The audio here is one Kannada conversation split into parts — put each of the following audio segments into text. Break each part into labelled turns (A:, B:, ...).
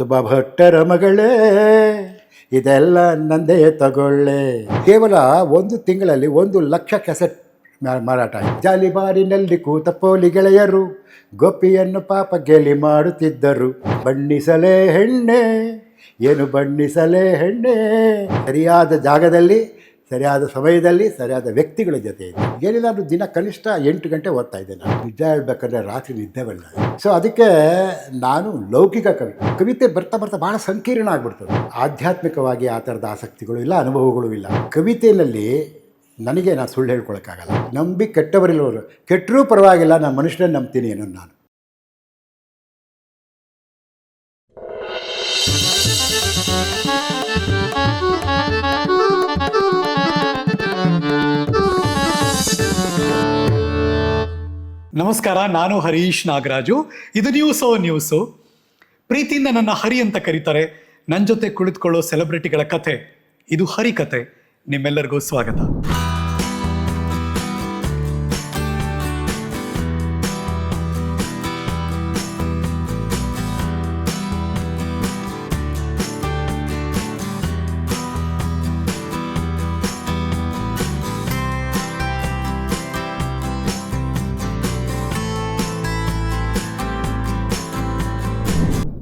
A: ಸುಬ್ಬ ಭಟ್ಟರ ಮಗಳೇ ಇದೆಲ್ಲ ನಂದೇ ತಗೊಳ್ಳೆ. ಕೇವಲ ಒಂದು ತಿಂಗಳಲ್ಲಿ 1,00,000 ಕೆಸೆಟ್ ಮಾರಾಟ ಆಯಿತು. ಜಾಲಿಬಾರಿನಲ್ಲಿ ಕೂತ ಪೋಲಿ ಗೆಳೆಯರು ಗೋಪಿಯನ್ನು ಪಾಪ ಗೇಲಿ ಮಾಡುತ್ತಿದ್ದರು. ಬಣ್ಣಿಸಲೇ ಹೆಣ್ಣೆ ಏನು ಬಣ್ಣಿಸಲೇ ಹೆಣ್ಣೆ. ಸರಿಯಾದ ಜಾಗದಲ್ಲಿ ಸರಿಯಾದ ಸಮಯದಲ್ಲಿ ಸರಿಯಾದ ವ್ಯಕ್ತಿಗಳ ಜೊತೆ ಇದೆ. ಏನಿಲ್ಲ ಅಂದರೂ ದಿನ ಕನಿಷ್ಠ 8 ಗಂಟೆ ಓದ್ತಾ ಇದ್ದೆ ನಾನು. ನಿಜ ಹೇಳ್ಬೇಕಂದ್ರೆ ರಾತ್ರಿ ನಿದ್ದೆ ಬರಲ್ಲ. ಸೊ ಅದಕ್ಕೆ ನಾನು ಲೌಕಿಕ ಕವಿತೆ ಬರ್ತಾ ಬರ್ತಾ ಭಾಳ ಸಂಕೀರ್ಣ ಆಗ್ಬಿಡ್ತದೆ. ಆಧ್ಯಾತ್ಮಿಕವಾಗಿ ಆ ಥರದ ಆಸಕ್ತಿಗಳು ಇಲ್ಲ, ಅನುಭವಗಳು ಇಲ್ಲ. ಕವಿತೆಯಲ್ಲಿ ನನಗೆ ನಾನು ಸುಳ್ಳು ಹೇಳ್ಕೊಳಕ್ಕಾಗಲ್ಲ. ನಂಬಿ ಕೆಟ್ಟವರಿಲ್ಲವರು, ಕೆಟ್ಟರೂ ಪರವಾಗಿಲ್ಲ, ನಾನು ಮನುಷ್ಯರನ್ನ ನಂಬ್ತೀನಿ ಅನ್ನೋ ನಾನು.
B: ನಮಸ್ಕಾರ, ನಾನು ಹರೀಶ್ ನಾಗರಾಜು. ಇದು ನ್ಯೂಸು. ಪ್ರೀತಿಯಿಂದ ನನ್ನ ಹರಿ ಅಂತ ಕರೀತಾರೆ. ನನ್ನ ಜೊತೆ ಕುಳಿತುಕೊಳ್ಳೋ ಸೆಲೆಬ್ರಿಟಿಗಳ ಕಥೆ ಇದು ಹರಿ ಕತೆ. ನಿಮ್ಮೆಲ್ಲರಿಗೂ ಸ್ವಾಗತ.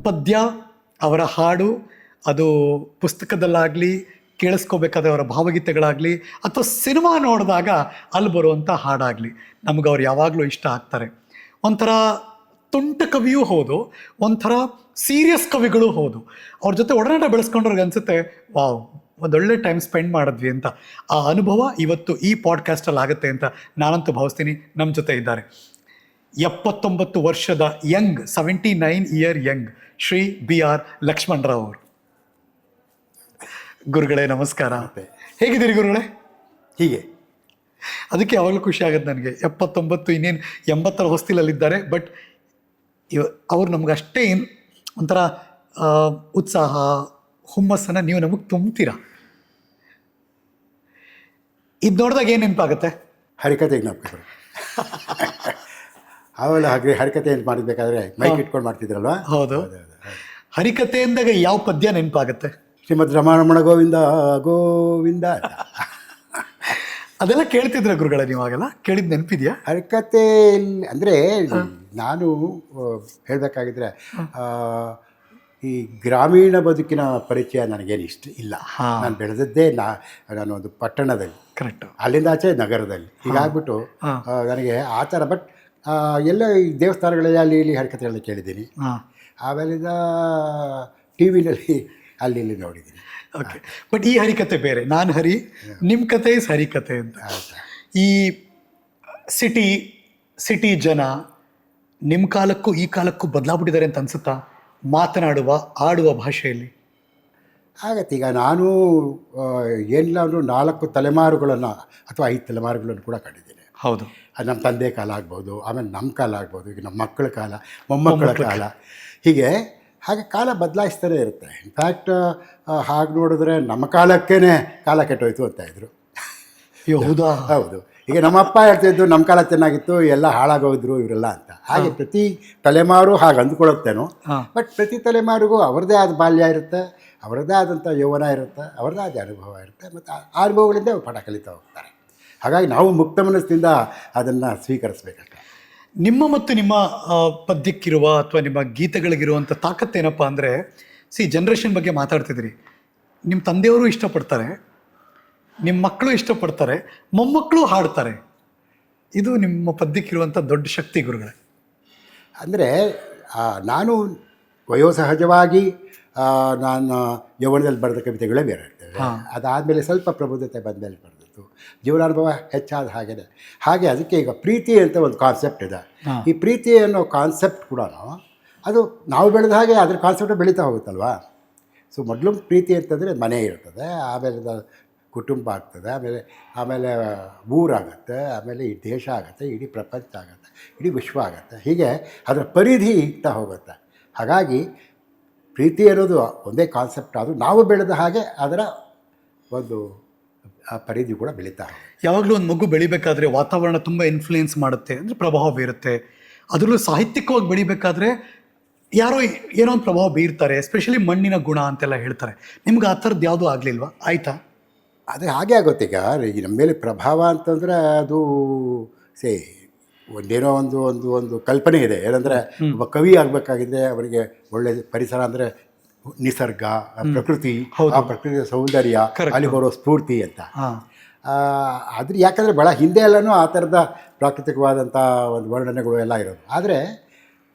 B: ಪದ್ಯ, ಅವರ ಹಾಡು, ಅದು ಪುಸ್ತಕದಲ್ಲಾಗಲಿ, ಕೇಳಿಸ್ಕೋಬೇಕಾದ್ರೆ ಅವರ ಭಾವಗೀತೆಗಳಾಗಲಿ, ಅಥವಾ ಸಿನಿಮಾ ನೋಡಿದಾಗ ಅಲ್ಲಿ ಬರುವಂಥ ಹಾಡಾಗಲಿ, ನಮ್ಗೆ ಅವ್ರು ಯಾವಾಗಲೂ ಇಷ್ಟ ಆಗ್ತಾರೆ. ಒಂಥರ ತುಂಟ ಕವಿಯೂ ಹೌದು, ಒಂಥರ ಸೀರಿಯಸ್ ಕವಿಗಳೂ ಹೌದು. ಅವ್ರ ಜೊತೆ ಒಡನಾಟ ಬೆಳೆಸ್ಕೊಂಡ್ರಿಗೆ ಅನಿಸುತ್ತೆ, ವಾವ್, ಒಂದೊಳ್ಳೆ ಟೈಮ್ ಸ್ಪೆಂಡ್ ಮಾಡಿದ್ವಿ ಅಂತ. ಆ ಅನುಭವ ಇವತ್ತು ಈ ಪಾಡ್ಕಾಸ್ಟಲ್ಲಿ ಆಗುತ್ತೆ ಅಂತ ನಾನಂತೂ ಭಾವಿಸ್ತೀನಿ. ನಮ್ಮ ಜೊತೆ ಇದ್ದಾರೆ 79 ವರ್ಷದ Young, 79 year Young Shri BR Lakshmanrao ಅವರು. ಗುರುಗಳೇ ನಮಸ್ಕಾರ. ಹೇಗಿದ್ದೀರಿ ಗುರುಗಳೇ?
A: ಹೀಗೆ
B: ಅದಕ್ಕೆ ಯಾವಾಗಲೂ ಖುಷಿ ಆಗುತ್ತೆ ನನಗೆ. 79, ಇನ್ನೇನು 80ರ ಹೊಸ್ತಿಲಲ್ಲಿದ್ದಾರೆ. ಬಟ್ ಅವ್ರು ನಮ್ಗೆ ಅಷ್ಟೇ ಏನು ಒಂಥರ ಉತ್ಸಾಹ, ಹುಮ್ಮಸ್ಸನ್ನು ನೀವು ನಮಗೆ ತುಂಬ್ತೀರಾ. ಇದು ನೋಡಿದಾಗ ಏನು ನೆನಪಾಗುತ್ತೆ?
A: ಹರಿಕತೆ ಜ್ಞಾಪಕ. ಅವೆಲ್ಲ ಹಾಗೆ ಹರಿಕತೆ ಏನು ಮಾಡಬೇಕಾದ್ರೆ ಮೈಕ್ ಇಟ್ಕೊಂಡು ಮಾಡ್ತಿದ್ರಲ್ವ?
B: ಹೌದು. ಹರಿಕತೆ ಅಂದಾಗ ಯಾವ ಪದ್ಯ ನೆನಪಾಗುತ್ತೆ?
A: ಶ್ರೀಮದ್ ರಮಣ ಗೋವಿಂದ ಗೋವಿಂದ.
B: ಅದೆಲ್ಲ ಕೇಳ್ತಿದ್ರ ಗುರುಗಳ? ನೀವಾಗೆಲ್ಲ ಕೇಳಿದ್ ನೆನಪಿದ್ಯಾ?
A: ಹರಿಕತೆ ಅಂದರೆ ನಾನು ಹೇಳಬೇಕಾಗಿದ್ರೆ ಈ ಗ್ರಾಮೀಣ ಬದುಕಿನ ಪರಿಚಯ ನನಗೇನು ಇಷ್ಟ ಇಲ್ಲ. ನಾನು ಬೆಳೆದದ್ದೇ ನಾನು ಒಂದು ಪಟ್ಟಣದಲ್ಲಿ,
B: ಕರೆಕ್ಟ್,
A: ಅಲ್ಲಿಂದ ಆಚೆ ನಗರದಲ್ಲಿ. ಹೀಗಾಗ್ಬಿಟ್ಟು ನನಗೆ ಆ ಥರ. ಬಟ್ ಎಲ್ಲ ಈ ದೇವಸ್ಥಾನಗಳಲ್ಲಿ ಅಲ್ಲಿ ಇಲ್ಲಿ ಹರಿಕತೆಗಳನ್ನ ಕೇಳಿದ್ದೀನಿ. ಆಮೇಲಿಂದ ಟಿ ವಿನಲ್ಲಿ ಅಲ್ಲಿ ಇಲ್ಲಿ ನೋಡಿದ್ದೀನಿ.
B: ಓಕೆ. ಬಟ್ ಈ ಹರಿಕತೆ ಬೇರೆ. ನಾನು ಹರಿ, ನಿಮ್ಮ ಕತೆ ಇಸ್ ಹರಿಕತೆ ಅಂತ. ಈ ಸಿಟಿ ಜನ ನಿಮ್ಮ ಕಾಲಕ್ಕೂ ಈ ಕಾಲಕ್ಕೂ ಬದಲಾಗ್ಬಿಟ್ಟಿದ್ದಾರೆ ಅಂತ ಅನ್ಸುತ್ತಾ? ಮಾತನಾಡುವ, ಆಡುವ ಭಾಷೆಯಲ್ಲಿ
A: ಆಗತ್ತೆ. ಈಗ ನಾನು ಏನಿಲ್ಲ ಅಂದರೂ 4 ತಲೆಮಾರುಗಳನ್ನು ಅಥವಾ 5 ತಲೆಮಾರುಗಳನ್ನು ಕೂಡ ಕಂಡಿದ್ದೀನಿ.
B: ಹೌದು.
A: ಅದು ನಮ್ಮ ತಂದೆ ಕಾಲ ಆಗ್ಬೋದು, ಆಮೇಲೆ ನಮ್ಮ ಕಾಲ ಆಗ್ಬೋದು, ಈಗ ನಮ್ಮ ಮಕ್ಕಳ ಕಾಲ, ಮೊಮ್ಮಕ್ಕಳ ಕಾಲ, ಹೀಗೆ ಹಾಗೆ ಕಾಲ ಬದಲಾಯಿಸ್ತಾನೆ ಇರುತ್ತೆ. ಇನ್ಫ್ಯಾಕ್ಟ್ ಹಾಗೆ ನೋಡಿದ್ರೆ ನಮ್ಮ ಕಾಲಕ್ಕೇ ಕಾಲ ಕೆಟ್ಟೋಯ್ತು ಅಂತ ಇದ್ರು.
B: ಹೌದಾ?
A: ಹೌದು. ಈಗ ನಮ್ಮಪ್ಪ ಹೇಳ್ತಿದ್ದು ನಮ್ಮ ಕಾಲ ಚೆನ್ನಾಗಿತ್ತು, ಎಲ್ಲ ಹಾಳಾಗೋದ್ರು ಇವರೆಲ್ಲ ಅಂತ. ಹಾಗೆ ಪ್ರತಿ ತಲೆಮಾರು ಹಾಗೆ ಅಂದ್ಕೊಳ್ಳುತ್ತೇನೋ. ಬಟ್ ಪ್ರತಿ ತಲೆಮಾರಿಗೂ ಅವರದೇ ಆದ ಬಾಲ್ಯ ಇರುತ್ತೆ, ಅವರದೇ ಆದಂಥ ಯೌವನ ಇರುತ್ತೆ, ಅವರದೇ ಆದ ಅನುಭವ ಇರುತ್ತೆ. ಮತ್ತು ಆ ಅನುಭವಗಳಿಂದ ಅವ್ರು ಪಾಠ ಕಲಿತಾ ಹೋಗ್ತಾರೆ. ಹಾಗಾಗಿ ನಾವು ಮುಕ್ತ ಮನಸ್ಸಿನಿಂದ ಅದನ್ನು ಸ್ವೀಕರಿಸಬೇಕಷ್ಟೆ.
B: ನಿಮ್ಮ ಮತ್ತು ನಿಮ್ಮ ಪದ್ಯಕ್ಕಿರುವ ಅಥವಾ ನಿಮ್ಮ ಗೀತೆಗಳಿಗಿರುವಂಥ ತಾಕತ್ತೇನಪ್ಪ ಅಂದರೆ, ಜನ್ರೇಷನ್ ಬಗ್ಗೆ ಮಾತಾಡ್ತಿದ್ರಿ. ನಿಮ್ಮ ತಂದೆಯವರು ಇಷ್ಟಪಡ್ತಾರೆ, ನಿಮ್ಮ ಮಕ್ಕಳು ಇಷ್ಟಪಡ್ತಾರೆ, ಮೊಮ್ಮಕ್ಕಳು ಹಾಡ್ತಾರೆ. ಇದು ನಿಮ್ಮ ಪದ್ಯಕ್ಕಿರುವಂಥ ದೊಡ್ಡ ಶಕ್ತಿ ಗುರುಗಳೇ.
A: ಅಂದರೆ ನಾನು ವಯೋಸಹಜವಾಗಿ ನಾನು ಯೌವನದಲ್ಲಿ ಬರೆದ ಕವಿತೆಗಳೇ ಬೇರೆ ಇರ್ತವೆ. ಅದಾದಮೇಲೆ ಸ್ವಲ್ಪ ಪ್ರಬುದ್ಧತೆ ಬಂದಮೇಲೆ ಬರೆದದ್ದು, ಜೀವನಾನುಭವ ಹೆಚ್ಚಾದ ಹಾಗೆ ಅದಕ್ಕೆ ಈಗ ಪ್ರೀತಿ ಅಂತ ಒಂದು ಕಾನ್ಸೆಪ್ಟ್ ಇದೆ. ಈ ಪ್ರೀತಿ ಅನ್ನೋ ಕಾನ್ಸೆಪ್ಟ್ ಕೂಡ ಅದು ನಾವು ಬೆಳೆದ ಹಾಗೆ ಅದ್ರ ಕಾನ್ಸೆಪ್ಟ್ ಬೆಳೀತಾ ಹೋಗುತ್ತಲ್ವ. ಸೊ ಮೊದಲು ಪ್ರೀತಿ ಅಂತಂದರೆ ಮನೆ ಇರ್ತದೆ, ಆಮೇಲೆ ಕುಟುಂಬ ಆಗ್ತದೆ, ಆಮೇಲೆ ಊರಾಗತ್ತೆ, ಆಮೇಲೆ ಈ ದೇಶ ಆಗುತ್ತೆ, ಇಡೀ ಪ್ರಪಂಚ ಆಗುತ್ತೆ, ಇಡೀ ವಿಶ್ವ ಆಗುತ್ತೆ. ಹೀಗೆ ಅದರ ಪರಿಧಿ ಇಗ್ತಾ ಹೋಗುತ್ತೆ. ಹಾಗಾಗಿ ಪ್ರೀತಿ ಅನ್ನೋದು ಒಂದೇ ಕಾನ್ಸೆಪ್ಟ್, ಅದು ನಾವು ಬೆಳೆದ ಹಾಗೆ ಅದರ ಒಂದು ಪರಿಧಿ ಕೂಡ ಬೆಳೀತಾ ಹೋಗುತ್ತೆ.
B: ಯಾವಾಗಲೂ ಒಂದು ಮಗು ಬೆಳಿಬೇಕಾದ್ರೆ ವಾತಾವರಣ ತುಂಬ ಇನ್ಫ್ಲೂಯೆನ್ಸ್ ಮಾಡುತ್ತೆ, ಅಂದರೆ ಪ್ರಭಾವ ಬೀರುತ್ತೆ. ಅದರಲ್ಲೂ ಸಾಹಿತ್ಯಿಕವಾಗಿ ಬೆಳಿಬೇಕಾದ್ರೆ ಯಾರೋ ಏನೋ ಒಂದು ಪ್ರಭಾವ ಬೀರ್ತಾರೆ, ಎಸ್ಪೆಷಲಿ ಮಣ್ಣಿನ ಗುಣ ಅಂತೆಲ್ಲ ಹೇಳ್ತಾರೆ. ನಿಮ್ಗೆ ಆ ಥರದ್ದು ಯಾವುದೂ ಆಗಲಿಲ್ವಾ? ಆಯಿತಾ?
A: ಅದು ಹಾಗೆ ಆಗುತ್ತೆ. ಈಗ ನಮ್ಮ ಮೇಲೆ ಪ್ರಭಾವ ಅಂತಂದರೆ ಅದು ಸೇ ಒಂದೇನೋ ಒಂದು ಒಂದು ಒಂದು ಕಲ್ಪನೆ ಇದೆ. ಏನಂದರೆ ಒಬ್ಬ ಕವಿ ಆಗಬೇಕಾಗಿದ್ದರೆ ಅವರಿಗೆ ಒಳ್ಳೆ ಪರಿಸರ ಅಂದರೆ ನಿಸರ್ಗ, ಪ್ರಕೃತಿ, ಆ ಪ್ರಕೃತಿಯ ಸೌಂದರ್ಯ, ಅಲ್ಲಿ ಬರೋ ಸ್ಫೂರ್ತಿ ಅಂತ. ಆದ್ರೆ ಯಾಕಂದರೆ ಭಾಳ ಹಿಂದೆ ಎಲ್ಲನೂ ಆ ಥರದ ಪ್ರಾಕೃತಿಕವಾದಂಥ ಒಂದು ವರ್ಣನೆಗಳು ಎಲ್ಲ ಇರೋದು. ಆದರೆ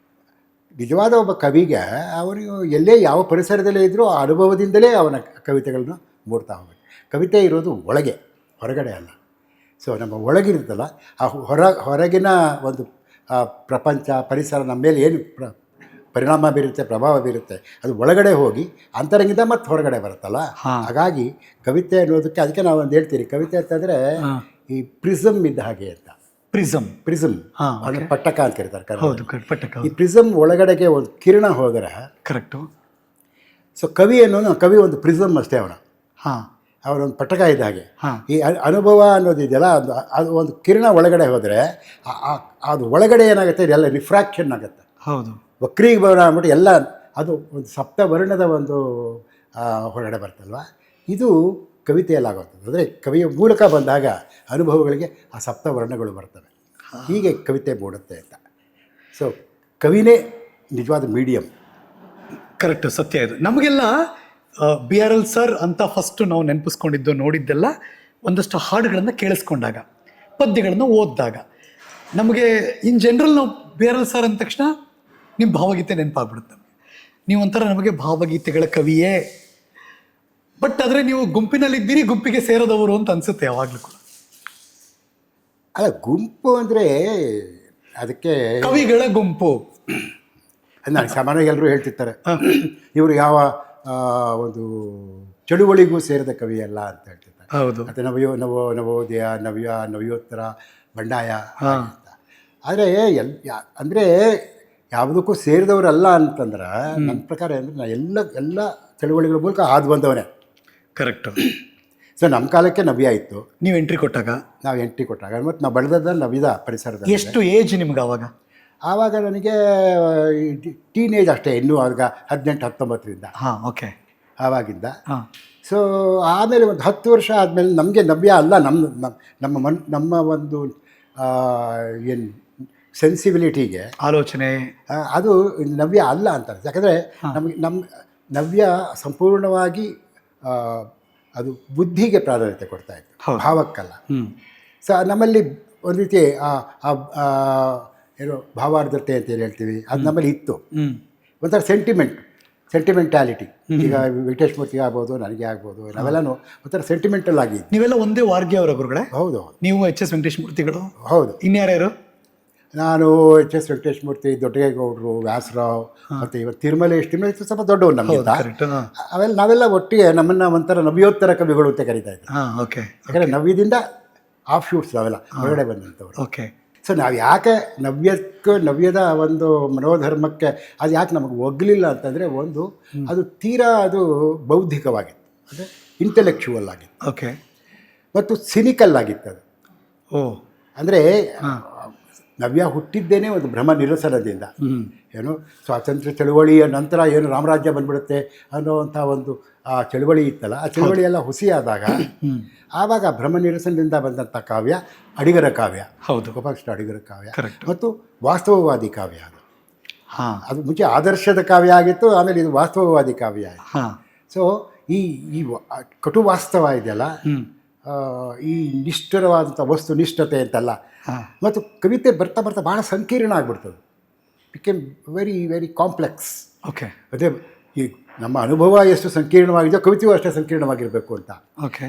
A: ನಿಜವಾದ ಒಬ್ಬ ಕವಿಗೆ ಅವನಿಗೆ ಎಲ್ಲೇ ಯಾವ ಪರಿಸರದಲ್ಲೇ ಇದ್ದರೂ ಆ ಅನುಭವದಿಂದಲೇ ಅವನ ಕವಿತೆಗಳನ್ನು ಮೂಡ್ತಾ ಹೋಗುತ್ತೆ. ಕವಿತೆ ಇರೋದು ಒಳಗೆ, ಹೊರಗಡೆ ಅಲ್ಲ. ಸೊ ನಮ್ಮ ಒಳಗಿರುತ್ತಲ್ಲ, ಆ ಹೊರಗಿನ ಒಂದು ಪ್ರಪಂಚ, ಪರಿಸರ ನಮ್ಮ ಮೇಲೆ ಏನು ಪರಿಣಾಮ ಬೀರುತ್ತೆ, ಪ್ರಭಾವ ಬೀರುತ್ತೆ, ಅದು ಒಳಗಡೆ ಹೋಗಿ ಅಂತರಂಗಿಂದ ಮತ್ತು ಹೊರಗಡೆ ಬರುತ್ತಲ್ಲ. ಹಾಗಾಗಿ ಕವಿತೆ ಅನ್ನೋದಕ್ಕೆ, ಅದಕ್ಕೆ ನಾವು ಒಂದು ಹೇಳ್ತೀರಿ, ಕವಿತೆ ಅಂತಂದರೆ ಈ ಪ್ರಿಸಮ್ ಇದ್ದ ಹಾಗೆ ಅಂತ. ಪ್ರಿಸಮ್ ಅದನ್ನು ಪಟ್ಟಕ ಅಂತ ಕರೀತಾರೆ. ಈ ಪ್ರಿಸಮ್ ಒಳಗಡೆಗೆ ಒಂದು ಕಿರಣ ಹೋದರೆ
B: ಕರೆಕ್ಟು.
A: ಸೊ ಕವಿ ಕವಿ ಒಂದು ಪ್ರಿಸಮ್ ಅಷ್ಟೇ. ಅವನೊಂದು ಪಟ್ಟಕ ಇದ್ದ ಹಾಗೆ. ಈ ಅನುಭವ ಅನ್ನೋದಿದೆಯಲ್ಲ, ಅದು ಒಂದು ಕಿರಣ ಒಳಗಡೆ ಹೋದರೆ ಅದು ಒಳಗಡೆ ಏನಾಗುತ್ತೆ, ಇದೆಲ್ಲ ರಿಫ್ರಾಕ್ಷನ್ ಆಗುತ್ತೆ.
B: ಹೌದು,
A: ವಕ್ರೀಭವನ ಅಂದ್ಬಿಟ್ಟು ಎಲ್ಲ ಅದು ಒಂದು ಸಪ್ತವರ್ಣದ ಒಂದು ಹೊರಗಡೆ ಬರ್ತಲ್ವ. ಇದು ಕವಿತೆಯಲ್ಲಾಗುತ್ತದೆ. ಅಂದರೆ ಕವಿಯ ಮೂಲಕ ಬಂದಾಗ ಅನುಭವಗಳಿಗೆ ಆ ಸಪ್ತವರ್ಣಗಳು ಬರ್ತವೆ. ಹೀಗೆ ಕವಿತೆ ಮೂಡುತ್ತೆ ಅಂತ. ಸೊ ಕವಿನೇ ನಿಜವಾದ ಮೀಡಿಯಮ್.
B: ಕರೆಕ್ಟು, ಸತ್ಯ ಇದು. ನಮಗೆಲ್ಲ BRL ಸರ್ ಅಂತ ಫಸ್ಟು ನಾವು ನೆನಪಿಸ್ಕೊಂಡಿದ್ದು, ನೋಡಿದ್ದೆಲ್ಲ ಒಂದಷ್ಟು ಹಾಡುಗಳನ್ನು ಕೇಳಿಸ್ಕೊಂಡಾಗ, ಪದ್ಯಗಳನ್ನು ಓದಿದಾಗ. ನಮಗೆ ಇನ್ ಜನರಲ್ ನಾವು BRL ಸರ್ ಅಂದ ತಕ್ಷಣ ನಿಮ್ಮ ಭಾವಗೀತೆ ನೆನಪಾಗ್ಬಿಡುತ್ತೆ ನಮಗೆ. ನೀವು ಒಂಥರ ನಮಗೆ ಭಾವಗೀತೆಗಳ ಕವಿಯೇ. ಬಟ್ ಆದರೆ ನೀವು ಗುಂಪಿನಲ್ಲಿದ್ದೀರಿ, ಗುಂಪಿಗೆ ಸೇರೋದವರು ಅಂತ ಅನಿಸುತ್ತೆ ಯಾವಾಗಲೂ ಕೂಡ.
A: ಅಲ್ಲ, ಗುಂಪು ಅಂದರೆ ಅದಕ್ಕೆ
B: ಕವಿಗಳ ಗುಂಪು.
A: ನಾನು ಸಾಮಾನ್ಯವಾಗಿ ಎಲ್ಲರೂ ಹೇಳ್ತಿರ್ತಾರೆ, ಇವರು ಯಾವ ಒಂದು ಚಳುವಳಿಗೂ ಸೇರಿದ ಕವಿ ಅಲ್ಲ ಅಂತ ಹೇಳ್ತಿರ್ತಾರೆ.
B: ಹೌದು.
A: ಮತ್ತು ನವೋದಯ, ನವ್ಯೋತ್ತರ, ಬಂಡಾಯ ಅಂತ. ಆದರೆ ಅಂದರೆ ಯಾವುದಕ್ಕೂ ಸೇರಿದವರಲ್ಲ ಅಂತಂದ್ರೆ ನನ್ನ ಪ್ರಕಾರ ಅಂದರೆ ನಾನು ಎಲ್ಲ ಚಳುವಳಿಗಳ ಮೂಲಕ ಹಾದು ಬಂದವನೇ.
B: ಕರೆಕ್ಟು.
A: ಸೊ ನಮ್ಮ ಕಾಲಕ್ಕೆ ನವ್ಯ ಇತ್ತು.
B: ನೀವು ಎಂಟ್ರಿ ಕೊಟ್ಟಾಗ,
A: ಮತ್ತು ನಾವು ಬೆಳೆದದ್ದು ನವ್ಯದ ಪರಿಸರದಲ್ಲಿ.
B: ಎಷ್ಟು ಏಜ್ ನಿಮ್ಗೆ ಆವಾಗ?
A: ಆವಾಗ ನನಗೆ ಟೀನೇಜ್ ಅಷ್ಟೇ, ಇನ್ನೂ ಆವಾಗ 18-19ರಿಂದ.
B: ಓಕೆ,
A: ಆವಾಗಿಂದ. ಸೊ ಆಮೇಲೆ ಒಂದು 10 ವರ್ಷ ಆದಮೇಲೆ ನಮಗೆ ನವ್ಯ ಅಲ್ಲ, ನಮ್ಮ ಒಂದು ಏನು ಸೆನ್ಸಿಬಿಲಿಟಿಗೆ,
B: ಆಲೋಚನೆ,
A: ಅದು ನವ್ಯ ಅಲ್ಲ ಅಂತ. ಯಾಕಂದರೆ ನಮ್ಮ ನವ್ಯ ಸಂಪೂರ್ಣವಾಗಿ ಅದು ಬುದ್ಧಿಗೆ ಪ್ರಾಧಾನ್ಯತೆ ಕೊಡ್ತಾ ಇತ್ತು, ಭಾವಕ್ಕಲ್ಲ. ಸೊ ನಮ್ಮಲ್ಲಿ ಒಂದು ರೀತಿ ಏನೋ ಭಾವಾರ್ಧತೆ ಅಂತ ಹೇಳ್ತೀವಿ, ಅದು ನಮ್ಮಲ್ಲಿ ಇತ್ತು. ಒಂಥರ ಸೆಂಟಿಮೆಂಟ್ಯಾಲಿಟಿ. ಈಗ ವೆಂಕಟೇಶ್ ಮೂರ್ತಿಗೆ ಆಗ್ಬೋದು, ನನಗೆ ಆಗ್ಬೋದು, ನಾವೆಲ್ಲನೂ ಒಂಥರ ಸೆಂಟಿಮೆಂಟಲ್ ಆಗಿದ್ದು.
B: ನೀವೆಲ್ಲ ಒಂದೇ ವಾರ್ಗಿ ಅವರ ಗುರುಗಳೇ?
A: ಹೌದು.
B: ನೀವು HS ವೆಂಕಟೇಶ್ ಮೂರ್ತಿಗಳು?
A: ಹೌದು.
B: ಇನ್ಯಾರ್ಯಾರು?
A: ನಾನು HS ವೆಂಕಟೇಶ್ ಮೂರ್ತಿ, ದೊಡ್ಡಗೌಡರು, ವ್ಯಾಸರಾವ್, ಮತ್ತು ಇವತ್ತು ತಿರುಮಲೇಶ್ ಸ್ವಲ್ಪ ದೊಡ್ಡವರು ನಮಗಿಂತ. ನಾವೆಲ್ಲ ಒಟ್ಟಿಗೆ ನಮ್ಮನ್ನು ಒಂಥರ ನವ್ಯೋತ್ತರ ಕವಿಗಳು ಅಂತ ಕರೀತಾ ಇದ್ವಿ.
B: ಓಕೆ.
A: ಯಾಕಂದರೆ ನವ್ಯದಿಂದ ಆಫ್ ಶೂಟ್ಸ್ ನಾವೆಲ್ಲ ಹೊರಗಡೆ ಬಂದಂಥವ್ರು.
B: ಓಕೆ.
A: ಸೊ ನಾವು ಯಾಕೆ ನವ್ಯದ ಒಂದು ಮನೋಧರ್ಮಕ್ಕೆ ಅದು ಯಾಕೆ ನಮಗೆ ಒಗ್ಗಲಿಲ್ಲ ಅಂತಂದರೆ, ಒಂದು ಅದು ತೀರಾ ಅದು ಬೌದ್ಧಿಕವಾಗಿತ್ತು, ಅಂದರೆ ಇಂಟೆಲೆಕ್ಚುವಲ್ ಆಗಿತ್ತು.
B: ಓಕೆ.
A: ಮತ್ತು ಸಿನಿಕಲ್ ಆಗಿತ್ತು ಅದು. ಅಂದರೆ ನವ್ಯ ಹುಟ್ಟಿದ್ದೇನೆ ಒಂದು ಭ್ರಮ ನಿರಸನದಿಂದ. ಏನು ಸ್ವಾತಂತ್ರ್ಯ ಚಳುವಳಿಯ ನಂತರ ಏನು ರಾಮರಾಜ್ಯ ಬಂದ್ಬಿಡುತ್ತೆ ಅನ್ನೋವಂಥ ಒಂದು ಆ ಚಳುವಳಿ ಇತ್ತಲ್ಲ, ಆ ಚಳುವಳಿ ಎಲ್ಲ ಹುಸಿಯಾದಾಗ ಆವಾಗ ಭ್ರಮ ನಿರಸನದಿಂದ ಬಂದಂಥ ಕಾವ್ಯ ಅಡಿಗರ ಕಾವ್ಯ.
B: ಹೌದು,
A: ಗೋಪಾಲಕೃಷ್ಣ ಅಡಿಗರ ಕಾವ್ಯ. ಮತ್ತು ವಾಸ್ತವವಾದಿ ಕಾವ್ಯ ಅದು ಮುಂಚೆ ಆದರ್ಶದ ಕಾವ್ಯ ಆಗಿತ್ತು, ಆಮೇಲೆ ಇದು ವಾಸ್ತವವಾದಿ ಕಾವ್ಯ ಆಯಿತು. ಸೊ ಈ ಕಟು ವಾಸ್ತವ ಇದೆಯಲ್ಲ, ಈ ನಿಷ್ಠುರವಾದಂಥ ವಸ್ತುನಿಷ್ಠತೆ ಅಂತಲ್ಲ. ಮತ್ತು ಕವಿತೆ ಬರ್ತಾ ಬರ್ತಾ ಭಾಳ ಸಂಕೀರ್ಣ ಆಗಿಬಿಡ್ತದೆ, became very very complex.
B: Okay.
A: ಅದೇ ಈ ನಮ್ಮ ಅನುಭವ ಎಷ್ಟು ಸಂಕೀರ್ಣವಾಗಿದೆಯೋ ಕವಿತೆಯೂ ಅಷ್ಟೇ ಸಂಕೀರ್ಣವಾಗಿರಬೇಕು ಅಂತ.
B: ಓಕೆ.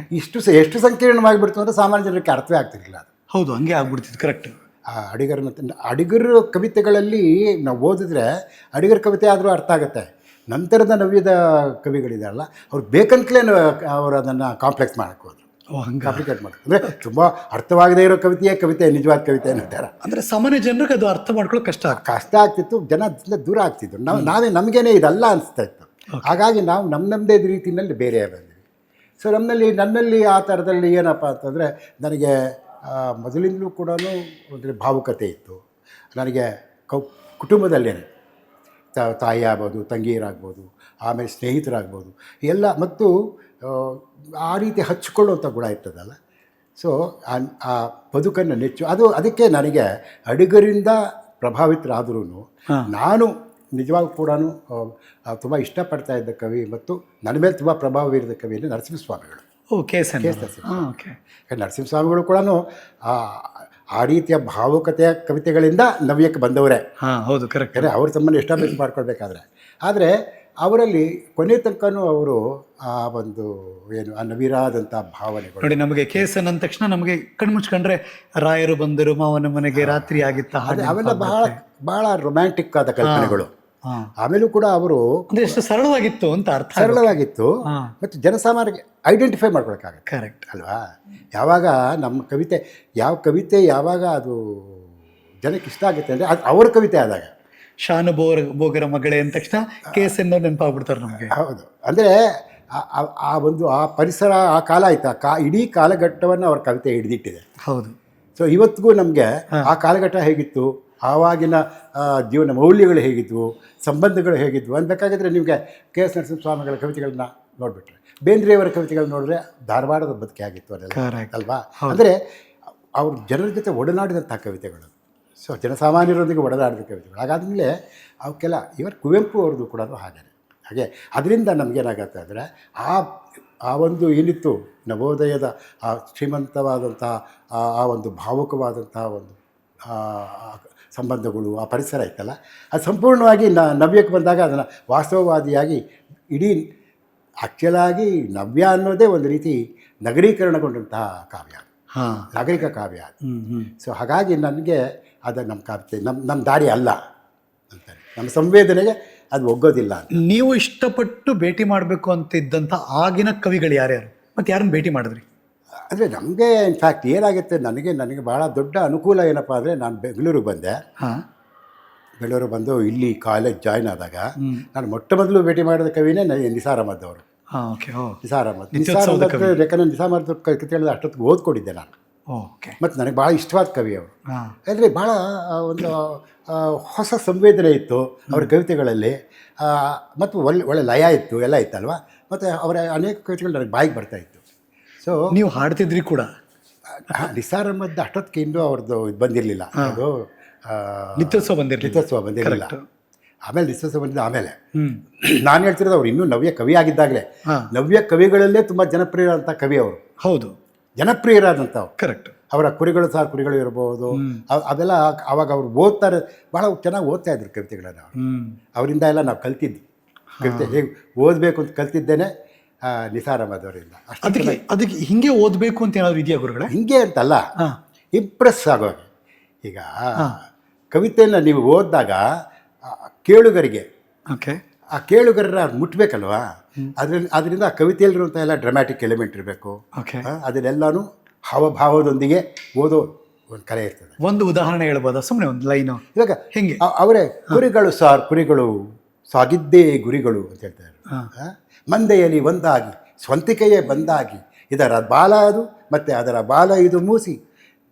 B: ಎಷ್ಟು
A: ಸಂಕೀರ್ಣವಾಗಿಬಿಡ್ತು ಅಂದರೆ ಸಾಮಾನ್ಯ ಜನಕ್ಕೆ ಅರ್ಥವೇ ಆಗ್ತಿರಲಿಲ್ಲ ಅದು.
B: ಹೌದು, ಹಂಗೆ ಆಗ್ಬಿಡ್ತಿತ್ತು. ಕರೆಕ್ಟ್.
A: ಅಡಿಗರ ಕವಿತೆಗಳಲ್ಲಿ ನಾವು ಓದಿದ್ರೆ ಅಡಿಗರ ಕವಿತೆ ಆದರೂ ಅರ್ಥ ಆಗುತ್ತೆ. ನಂತರದ ನವ್ಯದ ಕವಿಗಳಿದಾರಲ್ಲ, ಅವ್ರು ಬೇಕಂತಲೇ ಅವರು ಅದನ್ನು ಕಾಂಪ್ಲೆಕ್ಸ್ ಮಾಡೋಕ್ಕೆ ಹೋದ್ರು, ಕಾಂಪ್ಲಿಕೇಟ್ ಮಾಡೋದು. ಅಂದರೆ ತುಂಬ ಅರ್ಥವಾಗದೇ ಇರೋ ಕವಿತೆ ನಿಜವಾದ ಕವಿತೆ ಅಂತಾರೆ.
B: ಅಂದರೆ ಸಾಮಾನ್ಯ ಜನರಿಗೆ ಅದು ಅರ್ಥ ಮಾಡ್ಕೊಳ್ಳೋಕೆ ಕಷ್ಟ
A: ಆಗ್ತಿತ್ತು, ಜನ ದೂರ ಆಗ್ತಿದ್ರು. ನಮಗೇನೆ ಇದಲ್ಲ ಅನಿಸ್ತಾ ಇತ್ತು. ಹಾಗಾಗಿ ನಾವು ನಮ್ಮದೇ ರೀತಿಯಲ್ಲಿ ಬೇರೆ ಬಂದ್ವಿ. ಸೊ ನನ್ನಲ್ಲಿ ಆ ಥರದಲ್ಲಿ ಏನಪ್ಪ ಅಂತಂದರೆ, ನನಗೆ ಮೊದಲಿಂದಲೂ ಕೂಡ ಒಂದು ಭಾವುಕತೆ ಇತ್ತು. ನನಗೆ ಕುಟುಂಬದಲ್ಲೇನೆ ತಾಯಿ ಆಗ್ಬೋದು, ತಂಗಿಯರಾಗ್ಬೋದು, ಆಮೇಲೆ ಸ್ನೇಹಿತರಾಗ್ಬೋದು ಎಲ್ಲ, ಮತ್ತು ಆ ರೀತಿ ಹಚ್ಕೊಳ್ಳುವಂಥ ಗುಣ ಇರ್ತದಲ್ಲ. ಸೊ ಆ ಬದುಕನ್ನು ಅದಕ್ಕೆ ನನಗೆ ಅಡಿಗರಿಂದ ಪ್ರಭಾವಿತರಾದ್ರೂ ನಾನು ನಿಜವಾಗೂ ಕೂಡ ತುಂಬ ಇಷ್ಟಪಡ್ತಾ ಇದ್ದ ಕವಿ ಮತ್ತು ನನ್ನ ಮೇಲೆ ತುಂಬ ಪ್ರಭಾವ ಬೀರಿದ ಕವಿ ಅಂದರೆ ನರಸಿಂಹಸ್ವಾಮಿಗಳು.
B: K S
A: okay. ನರಸಿಂಹಸ್ವಾಮಿಗಳು ಕೂಡ ಆ ರೀತಿಯ ಭಾವುಕತೆಯ ಕವಿತೆಗಳಿಂದ ನವ್ಯಕ್ಕೆ ಬಂದವರೇ.
B: ಹೌದು, ಕರೆಕ್ಟ್.
A: ಅವರು ತಮ್ಮನ್ನು ಎಸ್ಟಾಬ್ಲಿಷ್ ಮಾಡ್ಕೊಳ್ಬೇಕಾದ್ರೆ, ಆದರೆ ಅವರಲ್ಲಿ ಕೊನೆ ತನಕನೂ ಅವರು ಆ ಒಂದು ಆ ನವಿರಾದಂಥ ಭಾವನೆಗಳು.
B: ನೋಡಿ, ನಮಗೆ ಕೆ ಎಸ್ ಎನ್ ಅಂದ ತಕ್ಷಣ ನಮಗೆ ಕಣ್ಮುಚ್ಕೊಂಡ್ರೆ ರಾಯರು ಬಂದರು, ಮಾವನ ಮನೆಗೆ ರಾತ್ರಿ ಆಗಿತ್ತ,
A: ಅವೆಲ್ಲ ಬಹಳ ರೊಮ್ಯಾಂಟಿಕ್ ಆದ ಕಲ್ಪನೆಗಳು. ಆಮೇಲೂ ಕೂಡ ಅವರು
B: ಎಷ್ಟು ಸರಳವಾಗಿತ್ತು ಅಂತ ಅರ್ಥ.
A: ಸರಳವಾಗಿತ್ತು ಮತ್ತು ಜನಸಾಮಾನ್ಯರಿಗೆ ಐಡೆಂಟಿಫೈ ಮಾಡ್ಕೊಳಕ್ಕಾಗತ್ತೆ.
B: ಕರೆಕ್ಟ್
A: ಅಲ್ವಾ? ಯಾವಾಗ ನಮ್ಮ ಯಾವ ಕವಿತೆ ಯಾವಾಗ ಅದು ಜನಕ್ಕೆ ಇಷ್ಟ ಆಗುತ್ತೆ ಅಂದರೆ ಅದು ಅವ್ರ ಕವಿತೆ ಆದಾಗ.
B: ಶಾನು ಬೋಗರ ಮಗಳೇ ಅಂದ ತಕ್ಷಣ ಕೆ ಎಸ್ ಎನ್ ನೆನಪಾಗ್ಬಿಡ್ತಾರೆ ನಮಗೆ.
A: ಹೌದು, ಅಂದರೆ ಆ ಪರಿಸರ, ಆ ಕಾಲ ಆಯ್ತಾ, ಇಡೀ ಕಾಲಘಟ್ಟವನ್ನು ಅವ್ರ ಕವಿತೆ ಹಿಡಿದಿಟ್ಟಿದೆ.
B: ಹೌದು.
A: ಸೊ ಇವತ್ತಿಗೂ ನಮಗೆ ಆ ಕಾಲಘಟ್ಟ ಹೇಗಿತ್ತು, ಆವಾಗಿನ ಜೀವನ ಮೌಲ್ಯಗಳು ಹೇಗಿದ್ವು, ಸಂಬಂಧಗಳು ಹೇಗಿದ್ವು ಅನ್ಬೇಕಾಗಿದ್ರೆ ನಿಮಗೆ ಕೆ ಎಸ್ ನರಸಿಂಹಸ್ವಾಮಿಗಳ ಕವಿತೆಗಳನ್ನ ನೋಡಿಬಿಟ್ರೆ, ಬೇಂದ್ರೆಯವರ ಕವಿತೆಗಳನ್ನ ನೋಡಿದ್ರೆ ಧಾರವಾಡದ ಬದುಕೆ ಆಗಿತ್ತು ಅದೆಲ್ಲ ಅಲ್ವಾ? ಅಂದರೆ ಅವ್ರ ಜನರ ಜೊತೆ ಒಡನಾಡಿದಂಥ ಕವಿತೆಗಳು. ಸೊ ಜನಸಾಮಾನ್ಯರೊಂದಿಗೆ ಒಡನಾಡಿದ ಕವಿತೆಗಳು. ಹಾಗಾದಮೇಲೆ ಅವಕ್ಕೆಲ್ಲ ಕುವೆಂಪು ಅವ್ರದ್ದು ಕೂಡ ಹಾಗೆ ಅದರಿಂದ ನಮಗೇನಾಗತ್ತೆ ಅಂದರೆ ಆ ಒಂದು ಏನಿತ್ತು ನವೋದಯದ ಆ ಶ್ರೀಮಂತವಾದಂಥ ಆ ಒಂದು ಭಾವುಕವಾದಂಥ ಒಂದು ಸಂಬಂಧಗಳು, ಆ ಪರಿಸರ ಇತ್ತಲ್ಲ, ಅದು ಸಂಪೂರ್ಣವಾಗಿ ನವ್ಯಕ್ಕೆ ಬಂದಾಗ ಅದನ್ನು ವಾಸ್ತವವಾದಿಯಾಗಿ ಇಡೀ ಆ್ಯಕ್ಚುಲಾಗಿ ನವ್ಯ ಅನ್ನೋದೇ ಒಂದು ರೀತಿ ನಗರೀಕರಣಗೊಂಡಂತಹ ಕಾವ್ಯ, ನಾಗರಿಕ ಕಾವ್ಯ. ಸೊ ಹಾಗಾಗಿ ನನಗೆ ಅದು ನಮ್ಮ ಕಾವ್ಯ ನಮ್ಮ ದಾರಿ ಅಲ್ಲ ಅಂತಾರೆ, ನಮ್ಮ ಸಂವೇದನೆಗೆ ಅದು ಒಗ್ಗೋದಿಲ್ಲ.
B: ನೀವು ಇಷ್ಟಪಟ್ಟು ಭೇಟಿ ಮಾಡಬೇಕು ಅಂತ ಇದ್ದಂಥ ಆಗಿನ ಕವಿಗಳು ಯಾರ್ಯಾರು ಮತ್ತು ಯಾರನ್ನು ಭೇಟಿ ಮಾಡಿದ್ರಿ?
A: ಅಂದರೆ ನಮಗೆ ಇನ್ಫ್ಯಾಕ್ಟ್ ಏನಾಗುತ್ತೆ, ನನಗೆ ಭಾಳ ದೊಡ್ಡ ಅನುಕೂಲ ಏನಪ್ಪ ಅಂದರೆ, ನಾನು ಬೆಂಗಳೂರಿಗೆ ಬಂದೆ. ಬೆಂಗಳೂರು ಬಂದು ಇಲ್ಲಿ ಕಾಲೇಜ್ ಜಾಯ್ನ್ ಆದಾಗ ನಾನು ಮೊಟ್ಟ ಮೊದಲು ಭೇಟಿ ಮಾಡಿದ ಕವಿನೇ ನಿಸಾರ್ ಅಹಮದ್ ಅವರು. ನಿಸಾರ್ ಅಹಮದ್ ಯಾಕಂದರೆ ನಿಸಾರ್ ಅಹಮದ್ ಕವಿತೆಗಳು ಅಷ್ಟೊತ್ತಿಗೆ ಓದ್ಕೊಂಡಿದ್ದೆ ನಾನು. ಮತ್ತು ನನಗೆ ಭಾಳ ಇಷ್ಟವಾದ ಕವಿ ಅವರು. ಅಂದರೆ ಭಾಳ ಒಂದು ಹೊಸ ಸಂವೇದನೆ ಇತ್ತು ಅವರ ಕವಿತೆಗಳಲ್ಲಿ, ಮತ್ತು ಒಳ್ಳೆ ಲಯ ಇತ್ತು, ಎಲ್ಲ ಇತ್ತಲ್ವ. ಮತ್ತು ಅವರ ಅನೇಕ ಕವಿತೆಗಳು ನನಗೆ ಬಾಯಿಗೆ ಬರ್ತಾಯಿತ್ತು. ಸೊ
B: ನೀವು ಹಾಡ್ತಿದ್ರಿ ಕೂಡ?
A: ನಿಸಾರ್ ಅಹಮದ್ ಅಷ್ಟೊತ್ತಿಗೆ ಇನ್ನೂ ಅವ್ರದ್ದು ಇದು ಬಂದಿರಲಿಲ್ಲ, ಅದು
B: ನಿತ್ಯೋತ್ಸವ
A: ಬಂದಿರಲಿಲ್ಲ. ಆಮೇಲೆ ನಿತ್ಯೋತ್ಸವ ಬಂದಿದ್ದ ಆಮೇಲೆ ನಾನು ಹೇಳ್ತಿರೋದು ಅವ್ರು ಇನ್ನೂ ನವ್ಯ ಕವಿ ಆಗಿದ್ದಾಗಲೇ. ನವ್ಯ ಕವಿಗಳಲ್ಲೇ ತುಂಬ ಜನಪ್ರಿಯರಾದಂಥ ಕವಿ ಅವರು.
B: ಹೌದು,
A: ಜನಪ್ರಿಯರಾದಂಥವು.
B: ಕರೆಕ್ಟ್.
A: ಅವರ ಕುರಿಗಳು ಇರ್ಬೋದು, ಅದೆಲ್ಲ ಆವಾಗ ಅವ್ರು ಓದ್ತಾರೆ, ಭಾಳ ಚೆನ್ನಾಗಿ ಓದ್ತಾ ಇದ್ರು ಕವಿತೆಗಳನ್ನು. ಅವರಿಂದ ಎಲ್ಲ ನಾವು ಕಲ್ತಿದ್ದು ಕವಿತೆ ಹೇಗೆ ಓದಬೇಕು ಅಂತ ಕಲ್ತಿದ್ದೇನೆ ನಿಸಾರ್ ಅಹಮದ್ ಅವರಿಂದ.
B: ಅದಕ್ಕೆ ಹಿಂಗೆ ಓದಬೇಕು ಅಂತ ಏನಾದರೂ ಇದೆಯಾ ಗುರುಗಳೇ?
A: ಹಿಂಗೆ ಅಂತಲ್ಲ, ಇಂಪ್ರೆಸ್ ಆಗೋದು. ಈಗ ಕವಿತೆಯನ್ನು ನೀವು ಓದಿದಾಗ ಕೇಳುಗರಿಗೆ, ಆ ಕೇಳುಗರ ಮುಟ್ಬೇಕಲ್ವಾ, ಅದರಿಂದ ಆ ಕವಿತೆಯಲ್ಲಿರುವಂಥ ಎಲ್ಲ ಡ್ರಾಮ್ಯಾಟಿಕ್ ಎಲಿಮೆಂಟ್ ಇರಬೇಕು. ಅದನ್ನೆಲ್ಲನೂ ಹಾವಭಾವದೊಂದಿಗೆ ಓದೋ ಒಂದು ಕಲೆ ಇರ್ತದೆ.
B: ಒಂದು ಉದಾಹರಣೆ ಹೇಳ್ಬೋದಾ? ಸುಮ್ಮನೆ ಒಂದು ಲೈನು.
A: ಇವಾಗ ಹೆಂಗೆ ಅವರೇ ಕುರಿಗಳು ಸಾಗಿದ್ದೇ ಗುರಿಗಳು ಅಂತ ಹೇಳ್ತಾರೆ. ಮಂದೆಯಲ್ಲಿ ಒಂದಾಗಿ ಸ್ವಂತಿಕೆಯೇ ಬಂದಾಗಿ, ಇದರ ಬಾಲ ಅದು ಮತ್ತು ಅದರ ಬಾಲ ಇದು ಮೂಸಿ,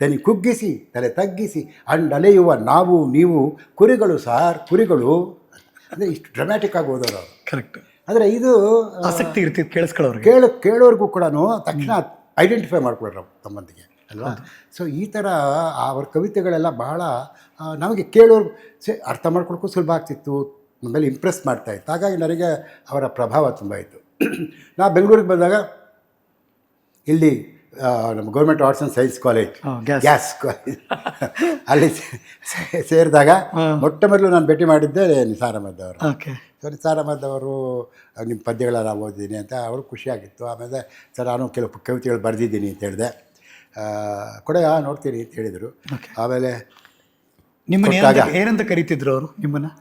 A: ದನಿ ಕುಗ್ಗಿಸಿ ತಲೆ ತಗ್ಗಿಸಿ ಅಂಡಲೆಯುವ ನಾವು ನೀವು ಕುರಿಗಳು ಕುರಿಗಳು ಅಂದರೆ ಇಷ್ಟು ಡ್ರಾಮ್ಯಾಟಿಕ್ ಆಗಿ ಓದೋರು ಅವರು.
B: ಕರೆಕ್ಟ್.
A: ಆದರೆ ಇದು
B: ಆಸಕ್ತಿ ಇರ್ತಿತ್ತು ಕೇಳಿಸ್ಕೊಳ್ಳೋರು,
A: ಕೇಳೋರ್ಗೂ ಕೂಡ ತಕ್ಷಣ ಐಡೆಂಟಿಫೈ ಮಾಡ್ಕೊಳ್ರು ತಮ್ಮೊಂದಿಗೆ ಅಲ್ವಾ. ಸೊ ಈ ಥರ ಅವ್ರ ಕವಿತೆಗಳೆಲ್ಲ ಬಹಳ ನಮಗೆ ಕೇಳೋರು ಅರ್ಥ ಮಾಡ್ಕೊಳಕ್ಕೂ ಸುಲಭ ಆಗ್ತಿತ್ತು, ನಮ್ಮೇಲೆ ಇಂಪ್ರೆಸ್ ಮಾಡ್ತಾಯಿತ್ತು. ಹಾಗಾಗಿ ನನಗೆ ಅವರ ಪ್ರಭಾವ ತುಂಬ ಇತ್ತು. ನಾ ಬೆಂಗಳೂರಿಗೆ ಬಂದಾಗ ಇಲ್ಲಿ ನಮ್ಮ government arts and science college, gas college, ಅಲ್ಲಿ ಸೇರಿದಾಗ ಮೊಟ್ಟ ಮೊದಲು ನಾನು ಭೇಟಿ ಮಾಡಿದ್ದೆ ನಿಸಾರ್ ಅಹಮದ್ ಅವರು. ಸೊ ನಿಸಾರ್ ಅಹಮದ್ ಅವರು ನಿಮ್ಮ ಪದ್ಯಗಳನ್ನು ಓದಿದ್ದೀನಿ ಅಂತ ಅವರು ಖುಷಿಯಾಗಿತ್ತು. ಆಮೇಲೆ ಸರ್ ನಾನು ಕೆಲವು ಕವಿತೆಗಳು ಬರೆದಿದ್ದೀನಿ ಅಂತ ಹೇಳಿದೆ. ನೋಡ್ತೀನಿ ಅಂತ ಹೇಳಿದರು. ಆಮೇಲೆ
B: ನಿಮ್ಮನ್ನ ಏನಂತ ಕರೀತಿದ್ರು ಅವರು ನಿಮ್ಮನ್ನು?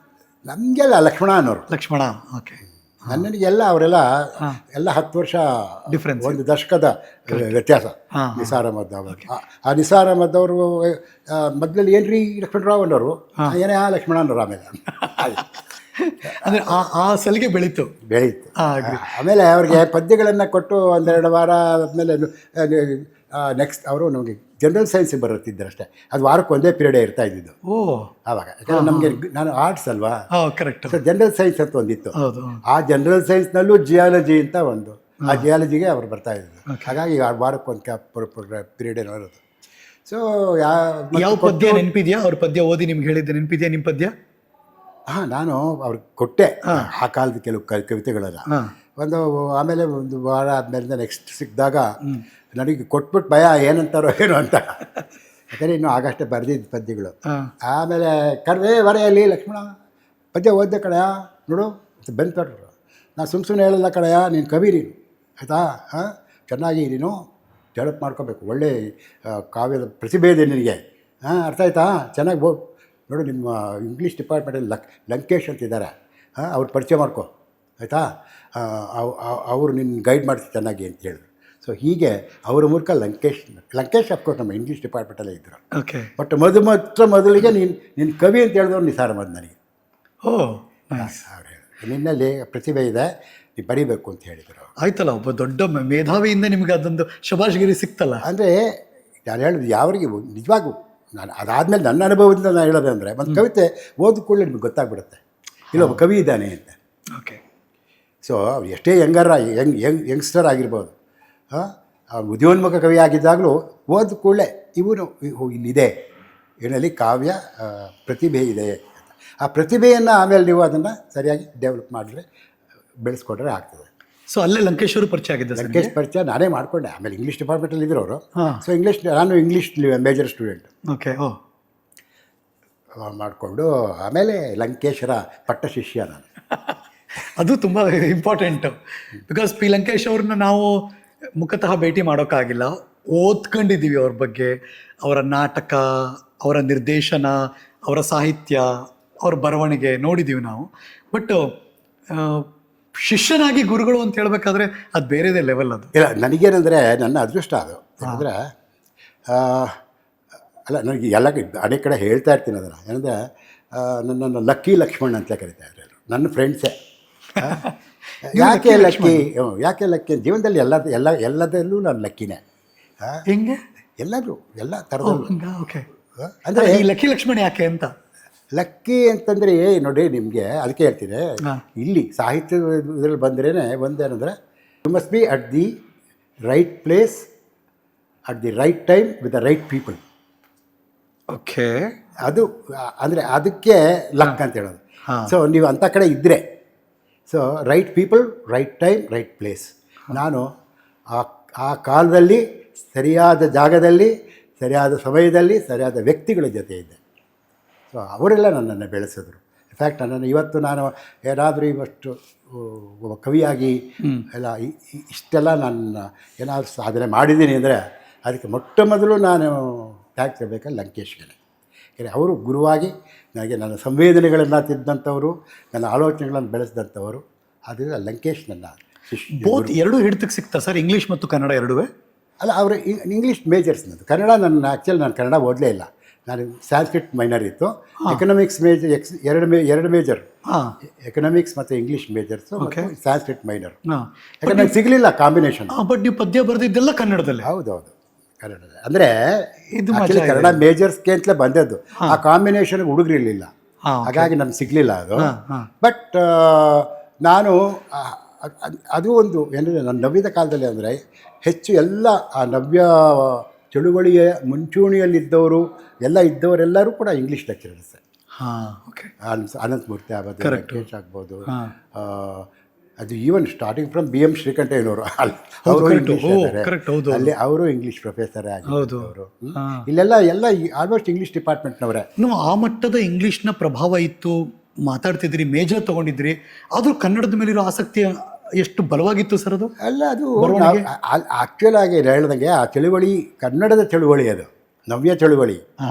A: ನಮಗೆಲ್ಲ ಲಕ್ಷ್ಮಣ ಅನ್ನೋರು.
B: ಲಕ್ಷ್ಮಣ. ಓಕೆ.
A: ನನಗೆಲ್ಲ ಅವರೆಲ್ಲ ಎಲ್ಲ 10 ವರ್ಷ
B: ಡಿಫ್ರೆನ್ಸ್,
A: ಒಂದು ದಶಕದ ವ್ಯತ್ಯಾಸ ನಿಸಾರ್ ಅಹಮದ್ ಅವರು. ಆ ನಿಸಾರ್ ಅಹಮದ್ ಅವರು ಮೊದಲಲ್ಲಿ ಏನ್ರಿ ಲಕ್ಷ್ಮಣರಾವ್ ಅನ್ನೋರು, ಏನೇ ಲಕ್ಷ್ಮಣ ಅನ್ನೋರು. ಆಮೇಲೆ
B: ಅಂದರೆ ಆ ಸಲಿಗೆ ಬೆಳೀತು.
A: ಆಮೇಲೆ ಅವ್ರಿಗೆ ಪದ್ಯಗಳನ್ನು ಕೊಟ್ಟು 1-2 ವಾರ ಆದಮೇಲೆ ನೆಕ್ಸ್ಟ್ ಅವರು ನಮಗೆ ಜನರಲ್ ಸೈನ್ಸಿಗೆ ಬರುತ್ತಿದ್ದರಷ್ಟೇ. ಅದು ವಾರಕ್ಕೆ ಒಂದೇ ಪೀರಿಯಡೇ ಇರ್ತಾ ಇದ್ದಿದ್ದು
B: ಓ
A: ಆವಾಗ. ಯಾಕಂದರೆ ನಮಗೆ ನಾನು ಆರ್ಟ್ಸ್ ಅಲ್ವಾ,
B: ಕರೆಕ್ಟ್.
A: ಸೊ ಜನರಲ್ ಸೈನ್ಸ್ ಅಂತ ಒಂದಿತ್ತು.
B: ಹೌದು.
A: ಆ ಜನರಲ್ ಸೈನ್ಸ್ನಲ್ಲೂ ಜಿಯಾಲಜಿ ಅಂತ ಒಂದು, ಆ ಜಿಯಾಲಜಿಗೆ ಅವರು ಬರ್ತಾ ಇದ್ರು. ಹಾಗಾಗಿ ವಾರಕ್ಕೆ ಒಂದು ಪೀರಿಯಡ್ ಏನೋ ಇರೋದು. ಸೊ
B: ಯಾವ ಪದ್ಯ ನೆನಪಿದ್ಯಾ? ಅವ್ರ ಪದ್ಯ ಓದಿ ನಿಮ್ಗೆ ಹೇಳಿದ್ದೆ ನೆನಪಿದ್ಯಾ ನಿಮ್ಮ ಪದ್ಯ?
A: ಹಾಂ, ನಾನು ಅವ್ರಿಗೆ ಕೊಟ್ಟೆ ಆ ಕಾಲದ ಕೆಲವು ಕವಿತೆಗಳೆಲ್ಲ. ಆಮೇಲೆ ಒಂದು ವಾರ ಆದಮೇಲೆ ನೆಕ್ಸ್ಟ್ ಸಿಕ್ಕಿದಾಗ ನನಗೆ ಕೊಟ್ಬಿಟ್ಟು ಭಯ ಏನಂತಾರೋ ಏನೋ ಅಂತ, ಯಾಕಂದರೆ ಇನ್ನೂ ಆಗಷ್ಟೇ ಬರೆದಿದ್ದ ಪದ್ಯಗಳು. ಆಮೇಲೆ ಕರ್ವೇ ವರೆಯಲ್ಲಿ ಲಕ್ಷ್ಮಣ ಪದ್ಯ ಓದ್ದೆ ಕಡೆಯ ನೋಡು ಅಂತ ಬೆಂತೊಟ್ರು. ನಾನು ಸುಮ್ಮನೆ ಹೇಳಲ್ಲ ಕಡೆಯ, ನೀನು ಕವಿ ನೀನು, ಆಯಿತಾ? ಚೆನ್ನಾಗಿ ನೀನು ಡೆವಲಪ್ ಮಾಡ್ಕೋಬೇಕು, ಒಳ್ಳೆ ಕಾವ್ಯದ ಪ್ರತಿಭೆ ಇದೆ ನಿನಗೆ, ಅರ್ಥ ಆಯ್ತಾ? ಚೆನ್ನಾಗಿ ನೋಡು, ನಿಮ್ಮ ಇಂಗ್ಲೀಷ್ ಡಿಪಾರ್ಟ್ಮೆಂಟಲ್ಲಿ ಲಂಕೇಶ್ ಅಂತಿದ್ದಾರೆ, ಅವ್ರು ಪರಿಚಯ ಮಾಡ್ಕೊ, ಆಯಿತಾ? ಅವರು ನಿನ್ನ ಗೈಡ್ ಮಾಡ್ತೀವಿ ಚೆನ್ನಾಗಿ ಅಂತ ಹೇಳಿದ್ರು. ಸೊ ಹೀಗೆ ಅವರ ಮೂಲಕ ಲಂಕೇಶ್ ಅಫ್ಕೋರ್ಸ್ ನಮ್ಮ ಇಂಗ್ಲೀಷ್ ಡಿಪಾರ್ಟ್ಮೆಂಟಲ್ಲೇ ಇದ್ದರು.
B: ಓಕೆ.
A: ಬಟ್ ಮೊದಲಿಗೆ ನೀನು ಕವಿ ಅಂತ ಹೇಳಿದವ್ರು ನಿಸಾರ ಬಂದು ನನಗೆ. ಅವ್ರು ಹೇಳಿದ್ರು ನಿನ್ನಲ್ಲಿ ಪ್ರತಿಭೆ ಇದೆ, ನೀವು ಬರೀಬೇಕು ಅಂತ ಹೇಳಿದರು.
B: ಆಯ್ತಲ್ಲ, ಒಬ್ಬ ದೊಡ್ಡ ಮೇಧಾವಿಯಿಂದ ನಿಮ್ಗೆ ಅದೊಂದು ಶಬಾಷ್ಗಿರಿ ಸಿಕ್ತಲ್ಲ.
A: ಅಂದರೆ ನಾನು ಹೇಳೋದು ಯಾವರಿಗೆ ನಿಜವಾಗೂ ನಾನು ಅದಾದಮೇಲೆ ನನ್ನ ಅನುಭವದಿಂದ ನಾನು ಹೇಳೋದಂದರೆ, ಒಂದು ಕವಿತೆ ಓದ ಕೂಡಲೇ ನಿಮಗೆ ಗೊತ್ತಾಗ್ಬಿಡುತ್ತೆ ಇಲ್ಲೊಬ್ಬ ಕವಿ ಇದ್ದಾನೆ ಅಂತ.
B: ಓಕೆ.
A: ಸೊ ಅವ್ರು ಎಷ್ಟೇ ಯಂಗ್ಸ್ಟರ್ ಆಗಿರ್ಬೋದು, ಉದಯೋನ್ಮುಖ ಕವಿ ಆಗಿದ್ದಾಗಲೂ ಓದ ಕೂಡಲೇ ಇವನು ಇಲ್ಲಿದೆ, ಇವನಲ್ಲಿ ಕಾವ್ಯ ಪ್ರತಿಭೆ ಇದೆ. ಆ ಪ್ರತಿಭೆಯನ್ನು ಆಮೇಲೆ ನೀವು ಅದನ್ನು ಸರಿಯಾಗಿ ಡೆವಲಪ್ ಮಾಡಿದ್ರೆ ಬೆಳೆಸ್ಕೊಂಡ್ರೆ ಆಗ್ತದೆ.
B: ಸೊ ಅಲ್ಲೇ ಲಂಕೇಶ್ವರು ಪರಿಚಯ ಆಗಿದ್ದ?
A: ಲಂಕೇಶ್ ಪರಿಚಯ ನಾನೇ ಮಾಡಿಕೊಂಡೆ. ಆಮೇಲೆ ಇಂಗ್ಲೀಷ್ ಡಿಪಾರ್ಟ್ಮೆಂಟಲ್ಲಿ ಇದ್ರು ಅವರು. ಸೊ ನಾನು ಇಂಗ್ಲೀಷ್ ಮೇಜರ್ ಸ್ಟೂಡೆಂಟ್.
B: ಓಕೆ.
A: ಮಾಡಿಕೊಂಡು ಆಮೇಲೆ ಲಂಕೇಶರ ಪಟ್ಟ ಶಿಷ್ಯ ನಾನು.
B: ಅದು ತುಂಬ ಇಂಪಾರ್ಟೆಂಟು. ಬಿಕಾಸ್ ಪಿ ಲಂಕೇಶ್ ಅವ್ರನ್ನ ನಾವು ಮುಖತಃ ಭೇಟಿ ಮಾಡೋಕ್ಕಾಗಿಲ್ಲ, ಓದ್ಕೊಂಡಿದ್ದೀವಿ ಅವ್ರ ಬಗ್ಗೆ, ಅವರ ನಾಟಕ, ಅವರ ನಿರ್ದೇಶನ, ಅವರ ಸಾಹಿತ್ಯ, ಅವ್ರ ಬರವಣಿಗೆ ನೋಡಿದ್ದೀವಿ ನಾವು. ಬಟ್ ಶಿಷ್ಯನಾಗಿ ಗುರುಗಳು ಅಂತ ಹೇಳಬೇಕಾದ್ರೆ ಅದು ಬೇರೆದೇ ಲೆವೆಲ್. ಅದು
A: ಇಲ್ಲ, ನನಗೇನೆಂದರೆ ನನ್ನ ಅದೃಷ್ಟ ಅದು. ಯಾಕಂದರೆ ಅಲ್ಲ, ನನಗೆ ಎಲ್ಲ ಅನೇಕ ಕಡೆ ಹೇಳ್ತಾ ಇರ್ತೀನಿ ಅದನ್ನು. ಏನಂದರೆ ನನ್ನನ್ನು ಲಕ್ಕಿ ಲಕ್ಷ್ಮಣ್ ಅಂತ ಕರಿತಾ ಇದ್ರು ನನ್ನ ಫ್ರೆಂಡ್ಸೇ. ಯಾಕೆ ಲಕ್ಕಿ ಜೀವನದಲ್ಲಿ ಎಲ್ಲದಲ್ಲೂ ನಾನು ಲಕ್ಕಿನೇ.
B: ಹೆಂಗೆ?
A: ಎಲ್ಲರೂ ಎಲ್ಲ ಥರದಲ್ಲೂ.
B: ಓಕೆ.
A: ಅಂದರೆ
B: ಈ ಲಕ್ಕಿ ಲಕ್ಷ್ಮಣ್ ಯಾಕೆ ಅಂತ?
A: ಲಕ್ಕಿ ಅಂತಂದರೆ ನೋಡಿ, ನಿಮಗೆ ಅದಕ್ಕೆ ಹೇಳ್ತೀನಿ, ಇಲ್ಲಿ ಸಾಹಿತ್ಯದ ಇದರಲ್ಲಿ ಬಂದ್ರೇ ಒಂದೇನೆಂದರೆ you must be at the right place at the right time with the right people.
B: Okay.
A: ಅದು ಅಂದರೆ ಅದಕ್ಕೆ ಲಕ್ ಅಂತ ಹೇಳೋದು. ಸೊ ನೀವು ಅಂಥ ಕಡೆ ಇದ್ದರೆ, so right people, right time, right place. ನಾನು ಆ ಕಾಲದಲ್ಲಿ ಸರಿಯಾದ ಜಾಗದಲ್ಲಿ ಸರಿಯಾದ ಸಮಯದಲ್ಲಿ ಸರಿಯಾದ ವ್ಯಕ್ತಿಗಳ ಜೊತೆ ಇದ್ದೆ. ಸೊ ಅವರೆಲ್ಲ ನನ್ನನ್ನು ಬೆಳೆಸಿದ್ರು. ಇನ್ಫ್ಯಾಕ್ಟ್ ನನ್ನನ್ನು ಇವತ್ತು ನಾನು ಏನಾದರೂ ಇವಷ್ಟು ಒಬ್ಬ ಕವಿಯಾಗಿ ಎಲ್ಲ ಇಷ್ಟೆಲ್ಲ ನಾನು ಏನಾದರೂ ಸಾಧನೆ ಮಾಡಿದ್ದೀನಿ ಅಂದರೆ ಅದಕ್ಕೆ ಮೊಟ್ಟ ಮೊದಲು ನಾನು ಥ್ಯಾಂಕ್ಸ್ ಹೇಳಬೇಕಲ್ಲ ಲಂಕೇಶ್ಗೆ. ಯಾಕೆಂದರೆ ಅವರು ಗುರುವಾಗಿ ನನಗೆ ನನ್ನ ಸಂವೇದನೆಗಳನ್ನು ತಿದ್ದಂಥವರು, ನನ್ನ ಆಲೋಚನೆಗಳನ್ನು ಬೆಳೆಸಿದಂಥವರು. ಆದ್ದರಿಂದ ಲಂಕೇಶ್ ನನ್ನ ಶಿಷ್ಯ.
B: ಬೋತ್ ಎರಡೂ ಹಿಡಿತಕ್ಕೆ ಸಿಗ್ತಾ ಸರ್, ಇಂಗ್ಲೀಷ್ ಮತ್ತು ಕನ್ನಡ ಎರಡೂ?
A: ಅಲ್ಲ, ಅವರು ಇಂಗ್ಲೀಷ್ ಮೇಜರ್ಸ್. ನನ್ನದು ಕನ್ನಡ ನಾನು ಕನ್ನಡ ಓದಲೇ ಇಲ್ಲ. ನಾನು ಸ್ಯಾನ್ಸ್ಕ್ರಿಟ್ ಮೈನರ್ ಇತ್ತು, ಎಕನಾಮಿಕ್ಸ್ ಮೇಜರ್, ಎರಡು ಮೇಜರ್, ಎಕನಾಮಿಕ್ಸ್ ಮತ್ತು ಇಂಗ್ಲೀಷ್ ಮೇಜರ್ಸು, ಮತ್ತು ಸ್ಯಾನ್ಸ್ಕ್ರಿಟ್ ಮೈನರ್. ಯಾಕಂದ್ರೆ ನನಗೆ ಸಿಗಲಿಲ್ಲ ಕಾಂಬಿನೇಷನ್.
B: ಬಟ್ ನೀವು ಪದ್ಯ ಬರೆದಿದ್ದೆಲ್ಲ ಕನ್ನಡದಲ್ಲೇ?
A: ಹೌದೌದು, ಕನ್ನಡದಲ್ಲಿ. ಅಂದರೆ ಇದು ಕನ್ನಡ ಮೇಜರ್ಸ್ಗೆ ಅಂತಲೇ ಬಂದದ್ದು. ಆ ಕಾಂಬಿನೇಷನ್ಗೆ ಹುಡುಗರಿರಲಿಲ್ಲ, ಹಾಗಾಗಿ ನಮ್ಗೆ ಸಿಗಲಿಲ್ಲ ಅದು. ಬಟ್ ನಾನು ಅದು ಒಂದು ಏನಂದರೆ ನನ್ನ ನವ್ಯದ ಕಾಲದಲ್ಲಿ ಅಂದರೆ ಹೆಚ್ಚು ಎಲ್ಲ ಆ ನವ್ಯ ಚಳುವಳಿಯ ಮುಂಚೂಣಿಯಲ್ಲಿದ್ದವರು ಇದ್ದವರೆಲ್ಲರೂ ಕೂಡ ಇಂಗ್ಲೀಷ್ ಲೆಕ್ಚರರ್ಸ್.
B: ಓಕೆ.
A: ಅನಂತಮೂರ್ತಿ ಆಗ್ಬೋದು, ವೆಂಕಟೇಶ್ ಆಗ್ಬೋದು, ಅದು ಈವನ್ ಸ್ಟಾರ್ಟಿಂಗ್ ಫ್ರಮ್ BM ಶ್ರೀಕಂಠಯ್ಯನವರು, ಅವರು ಇಂಗ್ಲೀಷ್ ಅಲ್ಲಿ ಅವರು ಇಂಗ್ಲೀಷ್ ಪ್ರೊಫೆಸರೇ ಆಗಿದ್ದವರು. ಇಲ್ಲೆಲ್ಲ ಆಲ್ಮೋಸ್ಟ್ ಇಂಗ್ಲೀಷ್ ಡಿಪಾರ್ಟ್ಮೆಂಟ್ನವರೇ.
B: ಆ ಮಟ್ಟದ ಇಂಗ್ಲೀಷ್ನ ಪ್ರಭಾವ ಇತ್ತು, ಮಾತಾಡ್ತಿದ್ರಿ, ಮೇಜರ್ ತೊಗೊಂಡಿದ್ರಿ, ಆದರೂ ಕನ್ನಡದ ಮೇಲಿರೋ ಆಸಕ್ತಿ ಎಷ್ಟು ಬಲವಾಗಿತ್ತು ಸರ್ ಅದು?
A: ಅಲ್ಲ, ಅದು ಆ್ಯಕ್ಚುಲ್ ಆಗಿ ಹೇಳ್ದಂಗೆ ಆ ಚಳುವಳಿ ಕನ್ನಡದ ಚಳುವಳಿ, ಅದು ನವ್ಯ ಚಳುವಳಿ,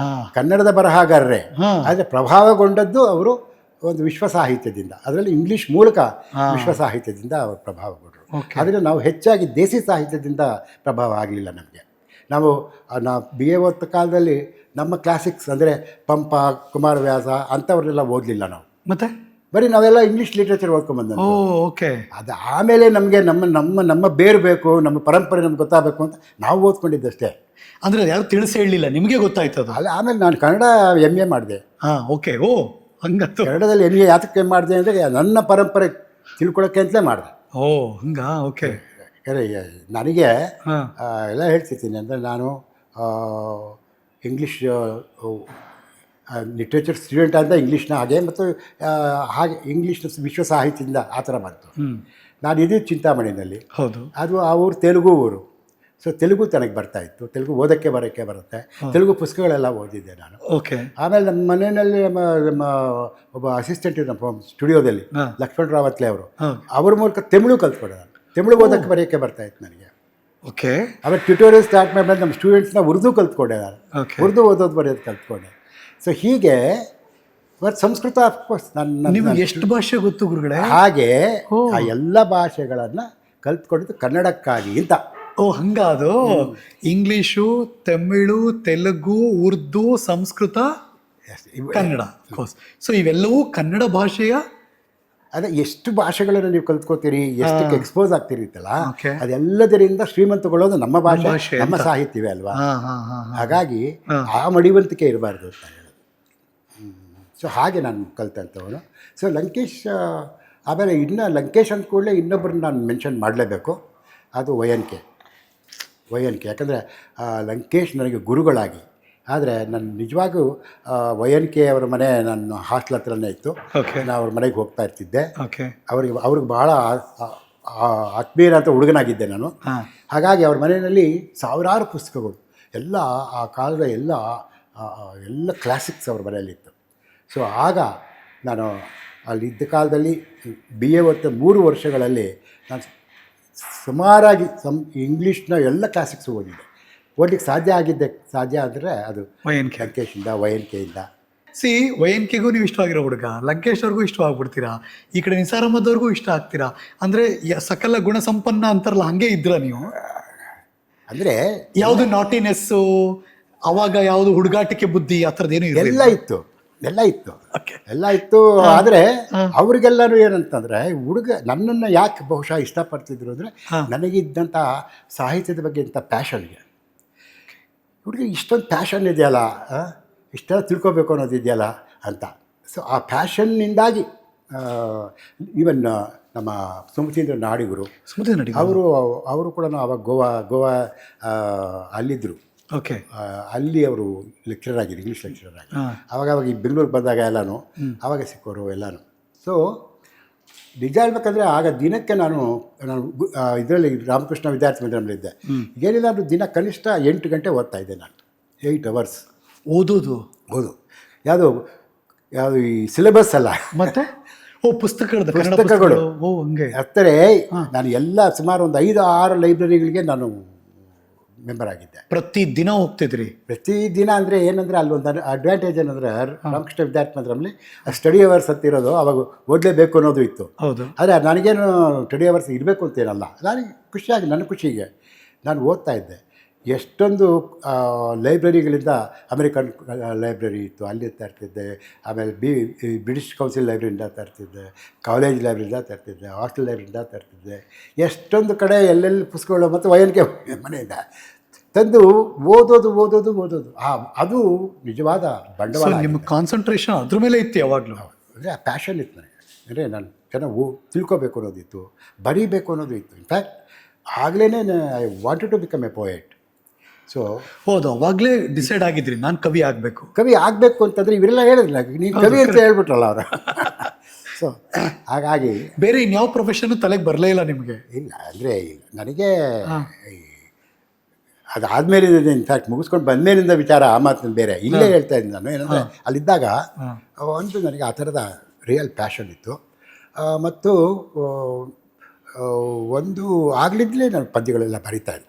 A: ಕನ್ನಡದ ಬರಹಗಾರರೇ. ಆದರೆ ಪ್ರಭಾವಗೊಂಡದ್ದು ಅವರು ಒಂದು ವಿಶ್ವ ಸಾಹಿತ್ಯದಿಂದ, ಅದರಲ್ಲಿ ಇಂಗ್ಲೀಷ್ ಮೂಲಕ ವಿಶ್ವ ಸಾಹಿತ್ಯದಿಂದ ಅವರು ಪ್ರಭಾವಗೊಂಡರು. ಆದರೆ ನಾವು ಹೆಚ್ಚಾಗಿ ದೇಸಿ ಸಾಹಿತ್ಯದಿಂದ ಪ್ರಭಾವ ಆಗಲಿಲ್ಲ ನಮಗೆ. ನಾವು BA ಓದ್ತ ಕಾಲದಲ್ಲಿ ನಮ್ಮ ಕ್ಲಾಸಿಕ್ಸ್ ಅಂದರೆ ಪಂಪ, ಕುಮಾರವ್ಯಾಸ ಅಂಥವ್ರನ್ನೆಲ್ಲ ಓದಲಿಲ್ಲ ನಾವು.
B: ಮತ್ತೆ
A: ಬರೀ ನಾವೆಲ್ಲ ಇಂಗ್ಲೀಷ್ ಲಿಟ್ರೇಚರ್ ಓದ್ಕೊಂಡ್ಬಂದ.
B: ಓ ಓಕೆ.
A: ಅದು ಆಮೇಲೆ ನಮಗೆ ನಮ್ಮ ಬೇರು ಬೇಕು, ನಮ್ಮ ಪರಂಪರೆ ನಮ್ಗೆ ಗೊತ್ತಾಗಬೇಕು ಅಂತ ನಾವು ಓದ್ಕೊಂಡಿದ್ದಷ್ಟೇ.
B: ಅಂದರೆ ಯಾರು ತಿಳಿಸಿ ಹೇಳಲಿಲ್ಲ, ನಿಮಗೆ ಗೊತ್ತಾಯ್ತು ಅದು?
A: ಅಲ್ಲ, ಆಮೇಲೆ ನಾನು ಕನ್ನಡ MA ಮಾಡಿದೆ.
B: ಹಾಂ ಓಕೆ. ಓ ಹಂಗತ್ತು.
A: ಕನ್ನಡದಲ್ಲಿ MA ಯಾತಕ್ಕೆ ಮಾಡಿದೆ ಅಂದರೆ ನನ್ನ ಪರಂಪರೆ ತಿಳ್ಕೊಳಕ್ಕೆ ಅಂತಲೇ ಮಾಡಿದೆ.
B: ಓ ಹಂಗಾ, ಓಕೆ.
A: ನನಗೆ
B: ಹಾಂ
A: ಎಲ್ಲ ಹೇಳ್ತಿರ್ತೀನಿ ಅಂದರೆ ನಾನು ಇಂಗ್ಲೀಷ್ ಲಿಟ್ರೇಚರ್ ಸ್ಟೂಡೆಂಟ್ ಅಂತ ಇಂಗ್ಲೀಷ್ನ ಹಾಗೆ, ಮತ್ತು ಹಾಗೆ ಇಂಗ್ಲೀಷ್ನ ವಿಶ್ವ ಸಾಹಿತ್ಯದಿಂದ ಆ ಥರ ಬಂತು. ನಾನು ಇದ್ದಿದ್ದು ಚಿಂತಾಮಣಿನಲ್ಲಿ.
B: ಹೌದು. ಅದು
A: ಆ ಊರು ತೆಲುಗು ಊರು. ಸೊ ತೆಲುಗು ನನಗೆ ಬರ್ತಾಯಿತ್ತು, ತೆಲುಗು ಬರೋಕ್ಕೆ ಬರುತ್ತೆ, ತೆಲುಗು ಪುಸ್ತಕಗಳೆಲ್ಲ ಓದಿದ್ದೆ ನಾನು.
B: ಓಕೆ.
A: ಆಮೇಲೆ ನಮ್ಮ ಮನೆಯಲ್ಲಿ ನಮ್ಮ ಒಬ್ಬ ಅಸಿಸ್ಟೆಂಟ್ ನಮ್ಮ ಸ್ಟುಡಿಯೋದಲ್ಲಿ ಲಕ್ಷ್ಮಣ ರಾವತ್ಲೆ ಅವರು, ಅವ್ರ ಮೂಲಕ ತಮಿಳು ಕಲ್ತ್ಕೊಂಡೆ ನಾನು. ತಮಿಳು ಬರೆಯೋಕ್ಕೆ ಬರ್ತಾಯಿತ್ತು ನನಗೆ.
B: ಓಕೆ.
A: ಆಮೇಲೆ ಟ್ಯೂಟೋರಿಯಲ್ ಸ್ಟಾರ್ಟ್ ಮಾಡಿದ್ರೆ ನಮ್ಮ ಸ್ಟೂಡೆಂಟ್ಸ್ನ ಉರ್ದು ಕಲ್ತ್ಕೊಂಡೆ ನಾನು. ಉರ್ದು ಓದೋದು ಬರೆಯೋದು ಕಲ್ತ್ಕೊಂಡೆ. ಸೊ ಹೀಗೆ ಮತ್ತು ಸಂಸ್ಕೃತ ಅಫ್ಕೋರ್ಸ್
B: ನಿಮ್ಗೆ ಎಷ್ಟು ಭಾಷೆ ಗೊತ್ತು ಗುರುಗಳೇ?
A: ಹಾಗೆ ಆ ಎಲ್ಲ ಭಾಷೆಗಳನ್ನು ಕಲ್ತ್ಕೊಂಡಿದ್ದು ಕನ್ನಡಕ್ಕಾಗಿ ಅಂತ.
B: ಓ ಹಂಗಾದು. ಇಂಗ್ಲೀಷು, ತಮಿಳು, ತೆಲುಗು, ಉರ್ದು, ಸಂಸ್ಕೃತ, ಕನ್ನಡ. ಸೊ ಇವೆಲ್ಲವೂ ಕನ್ನಡ ಭಾಷೆಯ.
A: ಅದೇ ಎಷ್ಟು ಭಾಷೆಗಳನ್ನು ನೀವು ಕಲ್ತ್ಕೋತೀರಿ, ಎಷ್ಟಕ್ಕೆ ಎಕ್ಸ್ಪೋಸ್ ಆಗ್ತಿರುತ್ತಲ್ಲ, ಅದೆಲ್ಲದರಿಂದ ಶ್ರೀಮಂತಗೊಳ್ಳೋದು ನಮ್ಮ ಭಾಷೆ, ನಮ್ಮ ಸಾಹಿತ್ಯವೇ ಅಲ್ವಾ. ಹಾಗಾಗಿ ಆ ಮಡಿವಂತಿಕೆ ಇರಬಾರ್ದು ಅಂತ ಹೇಳೋದು. ಸೊ ಹಾಗೆ ನಾನು ಕಲ್ತಂಥವನು. ಸೊ ಲಂಕೇಶ್, ಆಮೇಲೆ ಇನ್ನು ಲಂಕೇಶ್ ಅಂದ ಕೂಡಲೇ ಇನ್ನೊಬ್ಬರನ್ನ ನಾನು ಮೆನ್ಷನ್ ಮಾಡಲೇಬೇಕು, ಅದು YNK. ಯಾಕಂದರೆ ಲಂಕೇಶ್ ನನಗೆ ಗುರುಗಳಾಗಿ. ಆದರೆ ನಾನು ನಿಜವಾಗೂ YNK ಅವರ ಮನೆ ನನ್ನ ಹಾಸ್ಟೆಲ್ ಹತ್ರನೇ ಇತ್ತು. ನಾನು ಅವ್ರ ಮನೆಗೆ ಹೋಗ್ತಾ ಇರ್ತಿದ್ದೆ. ಅವ್ರಿಗೆ ಭಾಳ ಆತ್ಮೀಯರಂಥ ಹುಡುಗನಾಗಿದ್ದೆ ನಾನು. ಹಾಗಾಗಿ ಅವ್ರ ಮನೆಯಲ್ಲಿ ಸಾವಿರಾರು ಪುಸ್ತಕಗಳು, ಎಲ್ಲ ಆ ಕಾಲದ ಎಲ್ಲ ಕ್ಲಾಸಿಕ್ಸ್ ಅವ್ರ ಮನೆಯಲ್ಲಿತ್ತು. ಸೊ ಆಗ ನಾನು ಅಲ್ಲಿದ್ದ ಕಾಲದಲ್ಲಿ BA ಓದ್ತಾ 3 ವರ್ಷಗಳಲ್ಲಿ ನಾನು ಸುಮಾರಾಗಿ ಇಂಗ್ಲೀಷ್ನ ಎಲ್ಲ ಕ್ಲಾಸಿಕ್ಸ್ ಓದಿದ್ದೆ. ಓದಲಿಕ್ಕೆ ಸಾಧ್ಯ ಅಂದರೆ ಅದು ಲಂಕೇಶಿಂದ, YNKಯಿಂದ.
B: YNKಗೂ ನೀವು ಇಷ್ಟವಾಗಿರೋ ಹುಡುಗ, ಲಂಕೇಶ್ ಅವ್ರಿಗೂ ಇಷ್ಟವಾಗ್ಬಿಡ್ತೀರಾ, ಈ ಕಡೆ ನಿಸಾರ್ ಅಹಮದ್ ಅವ್ರಿಗೂ ಇಷ್ಟ ಆಗ್ತೀರಾ. ಅಂದರೆ ಸಕಲ ಗುಣ ಸಂಪನ್ನ ಅಂತಾರಲ್ಲ, ಹಾಗೆ ಇದ್ರ ನೀವು? ಅಂದರೆ ಯಾವುದು ನಾಟಿನೆಸ್ಸು, ಅವಾಗ ಯಾವುದು ಹುಡುಗಾಟಿಕೆ ಬುದ್ಧಿ ಆ ಥರದ್ದೇನು
A: ಎಲ್ಲ ಇತ್ತು. ಆದರೆ ಅವ್ರಿಗೆಲ್ಲರೂ ಏನಂತಂದರೆ, ಹುಡುಗ ನನ್ನನ್ನು ಯಾಕೆ ಬಹುಶಃ ಇಷ್ಟಪಡ್ತಿದ್ರು ಅಂದರೆ, ನನಗಿದ್ದಂಥ ಸಾಹಿತ್ಯದ ಬಗ್ಗೆ ಇಂಥ ಪ್ಯಾಷನ್ಗೆ. ಹುಡುಗ ಇಷ್ಟೊಂದು ಪ್ಯಾಷನ್ ಇದೆಯಲ್ಲ, ಇಷ್ಟೆಲ್ಲ ತಿಳ್ಕೊಬೇಕು ಅನ್ನೋದಿದೆಯಲ್ಲ ಅಂತ. ಸೊ ಆ ಪ್ಯಾಷನ್ನಿಂದಾಗಿ ಈವನ್ ನಮ್ಮ ಸುಮತೀಂದ್ರ ನಾಡಿಗರು ಅವರು ಕೂಡ ಅವಾಗ ಗೋವಾ ಅಲ್ಲಿದ್ದರು.
B: ಓಕೆ.
A: ಅಲ್ಲಿ ಅವರು ಲೆಕ್ಚರರ್ ಆಗಿದ್ರು, ಇಂಗ್ಲೀಷ್ ಲೆಕ್ಚರರ್ ಆಗಿ. ಆವಾಗ ಈ ಬೆಂಗಳೂರಿಗೆ ಬಂದಾಗ ಎಲ್ಲನೂ ಆವಾಗ ಸಿಕ್ಕೋರು ಎಲ್ಲನೂ. ಸೊ ನಿಜ ಹೇಳ್ಬೇಕಂದ್ರೆ ಆಗ ದಿನಕ್ಕೆ ನಾನು ಇದರಲ್ಲಿ ರಾಮಕೃಷ್ಣ ವಿದ್ಯಾರ್ಥಿ ಮಂದಿರದಲ್ಲಿದ್ದೆ. ಏನಿಲ್ಲ ಅಂದರೂ ದಿನ ಕನಿಷ್ಠ 8 ಗಂಟೆ ಓದ್ತಾ ಇದ್ದೆ ನಾನು. 8 hours ಓದು. ಯಾವುದು ಈ ಸಿಲೆಬಸ್ ಅಲ್ಲ,
B: ಮತ್ತೆ ಪುಸ್ತಕಗಳು.
A: ಹತ್ತರೆ ನಾನು ಎಲ್ಲ ಸುಮಾರು ಒಂದು 5-6 ಲೈಬ್ರರಿಗಳಿಗೆ ನಾನು ಮೆಂಬರ್ ಆಗಿದ್ದೆ.
B: ಪ್ರತಿದಿನ ಹೋಗ್ತಿದ್ರಿ?
A: ಪ್ರತಿದಿನ ಅಂದರೆ ಏನಂದರೆ ಅಲ್ಲೊಂದು ಅಡ್ವಾಂಟೇಜ್ ಏನಂದರೆ ರಾಮಕೃಷ್ಣ ವಿದ್ಯಾರ್ಥಿ ಮಂದಿರದಲ್ಲಿ ಸ್ಟಡಿ ಅವರ್ಸ್ ಅಂತಿರೋದು, ಅವಾಗ ಓದಲೇಬೇಕು ಅನ್ನೋದು ಇತ್ತು.
B: ಹೌದು.
A: ಆದರೆ ನನಗೇನು ಸ್ಟಡಿ ಅವರ್ಸ್ ಇರಬೇಕು ಅಂತೇನಲ್ಲ, ನನಗೆ ಖುಷಿಯಾಗಿ, ನನ್ನ ಖುಷಿಗೆ ನಾನು ಓದ್ತಾ ಇದ್ದೆ. ಎಷ್ಟೊಂದು ಲೈಬ್ರರಿಗಳಿಂದ, ಅಮೆರಿಕನ್ ಲೈಬ್ರರಿ ಇತ್ತು, ಅಲ್ಲಿ ತರ್ತಿದ್ದೆ. ಆಮೇಲೆ ಬ್ರಿಟಿಷ್ ಕೌನ್ಸಿಲ್ ಲೈಬ್ರರಿಯಿಂದ ತರ್ತಿದ್ದೆ, ಕಾಲೇಜ್ ಲೈಬ್ರರಿಯಿಂದ ತರ್ತಿದ್ದೆ, ಹಾಸ್ಟೆಲ್ ಲೈಬ್ರರಿಯಿಂದ ತರ್ತಿದ್ದೆ. ಎಷ್ಟೊಂದು ಕಡೆ ಎಲ್ಲೆಲ್ಲಿ ಪುಸ್ತಕಗಳು ಮತ್ತು YNK ಮನೆಯಿಂದ ತಂದು ಓದೋದು. ಅದು ನಿಜವಾದ ಬಂಡವಾಳ.
B: ನಿಮ್ಮ ಕಾನ್ಸಂಟ್ರೇಷನ್ ಅದ್ರ ಮೇಲೆ ಇತ್ತು ಯಾವಾಗಲೂ?
A: ಅಂದರೆ ಆ ಪ್ಯಾಷನ್ ಇತ್ತು ನನಗೆ. ಅಂದರೆ ನಾನು ಚೆನ್ನಾಗಿ ತಿಳ್ಕೊಬೇಕು ಅನ್ನೋದಿತ್ತು, ಬರೀಬೇಕು ಅನ್ನೋದು ಇತ್ತು. ಇನ್ಫ್ಯಾಕ್ಟ್ ಆಗಲೇ I wanted to become a poet. So
B: ಹೌದು, ಅವಾಗಲೇ ಡಿಸೈಡ್ ಆಗಿದ್ರಿ ನಾನು ಕವಿ
A: ಆಗಬೇಕು ಅಂತಂದರೆ ಇವರೆಲ್ಲ ಹೇಳಿದ್ರಲ್ಲ, ನೀನು ಕವಿ ಅಂತ ಹೇಳ್ಬಿಟ್ರಲ್ಲ ಅವರು. ಸೊ ಹಾಗಾಗಿ
B: ಬೇರೆ ಇನ್ಯಾವ ಪ್ರೊಫೆಷನ್ನು ತಲೆಗೆ ಬರಲೇ ಇಲ್ಲ ನಿಮಗೆ?
A: ಇಲ್ಲ, ಅಂದರೆ ನನಗೆ ಅದಾದಮೇಲೆ, ಇನ್ಫ್ಯಾಕ್ಟ್ ಮುಗಿಸ್ಕೊಂಡು ಬಂದಮೇಲಿಂದ ವಿಚಾರ ಆ ಮಾತಿನ ಬೇರೆ. ಇಲ್ಲೇ ಹೇಳ್ತಾ ಇದ್ದೀನಿ ನಾನು. ಏನಂದರೆ ಅಲ್ಲಿದ್ದಾಗ ಒಂದು ನನಗೆ ಆ ಥರದ ರಿಯಲ್ ಪ್ಯಾಷನ್ ಇತ್ತು. ಮತ್ತು ಒಂದು ಆಗಲಿದ್ಲೇ ನಾನು ಪದ್ಯಗಳೆಲ್ಲ ಬರಿತಾಯಿದ್ದೆ.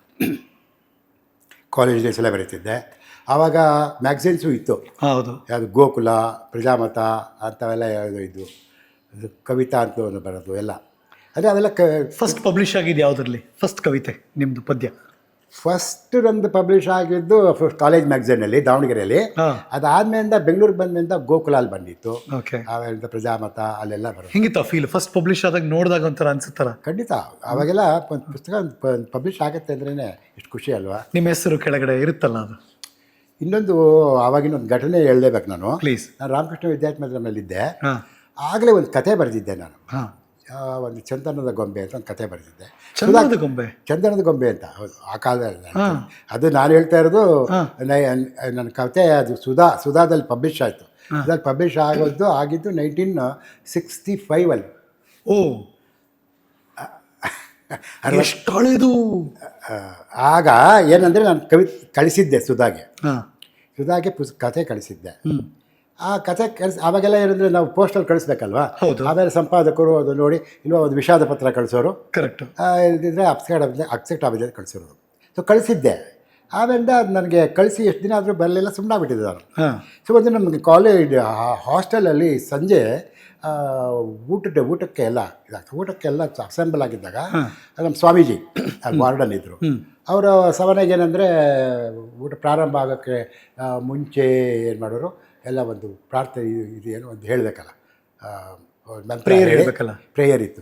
A: ಕಾಲೇಜ್ ಡೇಸ್ ಎಲ್ಲ ಬರೀತಿದ್ದೆ. ಆವಾಗ ಮ್ಯಾಗ್ಝಿನ್ಸು ಇತ್ತು.
B: ಹೌದು.
A: ಯಾವುದು ಗೋಕುಲ, ಪ್ರಜಾಮತ ಅಂಥವೆಲ್ಲ ಯಾವುದು ಇದು ಕವಿತಾ ಅಂತ ಬರೋದು ಎಲ್ಲ. ಅದೇ ಅವೆಲ್ಲ
B: ಫಸ್ಟ್ ಪಬ್ಲಿಷ್ ಆಗಿದೆ ಯಾವುದರಲ್ಲಿ? ಫಸ್ಟ್ ಕವಿತೆ ನಿಮ್ಮದು ಪದ್ಯ
A: ಫಸ್ಟ್ ನಂದು ಪಬ್ಲಿಷ್ ಆಗಿದ್ದು ಕಾಲೇಜ್ ಮ್ಯಾಗ್ಝಿನಲ್ಲಿ ದಾವಣಗೆರೆಯಲ್ಲಿ.
B: ಹಾಂ,
A: ಅದಾದ್ಮೇಲಿಂದ ಬೆಂಗಳೂರು ಬಂದ್ಮೇಲಿಂದ ಗೋಕುಲಾಲ್ ಬಂದಿತ್ತು,
B: ಓಕೆ.
A: ಆಮೇಲೆ ಪ್ರಜಾಮತ ಅಲ್ಲೆಲ್ಲ ಬರೋದು.
B: ಹೆಂಗಿತ್ತ ಫೀಲ್ ಫಸ್ಟ್ ಪಬ್ಲಿಷ್ ಆದಾಗ ನೋಡಿದಾಗ ಒಂಥರ ಅನ್ಸುತ್ತಲ್ಲ?
A: ಖಂಡಿತ ಅವಾಗೆಲ್ಲ ಒಂದು ಪುಸ್ತಕ ಪಬ್ಲಿಷ್ ಆಗುತ್ತೆ ಅಂದ್ರೇ ಎಷ್ಟು ಖುಷಿ ಅಲ್ವಾ.
B: ನಿಮ್ಮ ಹೆಸರು ಕೆಳಗಡೆ ಇರುತ್ತಲ್ಲ ಅದು.
A: ಇನ್ನೊಂದು ಆವಾಗಿನ ಒಂದು ಘಟನೆ ಹೇಳಲೇಬೇಕು ನಾನು.
B: ಪ್ಲೀಸ್.
A: ನಾನು ರಾಮಕೃಷ್ಣ ವಿದ್ಯಾರ್ಥಿನಲ್ಲಿದ್ದೆ.
B: ಹಾಂ,
A: ಆಗಲೇ ಒಂದು ಕತೆ ಬರೆದಿದ್ದೆ ನಾನು.
B: ಹಾಂ.
A: ಒಂದು ಚಂದನದ ಗೊಂಬೆ ಅಂತ ಒಂದು ಕತೆ ಬರೆದಿದ್ದೆ.
B: ಚಂದನದ ಗೊಂಬೆ.
A: ಚಂದನದ ಗೊಂಬೆ ಅಂತ, ಹೌದು, ಆ ಕಾಲದಲ್ಲಿ.
B: ಹಾಂ,
A: ಅದು ನಾನು ಹೇಳ್ತಾ ಇರೋದು
B: ಹಾಂ.
A: ನನ್ನ ಕತೆ ಅದು ಸುಧಾದಲ್ಲಿ ಪಬ್ಲಿಷ್ ಆಯಿತು. ಅದ್ರಲ್ಲಿ ಪಬ್ಲಿಷ್ ಆಗಿದ್ದು 1965
B: ಓ, ಎಷ್ಟು ಹಳೇದು.
A: ಆಗ ಏನಂದರೆ ನಾನು ಕಳಿಸಿದ್ದೆ ಸುಧಾಗೆ.
B: ಹಾಂ,
A: ಸುಧಾಗೆ ಕತೆ ಕಳಿಸಿದ್ದೆ.
B: ಹ್ಞೂ,
A: ಆ ಕತೆ ಆವಾಗೆಲ್ಲ ಏನಂದರೆ ನಾವು ಪೋಸ್ಟಲ್ಲಿ ಕಳಿಸ್ಬೇಕಲ್ವಾ.
B: ಹೌದು.
A: ಆಮೇಲೆ ಸಂಪಾದಕರು ಅದು ನೋಡಿ ಇಲ್ವಾ ಒಂದು ವಿಷಾದ ಪತ್ರ ಕಳಿಸೋರು,
B: ಕರೆಕ್ಟು.
A: ಇಲ್ದಿದ್ರೆ ಅಕ್ಸೆಪ್ಟ್ ಆಗಿದೆ ಕಳಿಸೋರು. ಸೊ ಕಳಿಸಿದ್ದೆ. ಆಮೇಲೆ ನನಗೆ ಕಳಿಸಿ ಎಷ್ಟು ದಿನ ಆದರೂ ಬರಲಿಲ್ಲ, ಸುಮ್ಮನಾಗ್ಬಿಟ್ಟಿದ್ದೆ ನಾನು.
B: ಹಾಂ,
A: ಸೊ ಒಂದು ನಮಗೆ ಕಾಲೇಜ್ ಹಾಸ್ಟೆಲಲ್ಲಿ ಸಂಜೆ ಊಟಕ್ಕೆಲ್ಲ ಅಸೆಂಬಲ್ ಆಗಿದ್ದಾಗ ನಮ್ಮ ಸ್ವಾಮೀಜಿ ವಾರ್ಡನ್ ಇದ್ದರು. ಅವರ ಸವನೆಗೆ ಏನಂದರೆ ಊಟ ಪ್ರಾರಂಭ ಆಗೋಕ್ಕೆ ಮುಂಚೆ ಏನು ಮಾಡೋರು ಎಲ್ಲ ಒಂದು ಪ್ರಾರ್ಥನೆ ಇದು ಏನು ಒಂದು ಹೇಳಬೇಕಲ್ಲ,
B: ಪ್ರೇಯರ್ ಹೇಳಬೇಕಲ್ಲ.
A: ಪ್ರೇಯರ್ ಇತ್ತು.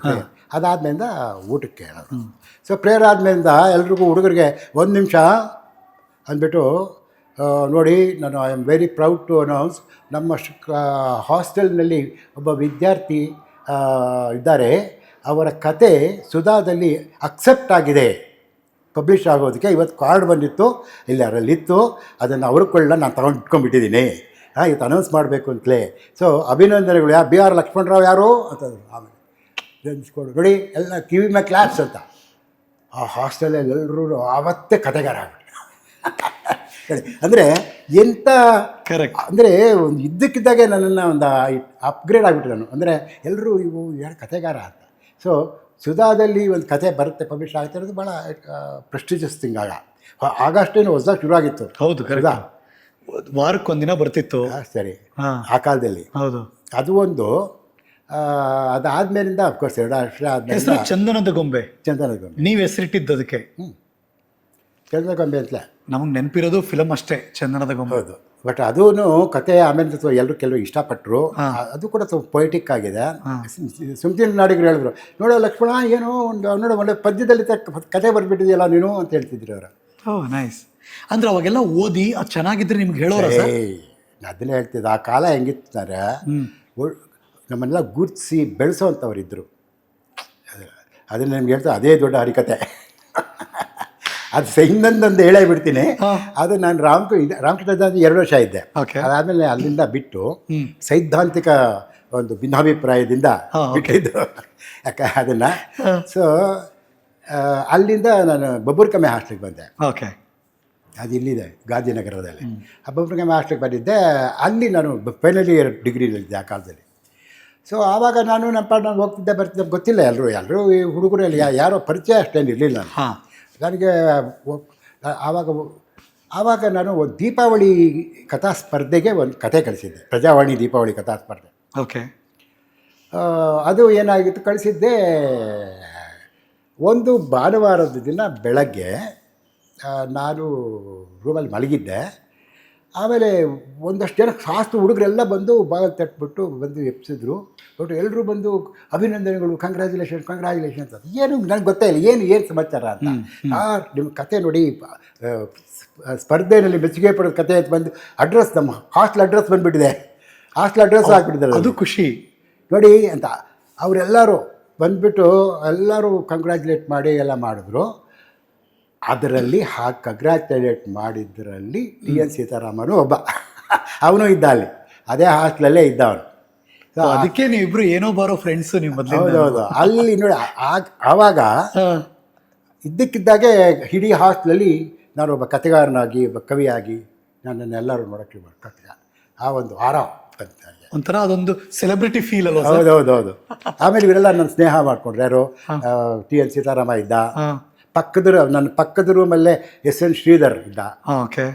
A: ಅದಾದ್ಮೇಲಿಂದ ಊಟಕ್ಕೆ ಹೇಳೋದು. ಸೊ ಪ್ರೇಯರ್ ಆದಮೇಲಿಂದ ಎಲ್ರಿಗೂ ಹುಡುಗರಿಗೆ ಒಂದು ನಿಮಿಷ ಅಂದ್ಬಿಟ್ಟು, ನೋಡಿ, ನಾನು I am very proud to announce ನಮ್ಮ ಹಾಸ್ಟೆಲ್ನಲ್ಲಿ ಒಬ್ಬ ವಿದ್ಯಾರ್ಥಿ ಇದ್ದಾರೆ, ಅವರ ಕತೆ ಸುಧಾದಲ್ಲಿ ಅಕ್ಸೆಪ್ಟ್ ಆಗಿದೆ, ಪಬ್ಲಿಷ್ ಆಗೋದಕ್ಕೆ ಇವತ್ತು ಕಾರ್ಡ್ ಬಂದಿತ್ತು, ಇಲ್ಲಿ ಅದರಲ್ಲಿತ್ತು, ಅದನ್ನು ಅವ್ರಿಗೆಲ್ಲ ನಾನು ತಗೊಂಡು ಇಟ್ಕೊಂಡ್ಬಿಟ್ಟಿದ್ದೀನಿ, ಇವತ್ತು ಅನೌನ್ಸ್ ಮಾಡಬೇಕು ಅಂತಲೇ. ಸೊ ಅಭಿನಂದನೆಗಳು. ಬಿ ಆರ್ ಲಕ್ಷ್ಮಣರಾವ್ ಯಾರು ಅಂತಂದರು. ಆಮೇಲೆ ನೆನೆಸ್ಕೊಂಡು ನೋಡಿ ಎಲ್ಲ ಕಿವಿ ಮೇಲೆ ಕ್ಲಾಪ್ಸ್ ಅಂತ. ಆ ಹಾಸ್ಟೆಲಲ್ಲಿ ಎಲ್ಲರೂ ಆವತ್ತೇ ಕತೆಗಾರ ಆಗ್ಬಿಟ್ಟು ಅಂದರೆ ಎಂಥ
B: ಕರೆಕ್ಟ್.
A: ಅಂದರೆ ಒಂದು ಇದ್ದಕ್ಕಿದ್ದಾಗೆ ನನ್ನನ್ನು ಒಂದು ಅಪ್ಗ್ರೇಡ್ ಆಗಿಬಿಟ್ಟು ನಾನು. ಅಂದರೆ ಎಲ್ಲರೂ ಇವು ಯಾರು ಕತೆಗಾರ ಅಂತ. ಸೊ ಸುಧಾದಲ್ಲಿ ಒಂದು ಕತೆ ಬರುತ್ತೆ, ಪಬ್ಲಿಷ್ ಆಗ್ತಾ ಇರೋದು ಭಾಳ ಪ್ರೆಸ್ಟೀಜಿಯಸ್ ಥಿಂಗ್. ಆಗಷ್ಟೇನು ಹೊಸದಾಗಿ ಶುರು ಆಗಿತ್ತು.
B: ಹೌದು,
A: ಸುಧಾ
B: ವಾರಕ್ಕೊಂದಿನ ಬರ್ತಿತ್ತು.
A: ಸರಿ,
B: ಹಾಂ,
A: ಆ ಕಾಲದಲ್ಲಿ.
B: ಹೌದು.
A: ಅದು ಒಂದು. ಅದಾದ್ಮೇಲಿಂದ ಅಫ್ಕೋರ್ಸ್ 2 ವರ್ಷ ಆದಮೇಲೆ
B: ಹೆಸರು ಚಂದನದ ಗೊಂಬೆ.
A: ಚಂದನದ ಗೊಂಬೆ.
B: ನೀವು ಹೆಸರಿಟ್ಟಿದ್ದು ಅದಕ್ಕೆ?
A: ಚಂದನದ ಗೊಂಬೆ ಅಂತಲೇ
B: ನಮಗೆ ನೆನಪಿರೋದು ಫಿಲಮ್ ಅಷ್ಟೇ, ಚಂದನದ ಗೊಂಬೆ.
A: ಹೌದು. ಬಟ್ ಅದೂ ಕತೆ ಆಮೇಲೆ ಕೆಲವರು ಇಷ್ಟಪಟ್ಟರು. ಅದು ಕೂಡ ಸ್ವಲ್ಪ ಪೊಯಿಟಿಕ್ ಆಗಿದೆ. ಸುಮ್ತಿನ ನಾಡಿಗರು ಹೇಳಿದ್ರು, ನೋಡೋ ಲಕ್ಷ್ಮಣ, ಏನೋ ಒಂದು ಒಳ್ಳೆ ಪದ್ಯದಲ್ಲಿ ಕತೆ ಬರ್ಬಿಟ್ಟಿದೆಯಲ್ಲ ನೀನು ಅಂತ ಹೇಳ್ತಿದ್ರು ಅವರು.
B: ಓ, ನೈಸ್. ಅಂದ್ರೆ ಅವಾಗೆಲ್ಲ ಓದಿ ಅದು ಚೆನ್ನಾಗಿದ್ರೆ ನಿಮ್ಗೆ ಹೇಳೋರ?
A: ಅದನ್ನೇ ಹೇಳ್ತಿದ್ದೆ. ಆ ಕಾಲ ಹೆಂಗಿರ್ತಾರೆ, ನಮ್ಮನ್ನೆಲ್ಲ ಗುರುತಿಸಿ ಬೆಳೆಸೋವಂಥವ್ರು. ಅದನ್ನು ನಿಮ್ಗೆ ಹೇಳ್ತಾ ಅದೇ ದೊಡ್ಡ ಹರಿಕತೆ. ಅದು ಇನ್ನೊಂದೊಂದು ಹೇಳೇ ಬಿಡ್ತೀನಿ. ಅದು ನಾನು ರಾಮಕೃಷ್ಣ 2 ವರ್ಷ ಇದ್ದೆ. ಅದಾದಮೇಲೆ ಅಲ್ಲಿಂದ ಬಿಟ್ಟು ಸೈದ್ಧಾಂತಿಕ ಒಂದು ಭಿನ್ನಾಭಿಪ್ರಾಯದಿಂದ ಬಿಟ್ಟಿದ್ದು ಯಾಕೆ ಅದನ್ನು. ಸೊ ಅಲ್ಲಿಂದ ನಾನು ಬಬ್ಬೂರ್ಕಮ್ಮೆ ಹಾಸ್ಟೆಲ್ಗೆ ಬಂದೆ.
B: ಓಕೆ.
A: ಅದು ಇಲ್ಲಿದೆ ಗಾಂಧಿನಗರದಲ್ಲಿ. ಆ ಬಬ್ಬೂರ್ಕಮ್ಮೆ ಹಾಸ್ಟೆಲ್ಗೆ ಬಂದಿದ್ದೆ. ಅಲ್ಲಿ ನಾನು ಫೈನಲ್ ಇಯರ್ ಡಿಗ್ರಿನಲ್ಲಿದ್ದೆ ಆ ಕಾಲದಲ್ಲಿ. ಸೊ ಆವಾಗ ನಾನು ಹೋಗ್ತಿದ್ದೆ ಬರ್ತಿದ್ದೆ, ಗೊತ್ತಿಲ್ಲ ಎಲ್ಲರೂ ಈ ಹುಡುಗರಲ್ಲಿ ಯಾರೋ ಪರಿಚಯ ಅಷ್ಟೇನು ಇರಲಿಲ್ಲ ನನಗೆ. ಆವಾಗ ನಾನು ಒಂದು ದೀಪಾವಳಿ ಕಥಾ ಸ್ಪರ್ಧೆಗೆ ಒಂದು ಕತೆ ಕಳಿಸಿದ್ದೆ, ಪ್ರಜಾವಾಣಿ ದೀಪಾವಳಿ ಕಥಾ ಸ್ಪರ್ಧೆ.
B: ಓಕೆ.
A: ಅದು ಏನಾಗಿತ್ತು, ಕಳಿಸಿದ್ದೆ ಒಂದು ಭಾನುವಾರದ ದಿನ ಬೆಳಗ್ಗೆ. ನಾನು ರೂಮಲ್ಲಿ ಮಲಗಿದ್ದೆ. ಆಮೇಲೆ ಒಂದಷ್ಟು ಜನ ಸಾಸ್ತು ಹುಡುಗರೆಲ್ಲ ಬಂದು ಬಾಗಿಲು ತಟ್ಬಿಟ್ಟು ಬಂದು ಎಪ್ಸಿದ್ರು. ಬಟ್ ಎಲ್ಲರೂ ಬಂದು ಅಭಿನಂದನೆಗಳು, ಕಂಗ್ರ್ಯಾಚುಲೇಷನ್ ಅಂತ. ಏನು ನನಗೆ ಗೊತ್ತೇ ಇಲ್ಲ ಏನು ಸಮಾಚಾರ ಅಂತ. ನಿಮ್ಮ ಕತೆ ನೋಡಿ, ಸ್ಪರ್ಧೆಯಲ್ಲಿ ಮೆಚ್ಚುಗೆ ಪಡೋದು ಕತೆ ಅಂತ ಬಂದು ಅಡ್ರೆಸ್, ನಮ್ಮ ಹಾಸ್ಟೆಲ್ ಅಡ್ರೆಸ್ ಬಂದುಬಿಟ್ಟಿದೆ, ಹಾಸ್ಟೆಲ್ ಅಡ್ರೆಸ್ ಹಾಕ್ಬಿಟ್ಟಿದ್ದಾರೆ.
B: ಅದು ಖುಷಿ
A: ನೋಡಿ ಅಂತ. ಅವರೆಲ್ಲರೂ ಬಂದುಬಿಟ್ಟು ಎಲ್ಲರೂ ಕಂಗ್ರ್ಯಾಚುಲೇಟ್ ಮಾಡಿ ಎಲ್ಲ ಮಾಡಿದ್ರು. ಅದರಲ್ಲಿ ಕಂಗ್ರ್ಯಾಚುಲೇಟ್ ಮಾಡಿದ್ದರಲ್ಲಿ TN ಸೀತಾರಾಮನು ಒಬ್ಬ, ಅವನು ಇದ್ದ ಅಲ್ಲಿ, ಅದೇ ಹಾಸ್ಟೆಲಲ್ಲೇ ಇದ್ದ ಅವನು.
B: ಅದಕ್ಕೆ ನೀವಿಬ್ರು ಏನೋ ಬಾರೋ ಫ್ರೆಂಡ್ಸು ನೀವು ಮೊದಲು.
A: ಹೌದೌದು. ಅಲ್ಲಿ ನೋಡಿ ಆವಾಗ ಇದ್ದಕ್ಕಿದ್ದಾಗೆ ಇಡೀ ಹಾಸ್ಟೆಲಲ್ಲಿ ನಾನೊಬ್ಬ ಕಥೆಗಾರನಾಗಿ, ಒಬ್ಬ ಕವಿಯಾಗಿ ನನ್ನನ್ನೆಲ್ಲರೂ ನೋಡೋಕ್ಕೆ ಕಥೆಗಾರ ಆ ಒಂದು ಆರಾಮ ಅಂತ
B: ಒಂಥರ ಅದೊಂದು ಸೆಲೆಬ್ರಿಟಿ ಫೀಲ್ ಅಲ್ಲ?
A: ಹೌದೌದು. ಆಮೇಲೆ ಇವರೆಲ್ಲ ನನ್ನ ಸ್ನೇಹ ಮಾಡ್ಕೊಂಡ್ರು. ಯಾರು, TN ಸೀತಾರಾಮ ಇದ್ದ, ನನ್ನ ಪಕ್ಕದ ರೂಮಲ್ಲೇ SN ಶ್ರೀಧರ್ ಇದ್ದ.
B: ಓಕೆ.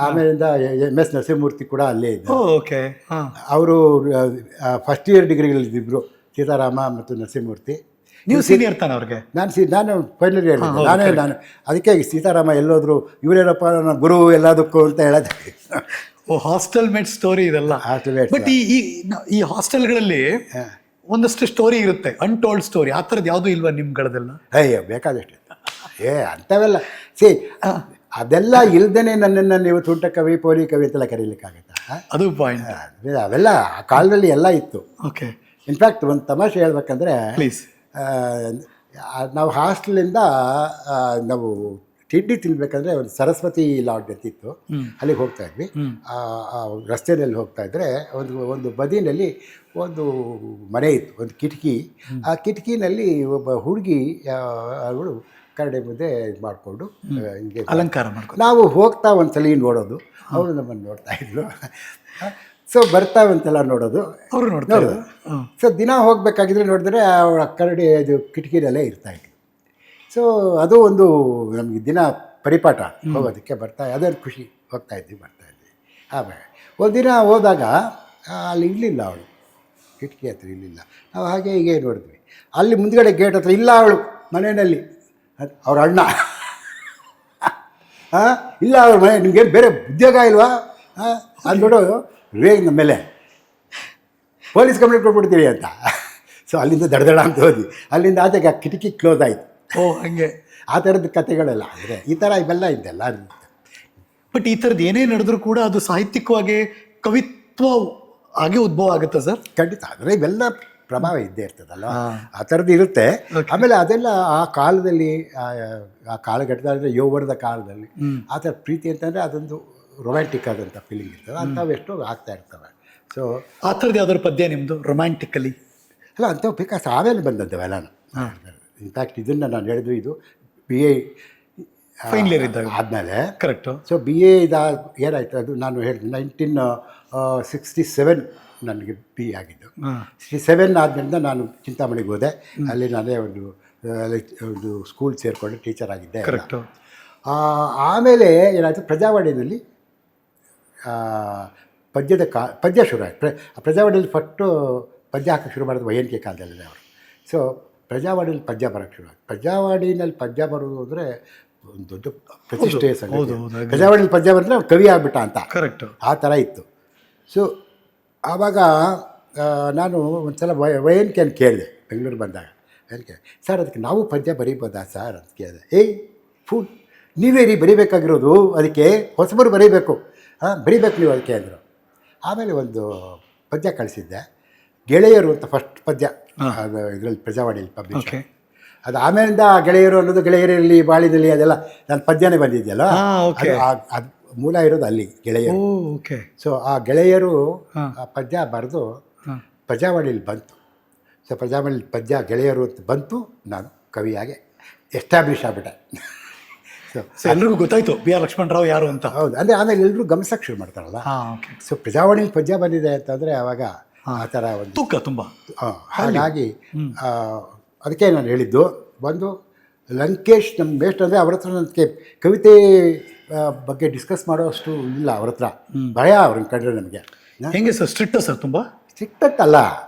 A: ಆಮೇಲಿಂದ MS ನರಸಿಂಹಮೂರ್ತಿ ಕೂಡ ಅಲ್ಲೇ ಇದ್ದ.
B: ಓಕೆ.
A: ಅವರು ಫಸ್ಟ್ ಇಯರ್ ಡಿಗ್ರಿಗಳಿದ್ದಿದ್ರು, ಸೀತಾರಾಮ ಮತ್ತು ನರಸಿಂಹಮೂರ್ತಿ.
B: ನೀವು ಸೀನಿಯರ್ ತಾನೆ ಅವ್ರಿಗೆ?
A: ನಾನು ಫೈನಲ್ ಇಯರ್ ನಾನು ಅದಕ್ಕೆ ಸೀತಾರಾಮ ಎಲ್ಲೋದ್ರು ಇವರೇನಪ್ಪ ನನ್ನ ಗುರು ಎಲ್ಲದಕ್ಕೂ ಅಂತ ಹೇಳೋದು.
B: ಓ, ಹಾಸ್ಟೆಲ್ ಮೇಟ್ ಸ್ಟೋರಿ ಇದೆಲ್ಲ. ಬಟ್ ಈ ಹಾಸ್ಟೆಲ್ಗಳಲ್ಲಿ ಒಂದಷ್ಟು ಸ್ಟೋರಿ ಇರುತ್ತೆ, ಅನ್ಟೋಲ್ಡ್ ಸ್ಟೋರಿ. ಆ ಥರದ್ದು ಯಾವುದೂ ಇಲ್ವಾ ನಿಮ್ಗಳದೆಲ್ಲ?
A: ಅಯ್ಯೋ ಬೇಕಾದಷ್ಟು ಅಂಥವೆಲ್ಲ ಅದೆಲ್ಲ ಇಲ್ದೇನೆ ನನ್ನನ್ನು ನೀವು ತುಂಟ ಕವಿ, ಪೋಲಿ ಕವಿ ಅಂತೆಲ್ಲ ಕರೀಲಿಕ್ಕಾಗತ್ತಾ?
B: ಅದು ಪಾಯಿಂಟ್.
A: ಅವೆಲ್ಲ ಆ ಕಾಲದಲ್ಲಿ ಎಲ್ಲ ಇತ್ತು.
B: ಓಕೆ.
A: ಇನ್ಫ್ಯಾಕ್ಟ್ ಒಂದು ತಮಾಷೆ ಹೇಳ್ಬೇಕಂದ್ರೆ,
B: ಪ್ಲೀಸ್,
A: ನಾವು ಹಾಸ್ಟೆಲಿಂದ ನಾವು ತಿಂಡಿ ತಿನ್ಬೇಕಂದ್ರೆ ಒಂದು ಸರಸ್ವತಿ ಲಾಡ್ಜ್ ಅಂತಿತ್ತು, ಅಲ್ಲಿಗೆ ಹೋಗ್ತಾ ಇದ್ವಿ. ಆ ರಸ್ತೆಯಲ್ಲಿ ಹೋಗ್ತಾ ಇದ್ದರೆ ಒಂದು ಬದಿನಲ್ಲಿ ಒಂದು ಮನೆ ಇತ್ತು, ಒಂದು ಕಿಟಕಿ. ಆ ಕಿಟಕಿನಲ್ಲಿ ಒಬ್ಬ ಹುಡುಗಿ ಅವಳು ಕರಡೆ ಮುದ್ದೆ ಇದು ಮಾಡಿಕೊಂಡು ಹಿಂಗೆ
B: ಅಲಂಕಾರ ಮಾಡ್ಕೊಂಡು
A: ನಾವು ಹೋಗ್ತಾ ಒಂದ್ಸಲ ನೋಡೋದು, ಅವರು ನಮ್ಮನ್ನು ನೋಡ್ತಾ ಇದ್ರು. ಸೊ ಬರ್ತಾ ಒಂದ್ಸಲ ನೋಡೋದು,
B: ಅವರು ನೋಡೋದು.
A: ಸೊ ದಿನ ಹೋಗಬೇಕಾಗಿದ್ರೆ ನೋಡಿದ್ರೆ ಅವಳ ಕರಡಿ ಇದು ಕಿಟಕಿನಲ್ಲೇ ಇರ್ತಾಯಿದ್ರು. ಸೊ ಅದು ಒಂದು ನಮಗೆ ದಿನ ಪರಿಪಾಠ ಹೋಗೋದಕ್ಕೆ ಅದೊಂದು ಖುಷಿ. ಬರ್ತಾಯಿದ್ವಿ. ಆಮೇಲೆ ಒಂದಿನ ಹೋದಾಗ ಅಲ್ಲಿ ಇರಲಿಲ್ಲ, ಅವಳು ಕಿಟಕಿ ಹತ್ರ ಇರಲಿಲ್ಲ. ನಾವು ಹಾಗೆ ಹೀಗೆ ನೋಡಿದ್ವಿ. ಅಲ್ಲಿ ಮುಂದ್ಗಡೆ ಗೇಟ್ ಹತ್ರ ಇಲ್ಲ ಅವಳು ಮನೆಯಲ್ಲಿ, ಅವ್ರ ಅಣ್ಣ. ಇಲ್ಲ ಅವ್ರ ಮನೆ, ನಿಮಗೇನು ಬೇರೆ ಉದ್ಯೋಗ ಇಲ್ವಾ ಅಂದ್ಬಿಟ್ಟು ನಮ್ಮ ಮೇಲೆ ಪೊಲೀಸ್ ಕಂಪ್ಲೇಂಟ್ ಕೊಟ್ಬಿಡ್ತೀವಿ ಅಂತ. ಸೊ ಅಲ್ಲಿಂದ ದಡದಡ ಅಂತ ಹೋದ್ವಿ. ಅಲ್ಲಿಂದ ಆಚೆಗೆ ಆ ಕಿಟಕಿ ಕ್ಲೋಸ್ ಆಯಿತು.
B: ಓ, ಹಂಗೆ
A: ಆ ಥರದ್ದು ಕಥೆಗಳೆಲ್ಲ. ಆದರೆ ಈ ಥರ ಇವೆಲ್ಲ ಇದೆಲ್ಲ.
B: ಬಟ್ ಈ ಥರದ್ದು ಏನೇ ನಡೆದ್ರೂ ಕೂಡ ಅದು ಸಾಹಿತ್ಯಿಕವಾಗಿ ಕವಿತ್ವ ಆಗಿ ಉದ್ಭವ ಆಗುತ್ತೆ ಸರ್?
A: ಖಂಡಿತ. ಆದರೆ ಇವೆಲ್ಲ ಪ್ರಭಾವ ಇದ್ದೇ ಇರ್ತದಲ್ಲ, ಆ ಥರದ್ದು ಇರುತ್ತೆ. ಆಮೇಲೆ ಅದೆಲ್ಲ ಆ ಕಾಲದಲ್ಲಿ, ಆ ಕಾಲಘಟ್ಟದ ಅಂದರೆ ಯೌವನದ ಕಾಲದಲ್ಲಿ ಆ ಥರ ಪ್ರೀತಿ ಅಂತಂದರೆ ಅದೊಂದು ರೊಮ್ಯಾಂಟಿಕ್ ಆದಂಥ ಫೀಲಿಂಗ್ ಇರ್ತದೆ. ಅಂಥವು ಎಷ್ಟೋ ಆಗ್ತಾ ಇರ್ತವೆ. ಸೊ
B: ಆ ಥರದ್ದು ಯಾವ್ದಾದ್ರು ಪದ್ಯ ನಿಮ್ಮದು ರೊಮ್ಯಾಂಟಿಕಲಿ?
A: ಅಲ್ಲ, ಅಂಥವು ಬೇಕಾಸ್ ಆಮೇಲೆ ಬಂದದ್ದವೆಲ್ಲ. ಇನ್ಫ್ಯಾಕ್ಟ್ ಇದನ್ನು ನಾನು ಹೇಳಿದ್ದು, ಇದು ಬಿ ಎ
B: ಫೈನಲ್ ಇಯರ್ ಇದ್ದಾಗ
A: ಆದಮೇಲೆ.
B: ಕರೆಕ್ಟು.
A: ಸೊ ಬಿ ಎ ಏನಾಯಿತು, ಅದು ನಾನು ಹೇಳಿದೆ 1967 ನನಗೆ ಬಿ ಎ ಆಗಿದ್ದು. 67 ಆದ್ಮೇಲೆ ನಾನು ಚಿಂತಾಮಣಿಗೆ ಹೋದೆ. ಅಲ್ಲಿ ನಾನೇ ಒಂದು ಸ್ಕೂಲ್ ಸೇರಿಕೊಂಡು ಟೀಚರ್ ಆಗಿದ್ದೆ.
B: ಕರೆಕ್ಟು.
A: ಆಮೇಲೆ ಏನಾಯಿತು, ಪ್ರಜಾವಾಣಿಯಲ್ಲಿ ಪದ್ಯ ಶುರು ಆಯಿತು. ಪ್ರಜಾವಾಣಿಯಲ್ಲಿ ಫಸ್ಟು ಪದ್ಯ ಹಾಕೋಕ್ಕೆ ಶುರು ಮಾಡಿದ್ರು YNK ಕಾಲದಲ್ಲಿದೆ ಅವರು. ಸೊ ಪ್ರಜಾವಾಣಿಯಲ್ಲಿ ಪದ್ಯ ಬರೋಕ್ಕೆ ಶುರು ಆಯಿತು. ಪ್ರಜಾವಾಣಿನಲ್ಲಿ ಪದ್ಯ ಬರೋದು ಅಂದರೆ ಒಂದು ದೊಡ್ಡ ಪ್ರತಿಷ್ಠೆ ಸಂಗತಿ. ಪ್ರಜಾವಾಣಿಯಲ್ಲಿ ಪದ್ಯ ಬಂದರೆ ಅವ್ರು ಕವಿ ಆಗ್ಬಿಟ್ಟ ಅಂತ.
B: ಕರೆಕ್ಟು.
A: ಆ ಥರ ಇತ್ತು. ಸೊ ಆವಾಗ ನಾನು ಒಂದು ಸಲ YNK ಅಂತ ಕೇಳಿದೆ ಬೆಂಗಳೂರು ಬಂದಾಗ. ಸರ್ ಅದಕ್ಕೆ ನಾವು ಪದ್ಯ ಬರೀಬೋದಾ ಸರ್ ಅಂತ ಕೇಳಿದೆ. ಫುಲ್ ನೀವೇ ಬರೀಬೇಕಾಗಿರೋದು, ಅದಕ್ಕೆ ಹೊಸಬರು ಬರೀಬೇಕು, ಬರೀಬೇಕು ನೀವು ಅದಕ್ಕೆ ಅಂದರು. ಆಮೇಲೆ ಒಂದು ಪದ್ಯ ಕಳಿಸಿದ್ದೆ, ಗೆಳೆಯರು ಅಂತ ಫಸ್ಟ್ ಪದ್ಯ. ಅದು ಇದರಲ್ಲಿ ಪ್ರಜಾವಾಣಿಯಲ್ಲಿ ಪಬ್ಲಿಷ್. ಅದು ಆಮೇಲಿಂದ ಗೆಳೆಯರು ಅನ್ನೋದು ಗೆಳೆಯರಲ್ಲಿ ಬಾಳಿನಲ್ಲಿ ಅದೆಲ್ಲ ನನ್ನ ಪದ್ಯನೇ ಬಂದಿದೆಯಲ್ಲ, ಅದು ಮೂಲ ಇರೋದು ಅಲ್ಲಿ ಗೆಳೆಯರು. ಸೊ ಆ ಗೆಳೆಯರು ಆ ಪದ್ಯ ಬರೆದು ಪ್ರಜಾವಾಣಿಯಲ್ಲಿ ಬಂತು. ಸೊ ಪ್ರಜಾವಾಣಿಯಲ್ಲಿ ಪದ್ಯ ಗೆಳೆಯರು ಅಂತ ಬಂತು. ನಾನು ಕವಿಯಾಗಿ ಎಸ್ಟಾಬ್ಲಿಷ್ ಆಗಿಬಿಟ್ಟೆ.
B: ಸೊ ಎಲ್ರಿಗೂ ಗೊತ್ತಾಯ್ತು BR ಲಕ್ಷ್ಮಣರಾವ್ ಯಾರು ಅಂತ.
A: ಹೌದು, ಅಂದರೆ ಆಮೇಲೆ ಎಲ್ಲರೂ ಗಮನಿಸಕ್ಕೆ ಶುರು ಮಾಡ್ತಾರಲ್ಲ. ಸೊ ಪ್ರಜಾವಾಣಿಯಲ್ಲಿ ಪದ್ಯ ಬಂದಿದೆ ಅಂತಂದರೆ ಆವಾಗ ಆ ಥರ ಒಂದು
B: ತೂಕ ತುಂಬ.
A: ಹಾಗಾಗಿ ಅದಕ್ಕೆ ನಾನು ಹೇಳಿದ್ದು, ಒಂದು ಲಂಕೇಶ್ ನಮ್ಮ ಬೇಸ್ಟ್ ಅಂದರೆ ಅವ್ರ ಹತ್ರ ನನಗೆ ಕವಿತೆ ಬಗ್ಗೆ ಡಿಸ್ಕಸ್ ಮಾಡೋಷ್ಟು ಇಲ್ಲ ಅವ್ರ ಹತ್ರ. ಭಯ ಅವ್ರನ್ನ ಕಂಡ್ರೆ ನಮಗೆ.
B: ಹೆಂಗೆ ಸರ್, ಸ್ಟ್ರಿಕ್ಟ ಸರ್? ತುಂಬ
A: ಸ್ಟ್ರಿಕ್ಟಲ್ಲ,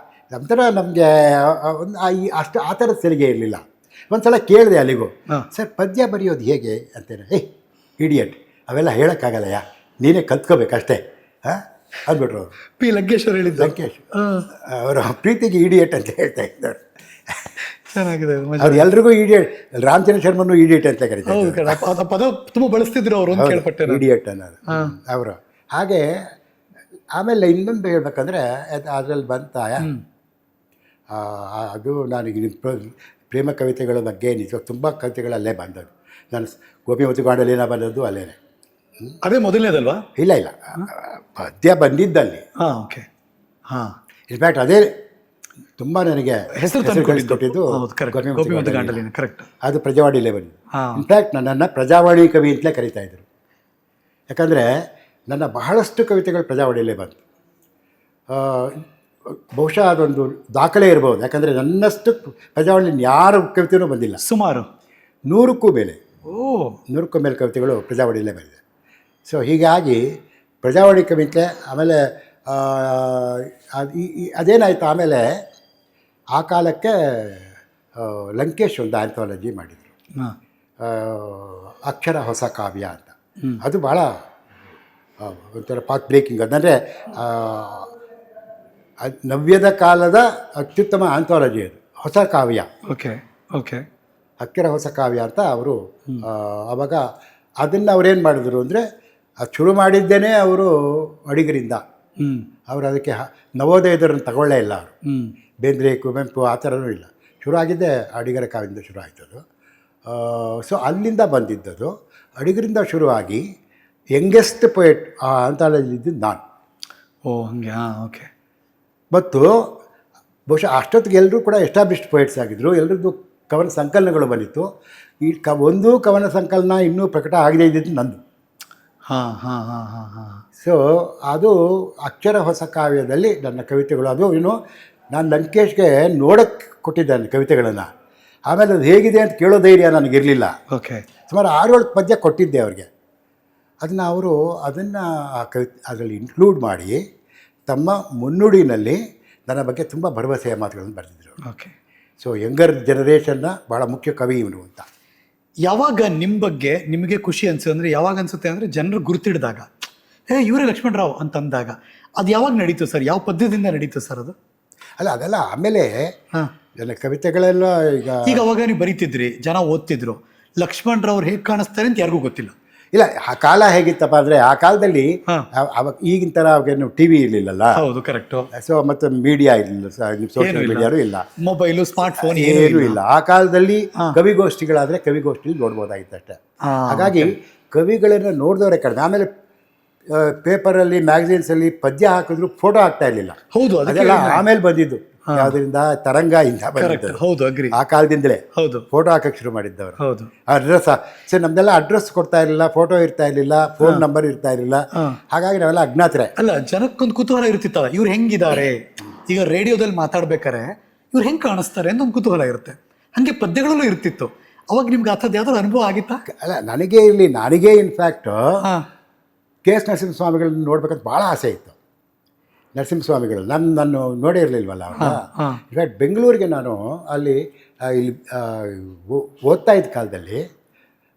A: ಒಂಥರ ನಮಗೆ ಒಂದು ಅಷ್ಟು ಆ ಥರದ ತೆರಿಗೆ ಇರಲಿಲ್ಲ. ಒಂದು ಸಲ ಕೇಳಿದೆ ಅಲ್ಲಿಗೂ, ಸರ್ ಪದ್ಯ ಬರೆಯೋದು ಹೇಗೆ ಅಂತೇನೆ. ಇಡಿಯಟ್, ಅವೆಲ್ಲ ಹೇಳೋಕ್ಕಾಗಲ್ಲಯ್ಯ, ನೀನೇ ಕಲ್ತ್ಕೋಬೇಕಷ್ಟೇ ಅಂದ್ಬಿಟ್ರು ಅವರು.
B: P. ಲಂಕೇಶ್ ಅವರು ಹೇಳಿದ್ದು.
A: ಲಂಕೇಶ್ ಅವರು ಪ್ರೀತಿಗೆ ಇಡಿಯಟ್ ಅಂತ ಹೇಳ್ತಾ ಇದ್ದಾರೆ.
B: ಚೆನ್ನಾಗಿದೆ.
A: ಅವ್ರು ಎಲ್ರಿಗೂ ಇಡಿಯಟ್, ರಾಮಚಂದ್ರ ಶರ್ಮನು ಇಡಿಯಟ್ ಅಂತ ಕರೀತಾರೆ.
B: ಪದ ತುಂಬ ಬಳಸ್ತಿದ್ರು ಅವರು, ಕೇಳ್ಪಟ್ಟೆ
A: ಇಡಿಯಟ್ ಅನ್ನೋದು ಅವರು. ಹಾಗೆ ಆಮೇಲೆ ಇನ್ನೊಂದು ಹೇಳ್ಬೇಕಂದ್ರೆ ಅದರಲ್ಲಿ ಬಂತ ಅದು ನನಗೆ ಪ್ರೇಮ ಕವಿತೆಗಳ ಬಗ್ಗೆ ನಿಜ ತುಂಬ ಕವಿತೆಗಳಲ್ಲೇ ಬಂದದ್ದು. ನಾನು ಗೋಪಿ ಗಾಂಡಲಿನ ಬಂದದ್ದು ಅಲ್ಲೇ.
B: ಅದೇ ಮೊದಲನೇದಲ್ವಾ? ಇಲ್ಲ,
A: ಪದ್ಯ ಬಂದಿದ್ದಲ್ಲಿ.
B: ಓಕೆ.
A: ಇನ್ಫ್ಯಾಕ್ಟ್ ಅದೇ ತುಂಬ ನನಗೆ
B: ಹೆಸರು
A: ಕೊಟ್ಟಿದ್ದು
B: ಗೋಪಿ ಗಾಂಡಲಿನ. ಕರೆಕ್ಟ್.
A: ಅದು ಪ್ರಜಾವಾಣಿಲೇ ಬಂದಿದ್ದು. ಇನ್ಫ್ಯಾಕ್ಟ್ ನನ್ನನ್ನು ಪ್ರಜಾವಾಣಿ ಕವಿ ಅಂತಲೇ ಕರೀತಾ ಇದ್ರು. ಯಾಕಂದರೆ ನನ್ನ ಬಹಳಷ್ಟು ಕವಿತೆಗಳು ಪ್ರಜಾವಾಣಿಯಲ್ಲೇ ಬಂತು. ಬಹುಶಃ ಅದೊಂದು ದಾಖಲೆ ಇರ್ಬೋದು. ಯಾಕಂದರೆ ನನ್ನಷ್ಟು ಪ್ರಜಾವಾಣಿಯಲ್ಲಿ ಯಾರ ಕವಿತೆಯೂ ಬಂದಿಲ್ಲ.
B: ಸುಮಾರು
A: 100ಕ್ಕೂ ಮೇಲೆ 100ಕ್ಕೂ ಮೇಲೆ ಕವಿತೆಗಳು ಪ್ರಜಾವಾಣಿಯಲ್ಲೇ ಬಂದಿದೆ. ಸೊ ಹೀಗಾಗಿ ಪ್ರಜಾವಾಣಿ ಕವಿತೆ. ಆಮೇಲೆ ಅದೇನಾಯಿತು, ಆಮೇಲೆ ಆ ಕಾಲಕ್ಕೆ ಲಂಕೇಶ್ ಒಂದು ಆಂಥಾಲಜಿ ಮಾಡಿದರು,
B: ಹಾಂ
A: ಅಕ್ಷರ ಹೊಸ ಕಾವ್ಯ ಅಂತ. ಅದು ಭಾಳ ಒಂಥರ ಪಾತ್ ಬ್ರೇಕಿಂಗ್. ಅದಂದರೆ ನವ್ಯದ ಕಾಲದ ಅತ್ಯುತ್ತಮ ಆಂಥಾಲಜಿ ಅದು, ಹೊಸ ಕಾವ್ಯ.
B: Okay okay.
A: ಅಕ್ಷರ ಹೊಸ ಕಾವ್ಯ ಅಂತ ಅವರು ಆವಾಗ ಅದನ್ನು ಅವ್ರೇನು ಮಾಡಿದ್ರು ಅಂದರೆ, ಅದು ಶುರು ಮಾಡಿದ್ದೇನೆ ಅವರು ಅಡಿಗರಿಂದ. ಅವರು ಅದಕ್ಕೆ ನವೋದಯದವ್ರನ್ನ ತಗೊಳ್ಳೇ ಇಲ್ಲ ಅವರು. ಬೇಂದ್ರೆ, ಕುವೆಂಪು ಆ ಥರನೂ ಇಲ್ಲ. ಶುರು ಆಗಿದ್ದೆ ಅಡಿಗರ ಕಾವ್ಯದಿಂದ ಶುರು ಆಯ್ತು ಅದು. ಸೊ ಅಲ್ಲಿಂದ ಬಂದಿದ್ದದು. ಅಡಿಗರಿಂದ ಶುರುವಾಗಿ ಯಂಗೆಸ್ಟ್ ಪೊಯೆಟ್ ಆ ಆಂಥಾಲಜಿ ಇದ್ದಿದ್ದು ನಾನು.
B: ಓ ಹಂಗೆ. ಹಾಂ ಓಕೆ.
A: ಮತ್ತು ಬಹುಶಃ ಅಷ್ಟೊತ್ತಿಗೆ ಎಲ್ಲರೂ ಕೂಡ ಎಸ್ಟಾಬ್ಲಿಷ್ಡ್ ಪೊಯೆಟ್ಸ್ ಆಗಿದ್ದರು. ಎಲ್ಲರದ್ದು ಕವನ ಸಂಕಲನಗಳು ಬಂದಿತ್ತು. ಈ ಒಂದು ಕವನ ಸಂಕಲನ ಇನ್ನೂ ಪ್ರಕಟ ಆಗದೇ ಇದ್ದಿದ್ದು ನಂದು.
B: ಹಾಂ ಹಾಂ ಹಾಂ ಹಾಂ ಹಾಂ.
A: ಸೊ ಅದು ಅಕ್ಷರ ಹೊಸ ಕಾವ್ಯದಲ್ಲಿ ನನ್ನ ಕವಿತೆಗಳು. ಅದು ಏನು, ನಾನು ಲಂಕೇಶ್ಗೆ ನೋಡೋಕ್ಕೆ ಕೊಟ್ಟಿದ್ದಾನೆ ಕವಿತೆಗಳನ್ನು. ಆಮೇಲೆ ಅದು ಹೇಗಿದೆ ಅಂತ ಕೇಳೋ ಧೈರ್ಯ ನನಗಿರಲಿಲ್ಲ.
B: ಓಕೆ.
A: ಸುಮಾರು 6-7 ಪದ್ಯ ಕೊಟ್ಟಿದ್ದೆ ಅವ್ರಿಗೆ. ಅದನ್ನು ಅವರು ಅದನ್ನು ಅದರಲ್ಲಿ ಇನ್ಕ್ಲೂಡ್ ಮಾಡಿ ತಮ್ಮ ಮುನ್ನುಡಿನಲ್ಲಿ ನನ್ನ ಬಗ್ಗೆ ತುಂಬ ಭರವಸೆಯ ಮಾತುಗಳನ್ನು ಬರೆದಿದ್ದರು.
B: ಓಕೆ.
A: ಸೊ ಯಂಗರ್ ಜನರೇಷನ್ನ ಭಾಳ ಮುಖ್ಯ ಕವಿ ಇವನು ಅಂತ.
B: ಯಾವಾಗ ನಿಮ್ಮ ಬಗ್ಗೆ ನಿಮಗೆ ಖುಷಿ ಅನಿಸುತ್ತೆ ಅಂದರೆ, ಯಾವಾಗ ಅನಿಸುತ್ತೆ ಅಂದರೆ ಜನರು ಗುರುತಿಡಿದಾಗ, ಇವರೇ ಲಕ್ಷ್ಮಣರಾವ್ ಅಂತಂದಾಗ ಅದು ಯಾವಾಗ ನಡೀತು ಸರ್? ಯಾವ ಪದ್ಯದಿಂದ ನಡೀತು ಸರ್ ಅದು?
A: ಅಲ್ಲ ಅದೆಲ್ಲ ಆಮೇಲೆ ನನ್ನ ಕವಿತೆಗಳೆಲ್ಲ
B: ಈಗ ಅವಾಗ ನೀವು ಬರೀತಿದ್ರಿ, ಜನ ಓದ್ತಿದ್ರು, ಲಕ್ಷ್ಮಣರಾವ್ ಹೇಗೆ ಕಾಣಿಸ್ತಾರೆ ಅಂತ ಯಾರಿಗೂ ಗೊತ್ತಿಲ್ಲ.
A: ಇಲ್ಲ, ಆ ಕಾಲ ಹೇಗಿತ್ತಪ್ಪ ಅಂದರೆ, ಆ ಕಾಲದಲ್ಲಿ ಅವಾಗ ಈಗಿನ ಥರ ಅವಾಗೇನು ಟಿ ವಿ ಇರಲಿಲ್ಲಲ್ಲ.
B: ಹೌದು, ಕರೆಕ್ಟು.
A: ಸೊ ಮತ್ತು ಮೀಡಿಯಾ ಇರಲಿಲ್ಲ, ಸೋಷಿಯಲ್ ಮೀಡಿಯಾರು ಇಲ್ಲ,
B: ಮೊಬೈಲು, ಸ್ಮಾರ್ಟ್ಫೋನ್
A: ಏನೂ ಇಲ್ಲ. ಆ ಕಾಲದಲ್ಲಿ ಕವಿಗೋಷ್ಠಿಗಳಾದರೆ ಕವಿಗೋಷ್ಠಿಲಿ ನೋಡ್ಬೋದಾಗಿತ್ತು ಅಷ್ಟೇ. ಹಾಗಾಗಿ ಕವಿಗಳನ್ನು ನೋಡಿದವರೇ ಕಡಿಮೆ. ಆಮೇಲೆ ಪೇಪರಲ್ಲಿ, ಮ್ಯಾಗಝೀನ್ಸಲ್ಲಿ ಪದ್ಯ ಹಾಕಿದ್ರು ಫೋಟೋ ಹಾಕ್ತಾ ಇರಲಿಲ್ಲ.
B: ಹೌದು,
A: ಅದೆಲ್ಲ ಆಮೇಲೆ ಬಂದಿದ್ದು. ಯಾವುದರಿಂದ? ತರಂಗ ಇಂದ ಬಂದಿದ್ದು.
B: ಹೌದು, ಅಗ್ರಿ.
A: ಆ ಕಾಲದಿಂದಲೇ
B: ಹೌದು
A: ಫೋಟೋ ಹಾಕಕ್ಕೆ ಶುರು ಮಾಡಿದ್ದವರು.
B: ಹೌದು.
A: ಅಡ್ರೆಸ್ ಸರ್, ನಮ್ದೆಲ್ಲ ಅಡ್ರೆಸ್ ಕೊಡ್ತಾ ಇರಲಿಲ್ಲ, ಫೋಟೋ ಇರ್ತಾ ಇರಲಿಲ್ಲ, ಫೋನ್ ನಂಬರ್ ಇರ್ತಾ ಇರಲಿಲ್ಲ. ಹಾಗಾಗಿ ನಾವೆಲ್ಲ ಅಜ್ಞಾತರೆ.
B: ಅಲ್ಲ, ಜನಕ್ಕೊಂದು ಕುತೂಹಲ ಇರ್ತಿತ್ತಲ್ಲ, ಇವ್ರು ಹೆಂಗಿದ್ದಾರೆ. ಈಗ ರೇಡಿಯೋದಲ್ಲಿ ಮಾತಾಡ್ಬೇಕಾರೆ ಇವ್ರು ಹೆಂಗೆ ಕಾಣಿಸ್ತಾರೆ ಅಂತ ಒಂದು ಕುತೂಹಲ ಇರುತ್ತೆ. ಹಾಗೆ ಪದ್ಯಗಳಲ್ಲೂ ಇರ್ತಿತ್ತು. ಅವಾಗ ನಿಮ್ಗೆ ಅಂಥದ್ದು ಯಾವ್ದಾದ್ರು ಅನುಭವ ಆಗಿತ್ತಾ?
A: ಅಲ್ಲ, ನನಗೆ ಇನ್ಫ್ಯಾಕ್ಟ್ ಕೆ ಎಸ್ ನರಸಿಂಹಸ್ವಾಮಿಗಳನ್ನ ನೋಡ್ಬೇಕಂತ ಭಾಳ ಆಸೆ ಇತ್ತು. ನರಸಿಂಹಸ್ವಾಮಿಗಳು ನಾನು ನೋಡೇ ಇರಲಿಲ್ವಲ್ಲ ಅವಾಗ. ಇನ್ಫ್ಯಾಕ್ಟ್ ಬೆಂಗಳೂರಿಗೆ ನಾನು ಇಲ್ಲಿ ಓದ್ತಾ ಇದ್ದ ಕಾಲದಲ್ಲಿ,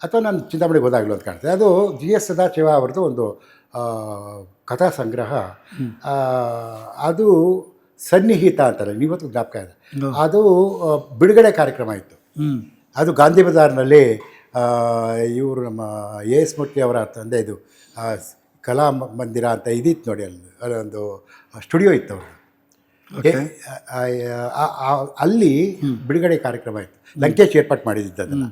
A: ಅಥವಾ ನಾನು ಚಿಂತಾಮಣಿಗೆ ಹೋದಾಗಲೂ ಅಂತ ಕಾಣ್ತದೆ, ಅದು ಜಿ ಎಸ್ ಸದಾಶಿವ ಅವ್ರದ್ದು ಒಂದು ಕಥಾ ಸಂಗ್ರಹ. ಅದು ಸನ್ನಿಹಿತ ಅಂತಾರೆ, ಇವತ್ತು ಜ್ಞಾಪಕ ಇದೆ. ಅದು ಬಿಡುಗಡೆ ಕಾರ್ಯಕ್ರಮ ಇತ್ತು. ಅದು ಗಾಂಧಿ ಬಜಾರ್ನಲ್ಲಿ ಇವರು ನಮ್ಮ ಎ ಎಸ್ ಮೂರ್ತಿ ಅವರ ತಂದೆ, ಇದು ಕಲಾ ಮಂದಿರ ಅಂತ ಇದಿತ್ತು ನೋಡಿ, ಅಲ್ಲೊಂದು ಸ್ಟುಡಿಯೋ ಇತ್ತು ಅವರು. ಅಲ್ಲಿ ಬಿಡುಗಡೆ ಕಾರ್ಯಕ್ರಮ ಇತ್ತು. ಲಂಕೇಶ್ ಏರ್ಪಾಟ್ ಮಾಡಿದ್ದು ಅದನ್ನು.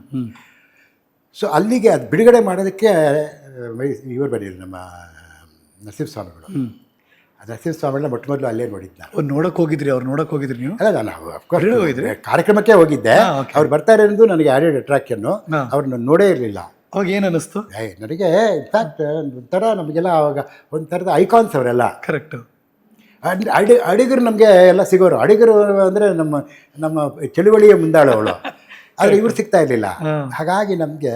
A: ಸೊ ಅಲ್ಲಿಗೆ ಅದು ಬಿಡುಗಡೆ ಮಾಡೋದಕ್ಕೆ ಇವರು ಬಂದಿದ್ರು, ನಮ್ಮ ನರಸಿಂಹಸ್ವಾಮಿಗಳು. ನರಸಿಂಹಸ್ವಾಮಿಗಳನ್ನ ಮೊಟ್ಟ ಮೊದಲು ಅಲ್ಲೇ ನೋಡಿದ್ದೆ ನಾನು.
B: ನೋಡಕ್ಕೆ ಹೋಗಿದ್ರಿ? ಅವ್ರು ನೋಡಕ್ಕೆ ಹೋಗಿದ್ರಿ ನೀವು?
A: ಅಲ್ಲ, ನಾನು ಕಾರ್ಯಕ್ರಮಕ್ಕೆ ಹೋಗಿದ್ದೆ. ಅವ್ರು ಬರ್ತಾರೆ ಅನ್ನೋದು ನನಗೆ ಆ್ಯಡೆಡ್ ಅಟ್ರಾಕ್ಷನ್ನು. ಅವ್ರನ್ನ ನೋಡೇ ಇರಲಿಲ್ಲ.
B: ಅವಾಗ ಏನು ಅನ್ನಿಸ್ತು?
A: ನನಗೆ ಇನ್ಫ್ಯಾಕ್ಟ್ ಒಂಥರ ನಮಗೆಲ್ಲ ಆವಾಗ ಒಂಥರದ ಐಕಾನ್ಸ್ ಅವರೆಲ್ಲ.
B: ಕರೆಕ್ಟು.
A: ಅಡಿಗರು ನಮಗೆ ಎಲ್ಲ ಸಿಗೋರು. ಅಡಿಗರು ಅಂದರೆ ನಮ್ಮ ಚಳುವಳಿಯ ಮುಂದಾಳವಳು. ಆದರೆ ಇವ್ರು ಸಿಗ್ತಾ ಇರಲಿಲ್ಲ. ಹಾಗಾಗಿ ನಮಗೆ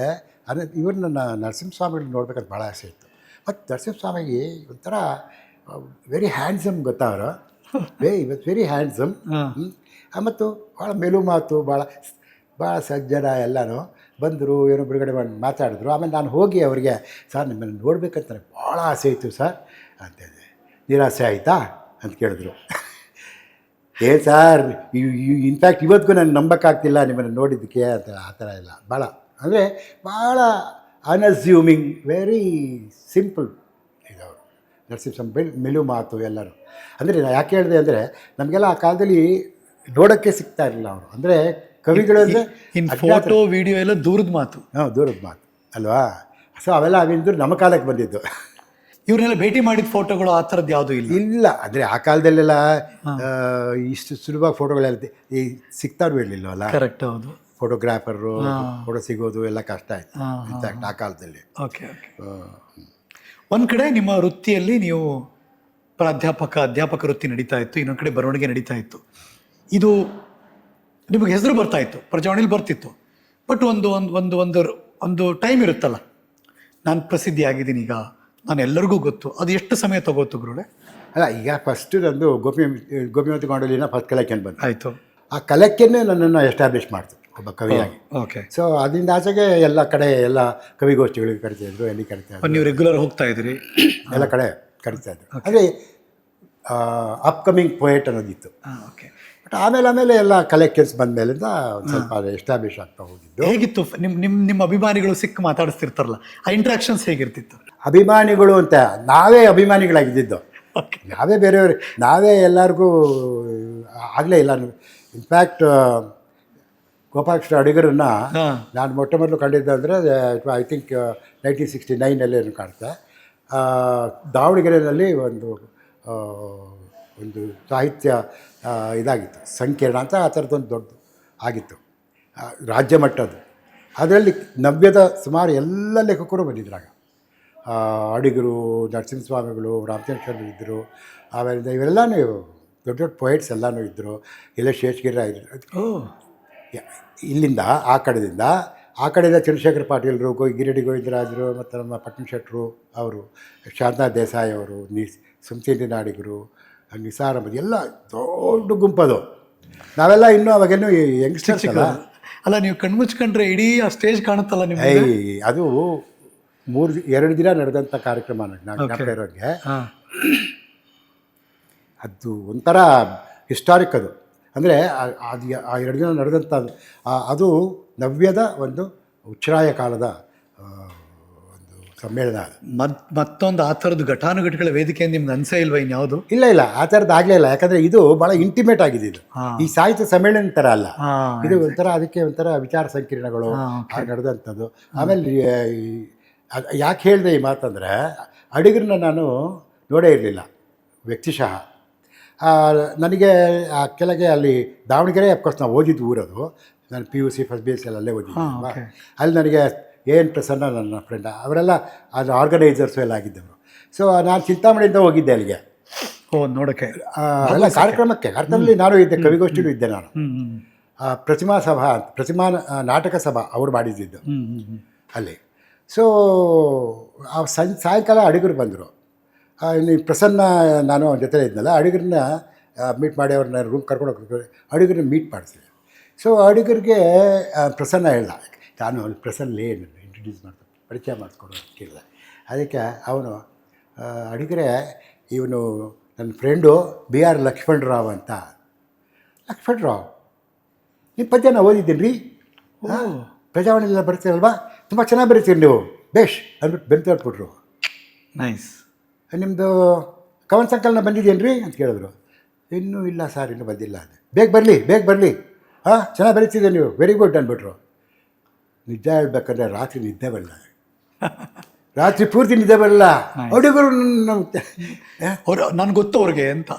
A: ಇವ್ರನ್ನ ನರಸಿಂಹಸ್ವಾಮಿಗಳನ್ನ ನೋಡ್ಬೇಕಂತ ಭಾಳ ಆಸೆ ಇತ್ತು. ಮತ್ತು ನರಸಿಂಹಸ್ವಾಮಿಗೆ ಒಂಥರ ವೆರಿ ಹ್ಯಾಂಡ್ಸಮ್, ಗೊತ್ತಾ ಅವರು? Very handsome. ಮತ್ತು ಭಾಳ ಮೆಲು ಮಾತು, ಭಾಳ ಸಜ್ಜನ. ಎಲ್ಲನೂ ಬಂದರು, ಏನೋ ಬಿಡುಗಡೆ ಮಾಡಿ ಮಾತಾಡಿದ್ರು. ಆಮೇಲೆ ನಾನು ಹೋಗಿ ಅವರಿಗೆ, ಸರ್ ನಿಮ್ಮನ್ನು ನೋಡ್ಬೇಕಂತ ನನಗೆ ಭಾಳ ಆಸೆ ಇತ್ತು ಸರ್ ಅಂತಂದೆ. ನಿರಾಸೆ ಆಯಿತಾ ಅಂತ ಕೇಳಿದ್ರು. ಸರ್, ಇನ್ಫ್ಯಾಕ್ಟ್ ಇವತ್ತಿಗೂ ನನಗೆ ನಂಬಕ್ಕಾಗ್ತಿಲ್ಲ ನಿಮ್ಮನ್ನು ನೋಡಿದ್ದಕ್ಕೆ ಅಂತ. ಆ ಥರ ಇಲ್ಲ. ಭಾಳ ಅಂದರೆ ಭಾಳ ಅನ್ಅಸ್ಯೂಮಿಂಗ್, ವೆರಿ ಸಿಂಪಲ್ ಇದವರು ನರಸಿಂಹಸ್ವಾಮಿ. ಮೆಲು ಮಾತು ಎಲ್ಲರೂ. ಅಂದರೆ ನಾನು ಯಾಕೆ ಹೇಳಿದೆ ಅಂದರೆ, ನಮಗೆಲ್ಲ ಆ ಕಾಲದಲ್ಲಿ ನೋಡೋಕ್ಕೆ ಸಿಗ್ತಾ ಇರಲಿಲ್ಲ ಅವರು. ಅಂದರೆ ಕವಿಗಳು ಅಂದರೆ
B: ಫೋಟೋ ವಿಡಿಯೋ ಎಲ್ಲ ದೂರದ ಮಾತು.
A: ದೂರದ ಮಾತು ಅಲ್ವಾ? ಸೊ ಅವೆಲ್ಲ ಅವಿಂದು ನಮ್ಮ ಕಾಲಕ್ಕೆ ಬಂದಿದ್ದು.
B: ಇವ್ರನ್ನೆಲ್ಲ ಭೇಟಿ ಮಾಡಿದ ಫೋಟೋಗಳು ಆ ಥರದ್ದು ಯಾವುದೂ
A: ಇಲ್ಲ. ಅಂದರೆ ಆ ಕಾಲದಲ್ಲೆಲ್ಲ ಇಷ್ಟು ಸುಲಭವಾಗಿ ಫೋಟೋಗಳೆಲ್ಲ ಸಿಗ್ತಾರೂ ಇರಲಿಲ್ಲವಲ್ಲ.
B: ಕರೆಕ್ಟ್. ಹೌದು.
A: ಫೋಟೋಗ್ರಾಫರು ಫೋಟೋ ಸಿಗೋದು ಎಲ್ಲ ಕಷ್ಟ ಆಯಿತು ಇನ್ಫ್ಯಾಕ್ಟ್ ಆ ಕಾಲದಲ್ಲಿ.
B: ಓಕೆ. ಒಂದು ಕಡೆ ನಿಮ್ಮ ವೃತ್ತಿಯಲ್ಲಿ ನೀವು ಅಧ್ಯಾಪಕ ವೃತ್ತಿ ನಡೀತಾ ಇತ್ತು, ಇನ್ನೊಂದು ಕಡೆ ಬರವಣಿಗೆ ನಡೀತಾ ಇತ್ತು. ಇದು ನಿಮಗೆ ಹೆಸರು ಬರ್ತಾ ಇತ್ತು, ಪ್ರಜಾವಾಣಿಲಿ ಬರ್ತಿತ್ತು. ಬಟ್ ಒಂದು ಟೈಮ್ ಇರುತ್ತಲ್ಲ, ನಾನು ಪ್ರಸಿದ್ಧಿ ಆಗಿದ್ದೀನಿ, ಈಗ ನಾನು ಎಲ್ಲರಿಗೂ ಗೊತ್ತು. ಅದು ಎಷ್ಟು ಸಮಯ ತಗೋತು ಗುರುಳೆ?
A: ಅಲ್ಲ, ಈಗ ಫಸ್ಟ್ ನಂದು ಗೋಪಿಮತಿ ಗಾಂಡೋಲಿನ ಫಸ್ಟ್ ಕಲೆಕ್ಷನ್ ಬಂತು.
B: ಆಯಿತು.
A: ಆ ಕಲೆಕ್ಕೆನೇ ನನ್ನನ್ನು ಎಸ್ಟಾಬ್ಲಿಷ್ ಮಾಡ್ತು ಒಬ್ಬ ಕವಿಯಾಗಿ.
B: ಓಕೆ.
A: ಸೊ ಅದರಿಂದ ಆಚೆಗೆ ಎಲ್ಲ ಕಡೆ ಎಲ್ಲ ಕವಿಗೋಷ್ಠಿಗಳಿಗೆ ಕರಿತಾಯಿದ್ರು, ಎಲ್ಲಿ ಕರಿತಾಯಿದ್ರು,
B: ನೀವು ರೆಗ್ಯುಲರ್ ಹೋಗ್ತಾ ಇದ್ರಿ?
A: ಎಲ್ಲ ಕಡೆ ಕರಿತಾಯಿದ್ರು. ಅಂದರೆ ಅಪ್ಕಮಿಂಗ್ ಪೊಯೆಟ್ ಅನ್ನೋದಿತ್ತು.
B: ಓಕೆ.
A: ಬಟ್ ಆಮೇಲೆ ಎಲ್ಲ ಕಲೆಕ್ಷನ್ಸ್ ಬಂದ ಮೇಲಿಂದ ಒಂದು ಸ್ವಲ್ಪ ಎಸ್ಟಾಬ್ಲಿಷ್ ಆಗ್ತಾ ಹೋಗಿದ್ದು.
B: ಹೇಗಿತ್ತು ನಿಮ್ಮ ಅಭಿಮಾನಿಗಳು ಸಿಕ್ಕ ಮಾತಾಡಿಸ್ತಿರ್ತಾರಲ್ಲ, ಆ ಇಂಟ್ರಾಕ್ಷನ್ಸ್ ಹೇಗಿರ್ತಿತ್ತು?
A: ಅಭಿಮಾನಿಗಳು ಅಂತ ನಾವೇ ಅಭಿಮಾನಿಗಳಾಗಿದ್ದು, ನಾವೇ ಬೇರೆಯವರು, ನಾವೇ ಎಲ್ಲರಿಗೂ ಆಗಲೇ ಇಲ್ಲ. ಇನ್ಫ್ಯಾಕ್ಟ್ ಗೋಪಾಲಕೃಷ್ಣ ಅಡಿಗರನ್ನು ನಾನು ಮೊಟ್ಟ ಮೊದಲು ಕಂಡಿದ್ದು ಅಂದರೆ ಐ ಥಿಂಕ್ 1969 ಏನು ಕಾಣುತ್ತೆ. ದಾವಣಗೆರೆಯಲ್ಲಿ ಒಂದು ಸಾಹಿತ್ಯ ಇದಾಗಿತ್ತು, ಸಂಕೀರ್ಣ ಅಂತ, ಆ ಥರದ್ದೊಂದು ದೊಡ್ಡ ಆಗಿತ್ತು, ರಾಜ್ಯ ಮಟ್ಟದ್ದು. ಅದರಲ್ಲಿ ನವ್ಯದ ಸುಮಾರು ಎಲ್ಲ ಲೇಖಕರು ಬಂದಿದ್ರಾಗ. ಅಡಿಗರು, ನರಸಿಂಹಸ್ವಾಮಿಗಳು, ರಾಮಚಂದ್ರ ಇದ್ದರು, ಆಮೇಲೆ ಇವೆಲ್ಲನೂ ದೊಡ್ಡ ದೊಡ್ಡ ಪೊಯೆಟ್ಸ್ ಎಲ್ಲನೂ ಇದ್ದರು. ಎಲ್ಲ ಶೇಷಗಿರಿ ಇದ್ದರು. ಇಲ್ಲಿಂದ ಆ ಕಡೆಯಿಂದ ಚಂದ್ರಶೇಖರ ಪಾಟೀಲರು, ಗಿರಿಡಿ ಗೋವಿಂದರಾಜರು, ಮತ್ತು ನಮ್ಮ ಪಟ್ಟಣ ಶೆಟ್ಟರು ಅವರು, ಶಾರದಾ ದೇಸಾಯಿ ಅವರು, ಸುಮತೀಂದ್ರ ನಾಡಿಗರು, ನಿಸಾರ್ ಅಹಮದ್, ಎಲ್ಲ ದೊಡ್ಡ ಗುಂಪದು. ನಾವೆಲ್ಲ ಇನ್ನೂ ಅವಾಗೇನು ಯಂಗ್ಸ್ಟರ್ಸ್
B: ಅಲ್ಲ. ನೀವು ಕಣ್ಮುಚ್ಕೊಂಡ್ರೆ ಇಡೀ ಆ ಸ್ಟೇಜ್ ಕಾಣುತ್ತಲ್ಲ ನಿಮಗೆ.
A: ಅದು 2 ದಿನ ನಡೆದಂಥ ಕಾರ್ಯಕ್ರಮ ಜ್ಞಾಪಕ ಇರೋಂಗೆ. ಅದು ಒಂಥರ ಹಿಸ್ಟಾರಿಕ್. ಅದು ಅಂದರೆ ಅದು ಆ 2 ದಿನ ನಡೆದಂಥ ಅದು ನವ್ಯದ ಒಂದು ಉಚ್ಛ್ರಾಯ ಕಾಲದ ಒಂದು ಸಮ್ಮೇಳನ.
B: ಮತ್ತೊಂದು ಆ ಥರದ್ದು ಘಟಾನುಘಟಿಗಳ ವೇದಿಕೆ ನಿಮ್ಗೆ ಅನ್ಸೇ ಇಲ್ವಾ ಇನ್ಯಾವುದು?
A: ಇಲ್ಲ, ಆ ಥರದ್ದು ಆಗಲೇ ಇಲ್ಲ. ಯಾಕಂದರೆ ಇದು ಭಾಳ ಇಂಟಿಮೇಟ್ ಆಗಿದೆ. ಇದು ಈ ಸಾಹಿತ್ಯ ಸಮ್ಮೇಳನ ಥರ ಅಲ್ಲ. ಇದು ಒಂಥರ ಅದಕ್ಕೆ ಒಂಥರ ವಿಚಾರ ಸಂಕಿರಣಗಳು ನಡೆದಂಥದ್ದು. ಆಮೇಲೆ ಯಾಕೆ ಹೇಳಿದೆ ಈ ಮಾತಂದರೆ, ಅಡಿಗರನ್ನ ನಾನು ನೋಡೇ ಇರಲಿಲ್ಲ ವ್ಯಕ್ತಿಶಃ. ನನಗೆ ಆ ಕೆಳಗೆ ಅಲ್ಲಿ ದಾವಣಗೆರೆ, ಅಫ್ಕೋರ್ಸ್ ನಾವು ಓದಿದ್ದು ಊರದು. ನಾನು PUC ಫಸ್ಟ್ BSc ಅಲ್ಲೇ ಓದಿದ್ದೆ. ಅಲ್ಲಿ ನನಗೆ AN ಪ್ರಸನ್ನ ನನ್ನ ಫ್ರೆಂಡ್, ಅವರೆಲ್ಲ ಅದು ಆರ್ಗನೈಸರ್ಸು ಎಲ್ಲ ಆಗಿದ್ದವರು. ಸೊ ನಾನು ಚಿಂತಾಮಣಿಯಿಂದ ಹೋಗಿದ್ದೆ ಅಲ್ಲಿಗೆ
B: ನೋಡೋಕ್ಕೆ,
A: ಎಲ್ಲ ಕಾರ್ಯಕ್ರಮಕ್ಕೆ. ಅರ್ಥದಲ್ಲಿ ನಾನು ಇದ್ದೆ, ಕವಿಗೋಷ್ಠಿಲೂ ಇದ್ದೆ ನಾನು. ಪ್ರತಿಮಾ ನಾಟಕ ಸಭಾ ಅವ್ರು ಮಾಡಿದ್ದಿದ್ದು ಅಲ್ಲಿ. ಸೊ ಆ ಸಾಯಂಕಾಲ ಅಡಿಗರು ಬಂದರು. ಇನ್ನು ಪ್ರಸನ್ನ ನಾನು ಅವ್ರ ಜೊತೆ ಇದ್ನಲ್ಲ, ಅಡಿಗರನ್ನ ಮೀಟ್ ಮಾಡಿ ಅವ್ರನ್ನ ರೂಮ್ ಕರ್ಕೊಂಡು ಹೋಗ್ತಾರೆ, ಅಡಿಗರನ್ನ ಮೀಟ್ ಮಾಡಿಸಿದೆ. ಸೊ ಅಡಿಗರಿಗೆ ಪ್ರಸನ್ನ ಹೇಳ್ದ, ನಾನು ಅಲ್ಲಿ ಪ್ರಸನ್ನೇ ಇಂಟ್ರೊಡ್ಯೂಸ್ ಮಾಡ್ತಾರೆ, ಪರಿಚಯ ಮಾಡಿಸ್ಕೊಡು ಅಂತ ಕೇಳಿದೆ. ಅದಕ್ಕೆ ಅವನು, ಅಡಿಗರೆ ಇವನು ನನ್ನ ಫ್ರೆಂಡು BR ಲಕ್ಷ್ಮಣರಾವ್ ಅಂತ. ಲಕ್ಷ್ಮಣರಾವ್, ನಿಮ್ಮ ಪದ್ಯನ ಓದಿದ್ದೀನಿ ರೀ, ಪ್ರಜಾವಾಣಿಯೆಲ್ಲ ಬರ್ತೀರಲ್ವಾ, ತುಂಬ ಚೆನ್ನಾಗಿ ಬರೀತೀರಿ ನೀವು, ಬೇಷ್ ಅಂದ್ಬಿಟ್ಟು ಬೆಂತೇಳ್ಬಿಟ್ರು.
B: ನೈಸ್.
A: ನಿಮ್ಮದು ಕವನ ಸಂಕಲನ ಬಂದಿದ್ದೇನು ರೀ ಅಂತ ಕೇಳಿದ್ರು. ಇನ್ನೂ ಇಲ್ಲ ಸರ್, ಇನ್ನೂ ಬಂದಿಲ್ಲ ಅಂದೆ. ಬೇಗ ಬರಲಿ, ಚೆನ್ನಾಗಿ ಬರೀತಿದ್ದೆ ನೀವು, ವೆರಿ ಗುಡ್ ಅಂದ್ಬಿಟ್ರು. ನಿಜ ಹೇಳ್ಬೇಕಂದ್ರೆ ರಾತ್ರಿ ನಿದ್ದೆ ಬರಲ್ಲ, ರಾತ್ರಿ ಪೂರ್ತಿ ನಿದ್ದೆ ಬರಲ್ಲ. ಅಡಿಗರು
B: ನನ್ಗೆ ಗೊತ್ತು ಅವ್ರಿಗೆ ಅಂತ.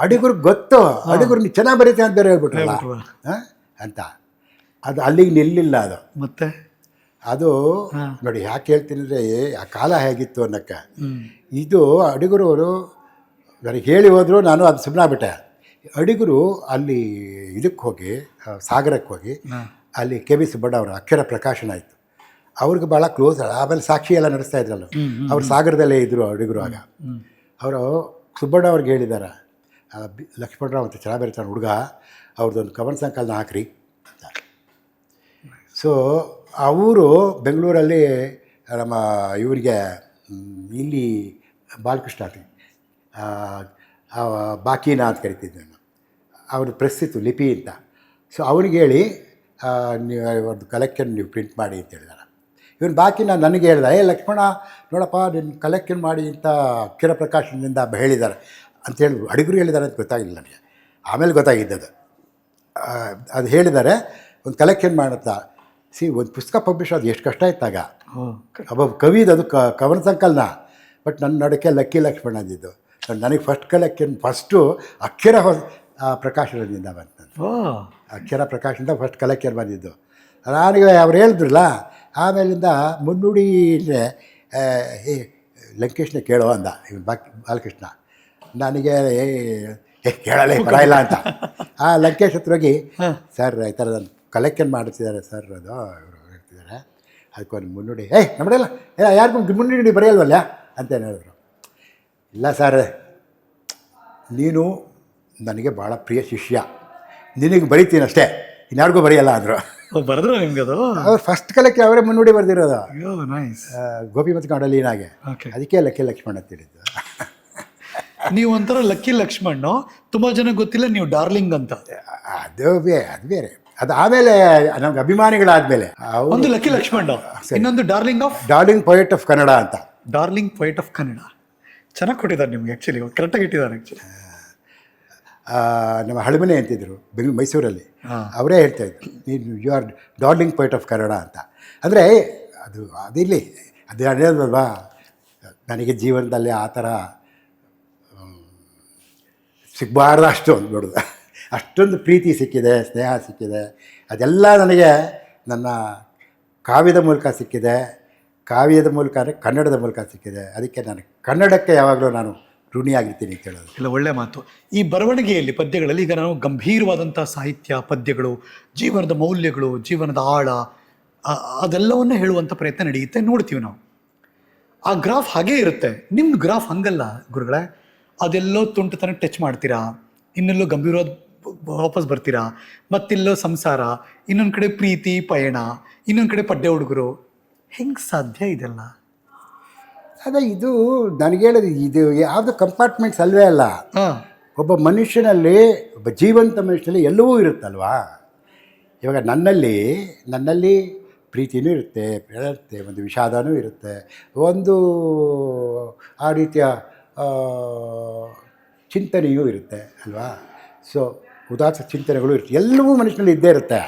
A: ಅಡಿಗರಿಗೆ ಗೊತ್ತು, ಅಡಿಗರು ನೀವು ಚೆನ್ನಾಗಿ ಬರೀತೆ ಅಂತ ಬೇರೆ ಹೇಳ್ಬಿಟ್ರಲ್ಲ ಅಂತ. ಅದು ಅಲ್ಲಿಗೆ ನಿಲ್ಲಿಲ್ಲ. ಅದು
B: ಮತ್ತೆ
A: ಅದು ನೋಡಿ, ಯಾಕೆ ಹೇಳ್ತೀನಿ ಅಂದರೆ ಆ ಕಾಲ ಹೇಗಿತ್ತು ಅನ್ನೋಕ್ಕೆ. ಇದು ಅಡಿಗರು ನನಗೆ ಹೇಳಿ ಹೋದರು, ನಾನು ಅದು ಸುಮ್ಮನಾಗ್ಬಿಟ್ಟೆ. ಅಡಿಗರು ಅಲ್ಲಿ ಇದಕ್ಕೆ ಹೋಗಿ, ಸಾಗರಕ್ಕೆ ಹೋಗಿ, ಅಲ್ಲಿ KV ಸುಬ್ಬಣ್ಣ ಅವರ ಅಕ್ಷರ ಪ್ರಕಾಶನ ಆಯಿತು. ಅವ್ರಿಗೆ ಭಾಳ ಕ್ಲೋಸ್. ಆಮೇಲೆ ಸಾಕ್ಷಿ ಎಲ್ಲ ನಡೆಸ್ತಾ ಇದ್ರಲ್ಲ, ಅವ್ರು ಸಾಗರದಲ್ಲೇ ಇದ್ದರು ಅಡಿಗರು. ಆಗ ಅವರು ಸುಬ್ಬಣ್ಣ ಅವ್ರಿಗೆ ಹೇಳಿದ್ದಾರೆ, ಲಕ್ಷ್ಮಣರಾವ್ ಅಂತ ಚೆನ್ನಾಗಿ ಬರೀತಾನೆ ಹುಡುಗ, ಅವ್ರದ್ದೊಂದು ಕವನ ಸಂಕಲನ ಹಾಕ್ರಿ ಅಂತ. ಸೊ ಅವರು ಬೆಂಗಳೂರಲ್ಲಿ ನಮ್ಮ ಇವರಿಗೆ ಇಲ್ಲಿ ಬಾಲಕೃಷ್ಣ ಬಾಕೀನ ಅಂತ ಕರಿತಿದ್ದೆ ನಾನು, ಅವ್ರ ಪ್ರೆಸ್ ಇತ್ತು ಲಿಪಿ ಅಂತ. ಸೊ ಅವ್ರಿಗೆ ಹೇಳಿ ನೀವು ಒಂದು ಕಲೆಕ್ಷನ್ ನೀವು ಪ್ರಿಂಟ್ ಮಾಡಿ ಅಂತ ಹೇಳಿದಾರೆ. ಇವನು ಬಾಕಿ ನನಗೆ ಹೇಳ್ದೆ, ಲಕ್ಷ್ಮಣ ನೋಡಪ್ಪ, ನಿನ್ನ ಕಲೆಕ್ಷನ್ ಮಾಡಿ ಅಂತ ಅಕ್ಷರ ಪ್ರಕಾಶನದಿಂದ ಹೇಳಿದ್ದಾರೆ ಅಂತ ಹೇಳಿದ್ರು. ಅಡಿಗರು ಹೇಳಿದ್ದಾರೆ ಅಂತ ಗೊತ್ತಾಗಿಲ್ಲ ನನಗೆ, ಆಮೇಲೆ ಗೊತ್ತಾಗಿದ್ದದು. ಅದು ಹೇಳಿದ್ದಾರೆ, ಒಂದು ಕಲೆಕ್ಷನ್ ಮಾಡುತ್ತಾ. ಒಂದು ಪುಸ್ತಕ ಪಬ್ಲಿಷ್ ಅದು ಎಷ್ಟು ಕಷ್ಟ ಇತ್ತಾಗ. ಒಬ್ಬ ಕವಿದು ಅದು ಕವನ ಸಂಕಲನ. ಬಟ್ ನನ್ನ ನಡಕ್ಕೆ ಲಕ್ಕಿ ಲಕ್ಷ್ಮಣ ಅಂದಿದ್ದು. ನನಗೆ ಫಸ್ಟು ಅಕ್ಷರ ಪ್ರಕಾಶನದಿಂದ ಬಂತು. ಅಕ್ಷರ ಪ್ರಕಾಶನದಿಂದ ಫಸ್ಟ್ ಕಲೆಕ್ಷನ್ ಬಂದಿದ್ದು. ನನಗೆ ಅವ್ರು ಹೇಳಿದ್ರಲ್ಲ, ಆಮೇಲಿಂದ ಮುನ್ನುಡಿ ಲಂಕೇಶ್ನ ಕೇಳೋ ಅಂದ ಇವನು ಬಾಲಕೃಷ್ಣ. ನನಗೆ ಕೇಳಲೇ ಬರಲ್ಲ ಅಂತ. ಆ ಲಂಕೇಶ್ ಹತ್ರ ಹೋಗಿ, ಸರ್ ಈ ಥರದ ಕಲೆಕ್ಷನ್ ಮಾಡ್ತಿದ್ದಾರೆ ಸರ್, ಅದು ಇವರು ಹೇಳ್ತಿದ್ದಾರೆ, ಅದಕ್ಕೊಂದು ಮುನ್ನುಡಿ ನಮ್ಮಡೆಲ್ಲ ಯಾರಿಗೂ ಮುನ್ನುಡಿ ಬರೆಯಲ್ವಲ್ಲ ಅಂತ ಹೇಳಿದ್ರು. ಇಲ್ಲ ಸರ್, ನೀನು ನನಗೆ ಭಾಳ ಪ್ರಿಯ ಶಿಷ್ಯ, ನಿನಗೆ ಬರಿತೀನಿ ಅಷ್ಟೇ, ಇನ್ಯಾರಿಗೂ ಬರೆಯಲ್ಲ ಅಂದರು.
B: ಬರೆದ್ರು ನಿಮ್ಗೆ ಅದು?
A: ಅವ್ರು ಫಸ್ಟ್ ಕಾಲಕ್ಕೆ ಅವರೇ ಮುನ್ನುಡಿ ಬರೆದಿರೋದು,
B: ಅಯ್ಯೋ ನೈಸ್.
A: ಗೋಪಿ ಮತ್ತು ಕಾಂಡಲೀನಾಗೆ.
B: ಓಕೆ.
A: ಅದಕ್ಕೆ ಲಕ್ಕಿ ಲಕ್ಷ್ಮಣ ಅಂತ ಹೇಳಿದ್ದು.
B: ನೀವು ಒಂಥರ ಲಕ್ಕಿ ಲಕ್ಷ್ಮಣ್, ತುಂಬ ಜನ ಗೊತ್ತಿಲ್ಲ ನೀವು ಡಾರ್ಲಿಂಗ್ ಅಂತ.
A: ಅದು ಬೇರೆ. ಅದು ಆಮೇಲೆ ನಮ್ಗೆ ಅಭಿಮಾನಿಗಳಾದ್ಮೇಲೆ
B: ಒಂದು ಲಕ್ಕಿ ಲಕ್ಷ್ಮಣ್, ಇನ್ನೊಂದು darling of
A: darling poet of Kannada ಅಂತ.
B: ಡಾರ್ಲಿಂಗ್ ಪೊಯೆಟ್ ಆಫ್ ಕನ್ನಡ ಚೆನ್ನಾಗಿ ಕೊಟ್ಟಿದ್ದಾರೆ ನಿಮ್ಗೆ, ಆ್ಯಕ್ಚುಲಿ ಕರೆಕ್ಟಾಗಿ ಇಟ್ಟಿದ್ದಾರೆ ಆ್ಯಕ್ಚುಲಿ.
A: ನಮ್ಮ ಹಳಮನೆ ಅಂತಿದ್ರು ಮೈಸೂರಲ್ಲಿ, ಅವರೇ ಹೇಳ್ತಾ ಇದ್ರು ನೀನು you are darling poet of Kannada ಅಂತ. ಅಂದರೆ ಅದಿರಲಿ, ಅದು ಹೇಳೋದಲ್ವಾ, ನನಗೆ ಜೀವನದಲ್ಲಿ ಆ ಥರ ಸಿಗಬಾರ್ದು ಅಷ್ಟು ಅಂದ್ಬಿಡೋದು. ಅಷ್ಟೊಂದು ಪ್ರೀತಿ ಸಿಕ್ಕಿದೆ, ಸ್ನೇಹ ಸಿಕ್ಕಿದೆ. ಅದೆಲ್ಲ ನನಗೆ ನನ್ನ ಕಾವ್ಯದ ಮೂಲಕ ಸಿಕ್ಕಿದೆ. ಕಾವ್ಯದ ಮೂಲಕ ಅಂದರೆ ಕನ್ನಡದ ಮೂಲಕ ಸಿಕ್ಕಿದೆ. ಅದಕ್ಕೆ ನಾನು ಕನ್ನಡಕ್ಕೆ ಯಾವಾಗಲೂ ನಾನು ಋಣಿಯಾಗಿರ್ತೀನಿ ಅಂತ ಹೇಳೋದು.
B: ಇಲ್ಲ, ಒಳ್ಳೆ ಮಾತು. ಈ ಬರವಣಿಗೆಯಲ್ಲಿ, ಪದ್ಯಗಳಲ್ಲಿ ಈಗ ನಾವು ಗಂಭೀರವಾದಂಥ ಸಾಹಿತ್ಯ, ಪದ್ಯಗಳು, ಜೀವನದ ಮೌಲ್ಯಗಳು, ಜೀವನದ ಆಳ, ಅದೆಲ್ಲವನ್ನೂ ಹೇಳುವಂಥ ಪ್ರಯತ್ನ ನಡೆಯುತ್ತೆ, ನೋಡ್ತೀವಿ ನಾವು. ಆ ಗ್ರಾಫ್ ಹಾಗೇ ಇರುತ್ತೆ. ನಿಮ್ಮ ಗ್ರಾಫ್ ಹಂಗಲ್ಲ ಗುರುಗಳೇ. ಅದೆಲ್ಲೋ ತುಂಟತನ ಟಚ್ ಮಾಡ್ತೀರಾ, ಇನ್ನೆಲ್ಲೋ ಗಂಭೀರವಾದ ವಾಪಸ್ ಬರ್ತೀರಾ, ಮತ್ತಿಲ್ಲೋ ಸಂಸಾರ, ಇನ್ನೊಂದು ಕಡೆ ಪ್ರೀತಿ ಪಯಣ, ಇನ್ನೊಂದು ಕಡೆ ಪಡ್ಡೆ ಹುಡುಗರು. ಹೆಂಗೆ ಸಾಧ್ಯ ಇದೆಲ್ಲ?
A: ಅದೇ ಇದು ನನಗೆ ಹೇಳೋದು, ಇದು ಯಾವುದು ಕಂಪಾರ್ಟ್ಮೆಂಟ್ಸ್ ಅಲ್ವೇ ಅಲ್ಲ. ಒಬ್ಬ ಮನುಷ್ಯನಲ್ಲಿ, ಒಬ್ಬ ಜೀವಂತ ಮನುಷ್ಯನಲ್ಲಿ ಎಲ್ಲವೂ ಇರುತ್ತಲ್ವಾ. ಇವಾಗ ನನ್ನಲ್ಲಿ ಪ್ರೀತಿನೂ ಇರುತ್ತೆ, ಒಂದು ವಿಷಾದನೂ ಇರುತ್ತೆ, ಒಂದು ಆ ರೀತಿಯ ಚಿಂತನೆಯೂ ಇರುತ್ತೆ ಅಲ್ವಾ. ಸೊ ಉದಾತ್ತ ಚಿಂತನೆಗಳು ಇರುತ್ತೆ, ಎಲ್ಲವೂ ಮನುಷ್ಯನಲ್ಲಿ ಇದ್ದೇ ಇರುತ್ತೆ.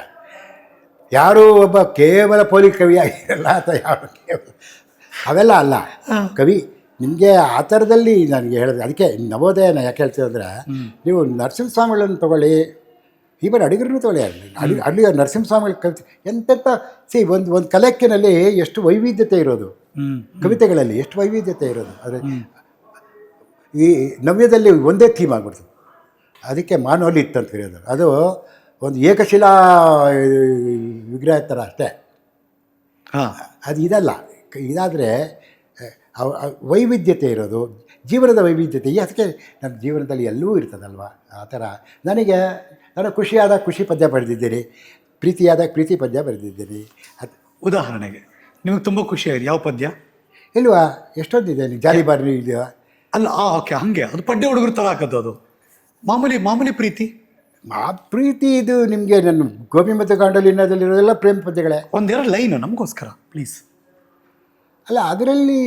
A: ಯಾರೂ ಒಬ್ಬ ಕೇವಲ ಪೋಲಿ ಕವಿ ಆಗಿರಲ್ಲ ಅಥವಾ ಯಾರು ಕೇವಲ ಅವೆಲ್ಲ ಅಲ್ಲ. ಕವಿ ನಿಮಗೆ ಆ ಥರದಲ್ಲಿ ನನಗೆ ಹೇಳಿದ್ರೆ, ಅದಕ್ಕೆ ನವೋದಯನ ಯಾಕೆ ಹೇಳ್ತೀವಿ ಅಂದರೆ, ನೀವು ನರಸಿಂಹಸ್ವಾಮಿಗಳನ್ನು ತೊಗೊಳ್ಳಿ, ಈವನ್ ಅಡಿಗರನ್ನು ತೊಗೊಳ್ಳಿ. ಅಲ್ಲಿ ನರಸಿಂಹಸ್ವಾಮಿಗಳ ಕವಿತೆ ಎಂತೆಂಥ ಒಂದು ಕಲೆಕ್ಕಿನಲ್ಲಿ ಎಷ್ಟು ವೈವಿಧ್ಯತೆ ಇರೋದು, ಕವಿತೆಗಳಲ್ಲಿ ಎಷ್ಟು ವೈವಿಧ್ಯತೆ ಇರೋದು. ಆದರೆ ಈ ನವ್ಯದಲ್ಲಿ ಒಂದೇ ಥೀಮ್ ಆಗ್ಬಿಡ್ತದೆ. ಅದಕ್ಕೆ ಮಾನವಲಿತ್ ಅಂತ ಕರೆಯೋದು. ಅದು ಒಂದು ಏಕಶಿಲಾ ವಿಗ್ರಹ ಥರ ಅಷ್ಟೇ. ಅದು ಇದಲ್ಲ. ಇದಾದರೆ ವೈವಿಧ್ಯತೆ ಇರೋದು, ಜೀವನದ ವೈವಿಧ್ಯತೆ. ಅದಕ್ಕೆ ನನ್ನ ಜೀವನದಲ್ಲಿ ಎಲ್ಲವೂ ಇರ್ತದಲ್ವ. ಆ ಥರ ನಾನು ಖುಷಿಯಾದಾಗ ಖುಷಿ ಪದ್ಯ ಬರೆದಿದ್ದೀನಿ, ಪ್ರೀತಿಯಾದಾಗ ಪ್ರೀತಿ ಪದ್ಯ ಬರೆದಿದ್ದೀನಿ.
B: ಉದಾಹರಣೆಗೆ ನಿಮಗೆ ತುಂಬ ಖುಷಿಯಾಗಿದೆ ಯಾವ ಪದ್ಯ?
A: ಇಲ್ವಾ, ಎಷ್ಟೊಂದಿದೆ. ಜಾಲಿಬಾರಿ ಇದೆಯಾ?
B: ಅಲ್ಲ, ಓಕೆ, ಹಾಗೆ. ಅದು ಪಡ್ಡೆ ಹುಡುಗರು ಥರ ಹಾಕೋದು. ಅದು ಮಾಮೂಲಿ ಪ್ರೀತಿ.
A: ಪ್ರೀತಿ ಇದು ನಿಮಗೆ ನನ್ನ ಗೋಪಿ ಮತ್ತು ಕಾಂಡಲೀನದಲ್ಲಿರೋದೆಲ್ಲ ಪ್ರೇಮ ಪದ್ಯಗಳೇ.
B: ಒಂದೆರಡು ಲೈನು ನಮಗೋಸ್ಕರ ಪ್ಲೀಸ್.
A: ಅಲ್ಲ, ಅದರಲ್ಲಿ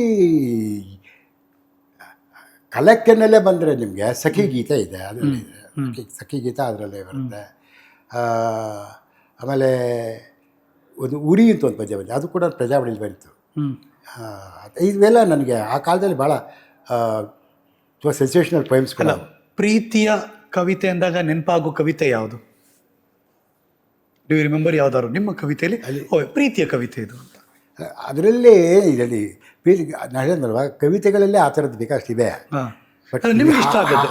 A: ಕಲೆಕ್ಕೆನಲ್ಲೇ ಬಂದರೆ ನಿಮಗೆ ಸಖಿ ಗೀತೆ ಇದೆ, ಅದರಲ್ಲಿ ಸಖಿ ಗೀತ ಅದರಲ್ಲೇ ಬರುತ್ತೆ. ಆಮೇಲೆ ಒಂದು ಉರಿ ಅಂತ ಒಂದು ಪದ್ಯ ಬಂದಿದೆ, ಅದು ಕೂಡ ಪ್ರಜಾವಳಿಲಿ ಬಂತು. ಇವೆಲ್ಲ ನನಗೆ ಆ ಕಾಲದಲ್ಲಿ ಭಾಳ ಸೆನ್ಸೇಷನಲ್ ಪೊಯಮ್ಸ್ಗಳು.
B: ಪ್ರೀತಿಯ ಕವಿತೆ ಅಂದಾಗ ನೆನಪಾಗೋ ಕವಿತೆ ಯಾವುದು? ಡು ಯು ರಿಮೆಂಬರ್ ಯಾವ್ದಾದ್ರು ನಿಮ್ಮ ಕವಿತೆಯಲ್ಲಿ ಪ್ರೀತಿಯ ಕವಿತೆ ಇದು ಅಂತ?
A: ಅದರಲ್ಲಿ ಇದರಲ್ಲಿ ಪ್ರೀತಿ ನಾನು ಹೇಳಿದ್ನಲ್ವ, ಕವಿತೆಗಳಲ್ಲೇ ಆ ಥರದ್ದು ಬೇಕಷ್ಟಿದೆ. ಬಟ್
B: ನಿಮ್ಗೆ ಇಷ್ಟ ಆಗೋದು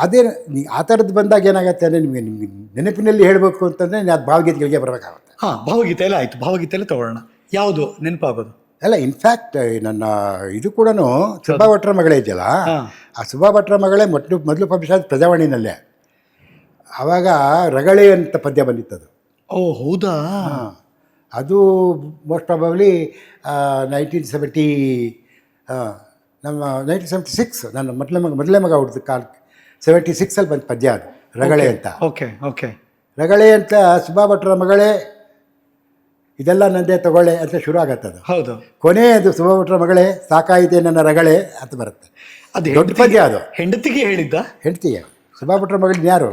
A: ಅದೇ ಆ ಥರದ್ದು ಬಂದಾಗ ಏನಾಗುತ್ತೆ ಅಂದರೆ, ನಿಮಗೆ ನೆನಪಿನಲ್ಲಿ ಹೇಳಬೇಕು ಅಂತಂದರೆ ಅದು ಭಾವಗೀತೆಗಳಿಗೆ ಬರಬೇಕಾಗುತ್ತೆ.
B: ಭಾವಗೀತೆಯಲ್ಲೇ ಆಯಿತು, ಭಾವಗೀತೆಯಲ್ಲೇ ತಗೊಳ್ಳೋಣ. ಯಾವುದು ನೆನಪಾಗೋದು?
A: ಅಲ್ಲ, ಇನ್ಫ್ಯಾಕ್ಟ್ ನನ್ನ ಇದು ಕೂಡ ಸುಬ್ಬಾ ಭಟ್ರ ಮಗಳೇ ಇದೆಯಲ್ಲ, ಆ ಸುಬ್ಬಾ ಭಟ್ರ ಮಗಳೇ ಮೊದಲು ಪಬ್ಲಿಷ್ ಆದ ಪ್ರಜಾವಾಣಿನಲ್ಲೇ. ಆವಾಗ ರಗಳೆ ಅಂತ ಪದ್ಯ ಬಂದಿತ್ತದು.
B: ಓ ಹೌದಾ?
A: ಅದು ಮೋಸ್ಟ್ ಪ್ರಾಬಬ್ಲಿ 1970 ನಮ್ಮ 1976 ನನ್ನ ಮೊದಲೇ ಮಗ ಹುಟ್ಟಿದ ಕಾಲಕ್ಕೆ 76 ಬಂದ ಪದ್ಯ ಅದು ರಗಳೆ ಅಂತ.
B: ಓಕೆ.
A: ರಗಳೆ ಅಂತ ಸುಬ್ಬಾ ಭಟ್ರ ಮಗಳೇ ಇದೆಲ್ಲ ನಂದೇ ತಗೊಳ್ಳೆ ಅಂತ ಶುರು ಆಗತ್ತದು.
B: ಹೌದು.
A: ಕೊನೆಯದು ಸುಬ್ಬಾ ಭಟ್ರ ಮಗಳೇ ಸಾಕಾಯಿತೆ ನನ್ನ ರಗಳೆ ಅಂತ ಬರುತ್ತೆ.
B: ಅದು
A: ದೊಡ್ಡ ಪದ್ಯ. ಅದು
B: ಹೆಂಡತಿಗೆ ಹೇಳಿದ್ದ?
A: ಹೆಂಡತಿಗೆ. ಸುಬ್ಬಾ ಭಟ್ರ ಮಗಳನ್ನ ಯಾರು?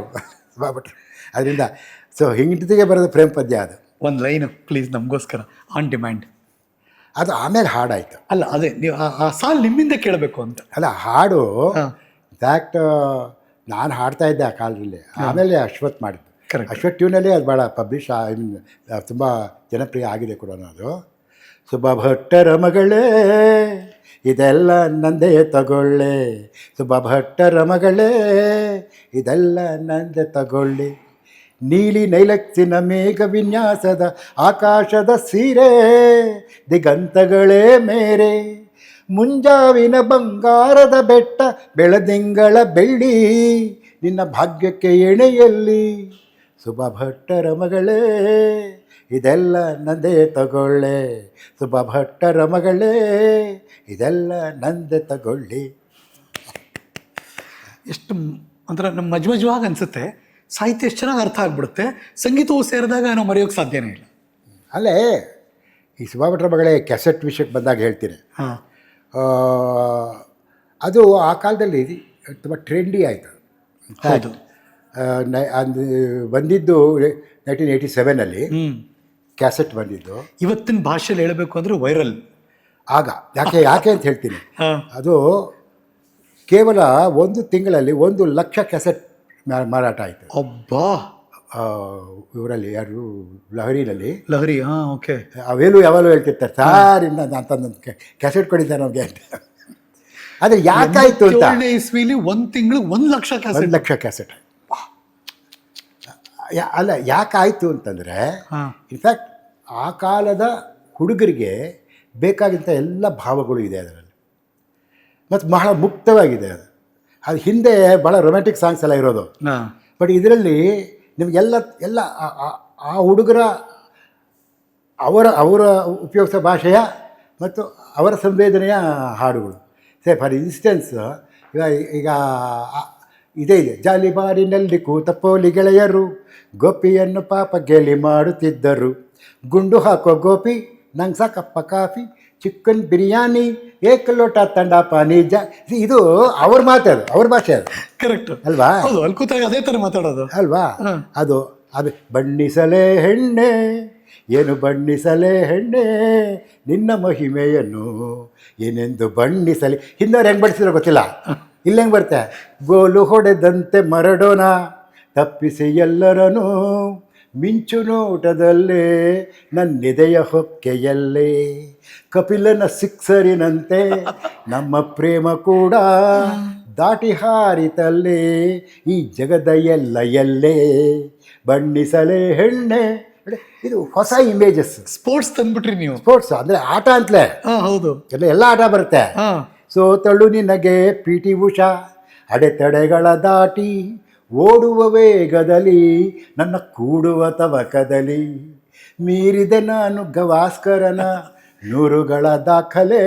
A: ಸುಬ್ಬಾ ಭಟ್ರ. ಅದರಿಂದ ಹೆಂಡತಿಗೆ ಬರೋದು ಪ್ರೇಮ ಪದ್ಯ ಅದು.
B: ಒಂದು ಲೈನು ಪ್ಲೀಸ್ ನಮಗೋಸ್ಕರ, ಆನ್ ಡಿಮ್ಯಾಂಡ್.
A: ಅದು ಆಮೇಲೆ ಹಾಡಾಯಿತು.
B: ಅಲ್ಲ, ಅದೇ ನೀವು ಆ ಸಾಲು ನಿಮ್ಮಿಂದ ಕೇಳಬೇಕು ಅಂತ.
A: ಅಲ್ಲ, ಹಾಡು ಇನ್ಫ್ಯಾಕ್ಟ್ ನಾನು ಹಾಡ್ತಾ ಇದ್ದೆ ಆ ಕಾಲದಲ್ಲಿ. ಆಮೇಲೆ ಅಶ್ವಥ್ ಮಾಡಿದ್ದು. ಅಶ್ವಥ್ ಟ್ಯೂನಲ್ಲಿ ಅದು ಭಾಳ ಪಬ್ಲಿಷ್ ತುಂಬ ಜನಪ್ರಿಯ ಆಗಿದೆ ಕೂಡ. ಅದು ಸುಬ್ಬಾ ಭಟ್ಟರ ಮಗಳೇ ಇದೆಲ್ಲ ನಂದೇ ತಗೊಳ್ಳೆ, ಸುಬ್ಬಾ ಭಟ್ಟರ ಮಗಳೇ ಇದೆಲ್ಲ ನಂದೇ ತಗೊಳ್ಳಿ, ನೀಲಿ ನೈಲಕ್ಸಿನ ಮೇಘ ವಿನ್ಯಾಸದ ಆಕಾಶದ ಸೀರೆ, ದಿಗಂತಗಳೇ ಮೇರೆ, ಮುಂಜಾವಿನ ಬಂಗಾರದ ಬೆಟ್ಟ, ಬೆಳದಿಂಗಳ ಬೆಳ್ಳಿ, ನಿನ್ನ ಭಾಗ್ಯಕ್ಕೆ ಎಣೆಯಲ್ಲಿ ಸುಬ್ಬ ಭಟ್ಟರ ಮಗಳೇ ಇದೆಲ್ಲ ನಂದೇ ತಗೊಳ್ಳೆ, ಸುಬ್ಬ ಭಟ್ಟರ ಮಗಳೇ ಇದೆಲ್ಲ ನಂದೇ ತಗೊಳ್ಳಿ.
B: ಎಷ್ಟು ಒಂಥರ ನಮ್ಮ ಮಜವಾಗಿ ಅನಿಸುತ್ತೆ. ಸಾಹಿತ್ಯ ಎಷ್ಟು ಚೆನ್ನಾಗಿ ಅರ್ಥ ಆಗ್ಬಿಡುತ್ತೆ. ಸಂಗೀತವು ಸೇರಿದಾಗ ನಾವು ಮರೆಯೋಕ್ಕೆ ಸಾಧ್ಯನೇ ಇಲ್ಲ.
A: ಅಲ್ಲೇ ಈ ಸುಬ್ಬ ಭಟ್ಟರ ಮಗಳೇ ಕ್ಯಾಸೆಟ್ ವಿಷಯಕ್ಕೆ ಬಂದಾಗ ಹೇಳ್ತೀನಿ.
B: ಹಾಂ,
A: ಅದು ಆ ಕಾಲದಲ್ಲಿ ತುಂಬ ಟ್ರೆಂಡಿ ಆಯಿತು.
B: ಹೌದು.
A: ಅದು ಬಂದಿದ್ದು 1987
B: ಹ್ಞೂ.
A: ಕ್ಯಾಸೆಟ್ ಬಂದಿದ್ದು.
B: ಇವತ್ತಿನ ಭಾಷೆಯಲ್ಲಿ ಹೇಳಬೇಕು ಅಂದರೆ ವೈರಲ್.
A: ಆಗ ಯಾಕೆ ಅಂತ ಹೇಳ್ತೀನಿ.
B: ಹಾಂ,
A: ಅದು ಕೇವಲ 1 ತಿಂಗಳಲ್ಲಿ 1 ಲಕ್ಷ ಕ್ಯಾಸೆಟ್ ಮಾರಾಟ ಆಯಿತು.
B: ಅಬ್ಬಾ,
A: ಇವರಲ್ಲಿ ಯಾರು ಲಹರಿನಲ್ಲಿ.
B: ಲಹರಿ. ಹಾಂ, ಓಕೆ.
A: ಅವೆಲ್ಲೂ ಯಾವಾಗಲೂ ಹೇಳ್ತಿರ್ತಾರೆ ಸಾರ್ ಇನ್ನು ಅಂತಂದು ಕ್ಯಾಸೆಟ್ ಕೊಡಿದ್ದಾರೆ ನಮಗೆ ಅಂತ. ಆದರೆ ಯಾಕಾಯಿತು ಅಂತ,
B: 87ನೇ ಇಸ್ವಿಲಿ 1 ತಿಂಗಳು 1 ಲಕ್ಷ ಕ್ಯಾಸೆಟ್.
A: 1 ಲಕ್ಷ ಕ್ಯಾಸೆಟ್. ಅಲ್ಲ, ಯಾಕಾಯಿತು ಅಂತಂದರೆ
B: ಹಾಂ,
A: ಇನ್ಫ್ಯಾಕ್ಟ್ ಆ ಕಾಲದ ಹುಡುಗರಿಗೆ ಬೇಕಾಗಿದ್ದ ಎಲ್ಲ ಭಾವಗಳು ಇದೆ ಅದರಲ್ಲಿ, ಮತ್ತು ಬಹಳ ಮುಕ್ತವಾಗಿದೆ ಅದು. ಅದು ಹಿಂದೆ ಭಾಳ ರೊಮ್ಯಾಂಟಿಕ್ ಸಾಂಗ್ಸ್ ಎಲ್ಲ ಇರೋದು.
B: ಹಾಂ,
A: ಬಟ್ ಇದರಲ್ಲಿ ನಿಮಗೆಲ್ಲ ಎಲ್ಲ ಆ ಹುಡುಗರ ಅವರ ಉಪಯೋಗಿಸೋ ಭಾಷೆಯ ಮತ್ತು ಅವರ ಸಂವೇದನೆಯ ಹಾಡುಗಳು. ಫಾರ್ ಇನ್ಸ್ಟೆನ್ಸ್ ಈಗ ಇದೇ ಇದೆ, ಜಾಲಿಬಾರಿನಲ್ಲಿ ಕೂತ ಪೋಲಿ ಗೆಳೆಯರು ಗೋಪಿಯನ್ನು ಪಾಪ ಗೇಲಿ ಮಾಡುತ್ತಿದ್ದರು, ಗುಂಡು ಹಾಕೋ ಗೋಪಿ ನಂಗೆ ಸಾಕಪ್ಪ ಕಾಫಿ, ಚಿಕನ್ ಬಿರಿಯಾನಿ ಏಕ ಲೋಟ ತಂಡ ಪಾನಿ ಇದು ಅವ್ರ ಮಾತದು, ಅವ್ರ ಭಾಷೆ ಅದು.
B: ಕರೆಕ್ಟ್
A: ಅಲ್ವಾ?
B: ಹೌದು, ಅಲ್ಲಿ ಕೂತಾಗ ಅದೇ ಥರ ಮಾತಾಡೋದು
A: ಅಲ್ವಾ? ಅದು ಬಣ್ಣಿಸಲೇ ಹೆಣ್ಣೆ, ಏನು ಬಣ್ಣಿಸಲೇ ಹೆಣ್ಣೆ ನಿನ್ನ ಮಹಿಮೆಯನ್ನು ಏನೆಂದು ಬಣ್ಣಿಸಲಿ. ಹಿಂದವ್ರು ಹೆಂಗೆ ಬಡಿಸಿದ್ರು ಗೊತ್ತಿಲ್ಲ, ಇಲ್ಲಿ ಹೆಂಗೆ ಬರುತ್ತೆ, ಗೋಲು ಹೊಡೆದಂತೆ ಮರಡೋಣ ತಪ್ಪಿಸಿ ಎಲ್ಲರನು ಮಿಂಚು ನೋಟದಲ್ಲೇ ನನ್ನೆದೆಯ ಹೊಕ್ಕೆಯಲ್ಲೇ, ಕಪಿಲನ ಸಿಕ್ಸರಿನಂತೆ ನಮ್ಮ ಪ್ರೇಮ ಕೂಡ ದಾಟಿ ಹಾರಿತಲ್ಲೇ ಈ ಜಗದ ಎಲ್ಲೇ ಬಣ್ಣಿಸಲೇ ಹೆಣ್ಣೆ. ಇದು ಹೊಸ ಇಮೇಜಸ್.
B: ಸ್ಪೋರ್ಟ್ಸ್ ತಂದ್ಬಿಟ್ರಿ ನೀವು.
A: ಸ್ಪೋರ್ಟ್ಸ್ ಅಂದರೆ ಆಟ ಅಂತಲೇ.
B: ಹಾಂ, ಹೌದು.
A: ಎಲ್ಲ ಆಟ ಬರುತ್ತೆ.
B: ಹಾಂ,
A: ಸೋತಳು ನಿನಗೆ PT ಉಷಾ, ಅಡೆತಡೆಗಳ ದಾಟಿ ಓಡುವ ವೇಗದಲ್ಲಿ ನನ್ನ ಕೂಡುವ ತವಕದಲ್ಲಿ, ಮೀರಿದೆ ನಾನು ಗವಾಸ್ಕರನ 100ಗಳ ದಾಖಲೆ,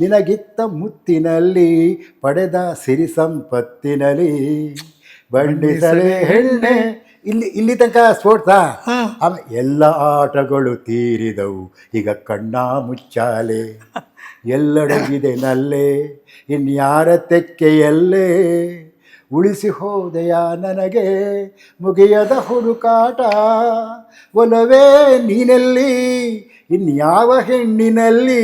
A: ನಿನಗಿತ್ತ ಮುತ್ತಿನಲ್ಲಿ ಪಡೆದ ಸಿರಿ ಸಂಪತ್ತಿನಲ್ಲಿ, ಬಣ್ಣಿಸಲೇ ಹೆಣ್ಣೆ. ಇಲ್ಲಿ ತನಕ ಸ್ಪೋರ್ಟ್ಸಾ? ಆಮೇಲೆ ಎಲ್ಲ ಆಟಗಳು ತೀರಿದವು ಈಗ ಕಣ್ಣ ಮುಚ್ಚಾಲೆ, ಎಲ್ಲಡಗಿದೆ ನಲ್ಲೇ ಇನ್ಯಾರ ತೆಕ್ಕೆಯಲ್ಲೇ, ಉಳಿಸಿ ಹೋದೆಯ ನನಗೆ ಮುಗಿಯದ ಹುಡುಕಾಟ, ಒಲವೇ ನೀನೆಲ್ಲಿ ಇನ್ಯಾವ ಹೆಣ್ಣಿನಲ್ಲಿ,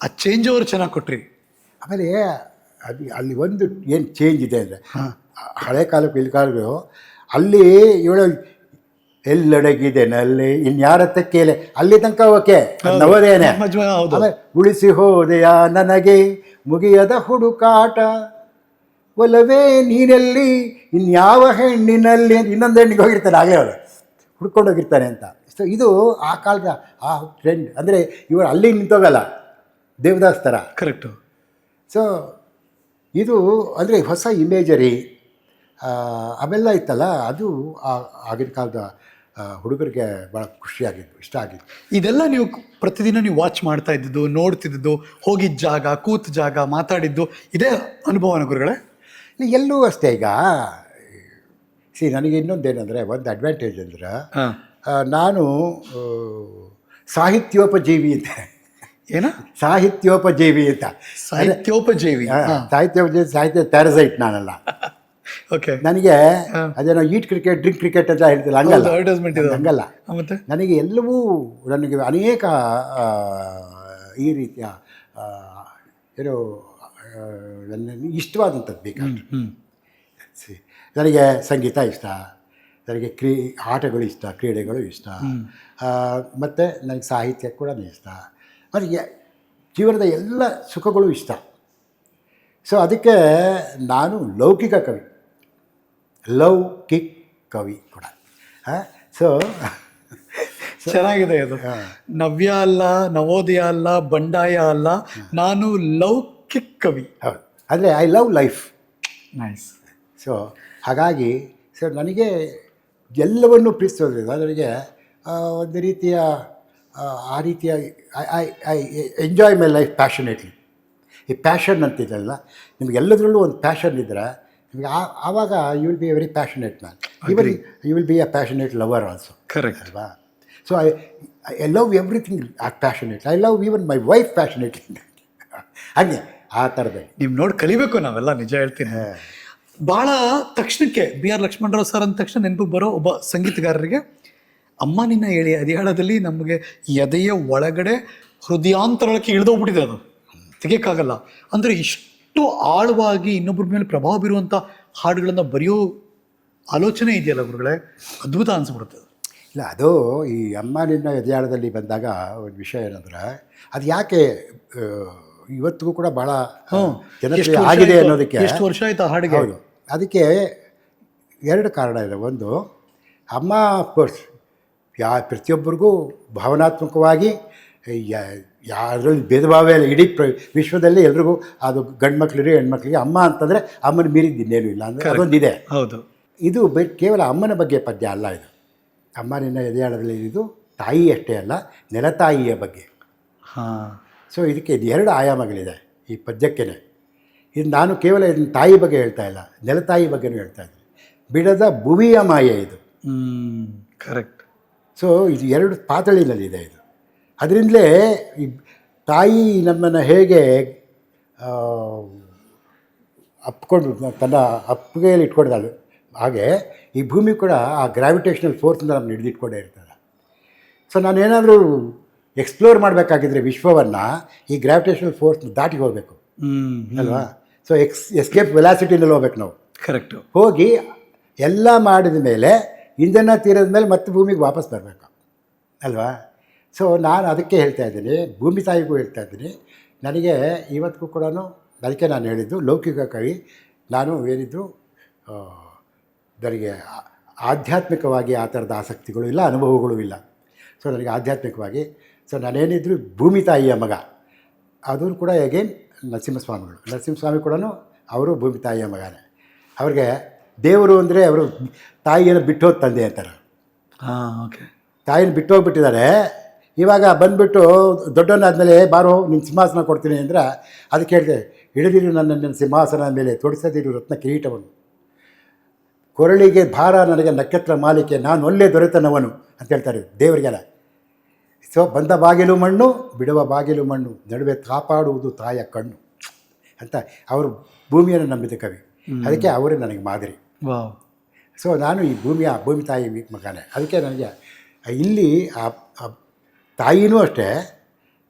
B: ಆ ಚೇಂಜ್ ಓವರ್ ಚೆನ್ನಾಗಿ ಕೊಟ್ರಿ.
A: ಆಮೇಲೆ ಅಲ್ಲಿ ಒಂದು ಏನು ಚೇಂಜ್ ಇದೆ ಅಂದರೆ, ಹಳೆ ಕಾಲಕ್ಕೂ ಇಲ್ಲಿ ಕಾಲಕ್ಕೂ ಅಲ್ಲಿ ಇವಳು ಎಲ್ಲಡಗಿದೆ ನಲ್ಲಿ ಇನ್ಯಾರ ತೆಕ್ಕೆಯಲೆ, ಅಲ್ಲಿ ತನಕ ಓಕೆ ನವದೇನೆ. ಆಮೇಲೆ ಉಳಿಸಿ ಹೋದೆಯ ನನಗೆ ಮುಗಿಯದ ಹುಡುಕಾಟ, ಒಲವೇ ನೀನೆಲ್ಲಿ ಇನ್ಯಾವ ಹೆಣ್ಣಿನಲ್ಲಿ ಅಂತ ಇನ್ನೊಂದು ಹೆಣ್ಣಿಗೆ ಹೋಗಿರ್ತಾನೆ, ಆಗಲೇ ಅವಳು ಹುಡ್ಕೊಂಡೋಗಿರ್ತಾನೆ ಅಂತ. ಸೊ ಇದು ಆ ಕಾಲದ ಆ ಟ್ರೆಂಡ್. ಅಂದರೆ ಇವರು ಅಲ್ಲಿ ನಿಂತೋಗಲ್ಲ, ದೇವದಾಸ್ ಥರ.
B: ಕರೆಕ್ಟು.
A: ಸೊ ಇದು ಅಂದರೆ ಹೊಸ ಇಮೇಜರಿ ಅವೆಲ್ಲ ಇತ್ತಲ್ಲ, ಅದು ಆಗಿನ ಕಾಲದ ಹುಡುಗರಿಗೆ ಭಾಳ ಖುಷಿಯಾಗಿದ್ದು, ಇಷ್ಟ ಆಗಿದ್ದು.
B: ಇದೆಲ್ಲ ನೀವು ಪ್ರತಿದಿನ ನೀವು ವಾಚ್ ಮಾಡ್ತಾ ಇದ್ದಿದ್ದು, ನೋಡ್ತಿದ್ದು, ಹೋಗಿದ್ದ ಜಾಗ, ಕೂತ ಜಾಗ, ಮಾತಾಡಿದ್ದು, ಇದೇ ಅನುಭವನ ಗುರುಗಳೇ?
A: ಎಲ್ಲೂ ಅಷ್ಟೇ. ಈಗ ನನಗೆ ಇನ್ನೊಂದೇನೆಂದರೆ, ಒಂದು ಅಡ್ವಾಂಟೇಜ್ ಅಂದ್ರೆ ನಾನು ಸಾಹಿತ್ಯೋಪಜೀವಿ ಅಂತ.
B: ಏನ?
A: ಸಾಹಿತ್ಯೋಪಜೀವಿ ಅಂತ.
B: ಸಾಹಿತ್ಯೋಪಜೀವಿ.
A: ಸಾಹಿತ್ಯ ಪ್ಯಾರಸೈಟ್ ನಾನಲ್ಲ.
B: ಓಕೆ.
A: ನನಗೆ ಅದೇನೋ ಈಟ್ ಕ್ರಿಕೆಟ್ ಡ್ರಿಂಕ್ ಕ್ರಿಕೆಟ್ ಅಂತ ಹೇಳ್ತಿಲ್ಲ, ಹಂಗಲ್ಲ. ಹಂಗಲ್ಲ.
B: ಮತ್ತೆ
A: ನನಗೆ ಎಲ್ಲವೂ, ನನಗೆ ಅನೇಕ ಈ ರೀತಿಯ ಏನೋ ನನ್ನ ಇಷ್ಟವಾದಂಥದ್ದು ಬೇಕಾದ್ರೆ. ನನಗೆ ಸಂಗೀತ ಇಷ್ಟ, ನನಗೆ ಆಟಗಳು ಇಷ್ಟ, ಕ್ರೀಡೆಗಳು ಇಷ್ಟ, ಮತ್ತು ನನಗೆ ಸಾಹಿತ್ಯ ಕೂಡ ಇಷ್ಟ, ನನಗೆ ಜೀವನದ ಎಲ್ಲ ಸುಖಗಳು ಇಷ್ಟ. ಸೊ ಅದಕ್ಕೆ ನಾನು ಲೌಕಿಕ ಕವಿ ಕೂಡ. ಸೊ
B: ಚೆನ್ನಾಗಿದೆ ಅದು. ನವ್ಯ ಅಲ್ಲ, ನವೋದಯ ಅಲ್ಲ, ಬಂಡಾಯ ಅಲ್ಲ, ನಾನು ಲೌಕಿಕ ಕವಿ.
A: ಹೌದು. ಅಂದರೆ I love life.
B: Nice.
A: So ಹಾಗಾಗಿ ನನಗೆ ಎಲ್ಲವನ್ನು ಪ್ರೀತಿಸೋದ್ರಿಂದ ನನಗೆ ಒಂದು ರೀತಿಯ ಆ ರೀತಿಯ I enjoy my life passionately. ಈ ಪ್ಯಾಷನ್ ಅಂತಿದ್ದಲ್ಲ, ನಿಮಗೆಲ್ಲದರಲ್ಲೂ ಒಂದು ಪ್ಯಾಷನ್ ಇದ್ದರೆ ನಿಮಗೆ ಆವಾಗ you will be a very passionate man. Even you will be a passionate lover also.
B: Correct
A: ಅಲ್ವಾ? So I love everything passionate. I love even my wife passionately. ಹಾಗೆ ಆ ಥರದಲ್ಲಿ
B: ನೀವು ನೋಡಿ ಕಲಿಬೇಕು ನಾವೆಲ್ಲ, ನಿಜ ಹೇಳ್ತೀನಿ. ಭಾಳ ತಕ್ಷಣಕ್ಕೆ ಬಿ ಆರ್ ಲಕ್ಷ್ಮಣರಾವ್ ಸರ್ ಅಂದ ತಕ್ಷಣ ನೆನಪಿಗೆ ಬರೋ ಒಬ್ಬ ಸಂಗೀತಗಾರರಿಗೆ ಅಮ್ಮ ನಿನ್ನ ಹೇಳಿ ಅದಿಯಾಳದಲ್ಲಿ ನಮಗೆ ಎದೆಯ ಒಳಗಡೆ ಹೃದಯಾಂತರಕ್ಕೆ ಇಳಿದೋಗ್ಬಿಟ್ಟಿದೆ, ಅದು ತೆಗಿಯೋಕ್ಕಾಗಲ್ಲ. ಅಂದರೆ ಇಷ್ಟು ಆಳವಾಗಿ ಇನ್ನೊಬ್ಬರ ಮೇಲೆ ಪ್ರಭಾವ ಬೀರುವಂಥ ಹಾಡುಗಳನ್ನು ಬರೆಯೋ ಆಲೋಚನೆ ಇದೆಯಲ್ಲ ಗುರುಗಳೇ, ಅದ್ಭುತ ಅನಿಸ್ಬಿಡುತ್ತೆ.
A: ಇಲ್ಲ, ಅದು ಈ ಅಮ್ಮ ನಿನ್ನ ಎದೆಯಾಳದಲ್ಲಿ ಬಂದಾಗ ಒಂದು ವಿಷಯ ಏನಂದ್ರೆ, ಅದು ಯಾಕೆ ಇವತ್ತಿಗೂ ಕೂಡ ಭಾಳ ಜನಪ್ರಿಯ ಆಗಿದೆ ಅನ್ನೋದಕ್ಕೆ
B: ಎಷ್ಟು ವರ್ಷ ಆಯ್ತು ಆ ಹಾಡಿಗೆ?
A: ಹೌದು, ಅದಕ್ಕೆ ಎರಡು ಕಾರಣ ಇದೆ. ಒಂದು, ಅಮ್ಮ ಅಫ್ಕೋರ್ಸ್ ಪ್ರತಿಯೊಬ್ಬರಿಗೂ ಭಾವನಾತ್ಮಕವಾಗಿ ಯಾರಲ್ಲಿ ಭೇದ ಭಾವ ಇಲ್ಲ. ಇಡೀ ವಿಶ್ವದಲ್ಲಿ ಎಲ್ರಿಗೂ ಅದು ಗಂಡು ಮಕ್ಕಳಿಗೆ ಹೆಣ್ಮಕ್ಳಿಗೆ ಅಮ್ಮ ಅಂತಂದರೆ ಅಮ್ಮನ ಮೀರಿದ್ದು ಇನ್ನೇನು ಇಲ್ಲ ಅಂದರೆ ಅದೊಂದಿದೆ.
B: ಹೌದು.
A: ಇದು ಕೇವಲ ಅಮ್ಮನ ಬಗ್ಗೆ ಪದ್ಯ ಅಲ್ಲ. ಇದು ಅಮ್ಮ ನಿನ್ನ ಎದೆಯಾಳದಲ್ಲಿ ಇದು ತಾಯಿ ಅಷ್ಟೇ ಅಲ್ಲ, ನೆಲತಾಯಿಯ ಬಗ್ಗೆ.
B: ಹಾಂ.
A: ಸೊ ಇದಕ್ಕೆ ಇದು ಎರಡು ಆಯಾಮಗಳಿದೆ ಈ ಪದ್ಯಕ್ಕೇ. ಇದು ನಾನು ಕೇವಲ ಇದನ್ನ ತಾಯಿ ಬಗ್ಗೆ ಹೇಳ್ತಾ ಇಲ್ಲ, ನೆಲತಾಯಿ ಬಗ್ಗೆನೂ ಹೇಳ್ತಾ ಇದ್ದೀನಿ. ಬಿಡದ ಭುವಿಯ ಮಾಯೆ ಇದು.
B: ಕರೆಕ್ಟ್.
A: ಸೊ ಇದು ಎರಡು ಪಾತಳಿನಲ್ಲಿದೆ ಇದು. ಅದರಿಂದಲೇ ಈ ತಾಯಿ ನಮ್ಮನ್ನು ಹೇಗೆ ಅಪ್ಕೊಂಡು ತನ್ನ ಅಪ್ಪಿಗೆಯಲ್ಲಿ ಇಟ್ಕೊಂಡಿದ್ದಾಳೆ, ಹಾಗೆ ಈ ಭೂಮಿ ಕೂಡ ಆ ಗ್ರಾವಿಟೇಷನಲ್ ಫೋರ್ಸಿಂದ ನಮ್ಮನ್ನು ಹಿಡಿದಿಟ್ಕೊಂಡೇ ಇರ್ತದೆ. ಸೊ ನಾನೇನಾದರೂ ಎಕ್ಸ್ಪ್ಲೋರ್ ಮಾಡಬೇಕಾಗಿದ್ರೆ ವಿಶ್ವವನ್ನು ಈ ಗ್ರಾವಿಟೇಷನಲ್ ಫೋರ್ಸ್ನ ದಾಟಿ ಹೋಗಬೇಕು ಅಲ್ವಾ? ಸೊ ಎಸ್ಕೇಪ್ ವೆಲಾಸಿಟಿನಲ್ಲಿ ಹೋಗ್ಬೇಕು ನಾವು.
B: ಕರೆಕ್ಟು.
A: ಹೋಗಿ ಎಲ್ಲ ಮಾಡಿದ ಮೇಲೆ ಇಂಧನ ತೀರದ ಮೇಲೆ ಮತ್ತೆ ಭೂಮಿಗೆ ವಾಪಸ್ ಬರಬೇಕು ಅಲ್ವಾ? ಸೊ ನಾನು ಅದಕ್ಕೆ ಹೇಳ್ತಾ ಇದ್ದೀನಿ, ಭೂಮಿ ತಾಯಿಗೂ ಹೇಳ್ತಾ ಇದ್ದೀನಿ. ನನಗೆ ಇವತ್ತಿಗೂ ಕೂಡ ಅದಕ್ಕೆ ನಾನು ಹೇಳಿದ್ದು ಲೌಕಿಕ ಕವಿ. ನಾನು ಏನಿದ್ರು ನನಗೆ ಆಧ್ಯಾತ್ಮಿಕವಾಗಿ ಆ ಥರದ ಆಸಕ್ತಿಗಳು ಇಲ್ಲ, ಅನುಭವಗಳು ಇಲ್ಲ. ಸೊ ನನಗೆ ಆಧ್ಯಾತ್ಮಿಕವಾಗಿ ನಾನೇನಿದ್ರು ಭೂಮಿ ತಾಯಿಯ ಮಗ. ಅದೂ ಕೂಡ ಹೇಗೇನು ನರಸಿಂಹಸ್ವಾಮಿ ಕೂಡ ಅವರು ಭೂಮಿ ತಾಯಿಯ ಮಗನೇ. ಅವ್ರಿಗೆ ದೇವರು ಅಂದರೆ ಅವರು ತಾಯಿಯನ್ನು ಬಿಟ್ಟೋದು ತಂದೆ ಅಂತಾರೆ.
B: ಹಾಂ, ಓಕೆ.
A: ತಾಯಿನ ಬಿಟ್ಟೋಗ್ಬಿಟ್ಟಿದ್ದಾರೆ. ಇವಾಗ ಬಂದುಬಿಟ್ಟು ದೊಡ್ಡವನಾದ್ಮೇಲೆ ಬಾರೋ ನಿನ್ನ ಸಿಂಹಾಸನ ಕೊಡ್ತೀನಿ ಅಂದರೆ ಅದಕ್ಕೆ ಹೇಳಿದೆ, ಹಿಡಿದಿರು ನನ್ನ ಸಿಂಹಾಸನ ಮೇಲೆ ತೊಡಿಸದಿರು ರತ್ನ ಕಿರೀಟವನ್ನು, ಕೊರಳಿಗೆ ಭಾರ ನನಗೆ ನಕ್ಷತ್ರ ಮಾಲಿಕೆ, ನಾನು ಒಳ್ಳೆ ದೊರೆತನವನು ಅಂತ ಹೇಳ್ತಾರೆ ದೇವರಿಗೆಲ್ಲ. ಸೊ ಬಂದ ಬಾಗಿಲು ಮಣ್ಣು, ಬಿಡುವ ಬಾಗಿಲು ಮಣ್ಣು, ನಡುವೆ ಕಾಪಾಡುವುದು ತಾಯ ಕಣ್ಣು ಅಂತ ಅವರು ಭೂಮಿಯನ್ನು ನಂಬಿದ ಕವಿ. ಅದಕ್ಕೆ ಅವರೇ ನನಗೆ ಮಾದರಿ. ಸೊ ನಾನು ಈ ಭೂಮಿ ತಾಯಿ ಮಗನೇ. ಅದಕ್ಕೆ ನನಗೆ ಇಲ್ಲಿ ತಾಯಿನೂ ಅಷ್ಟೇ,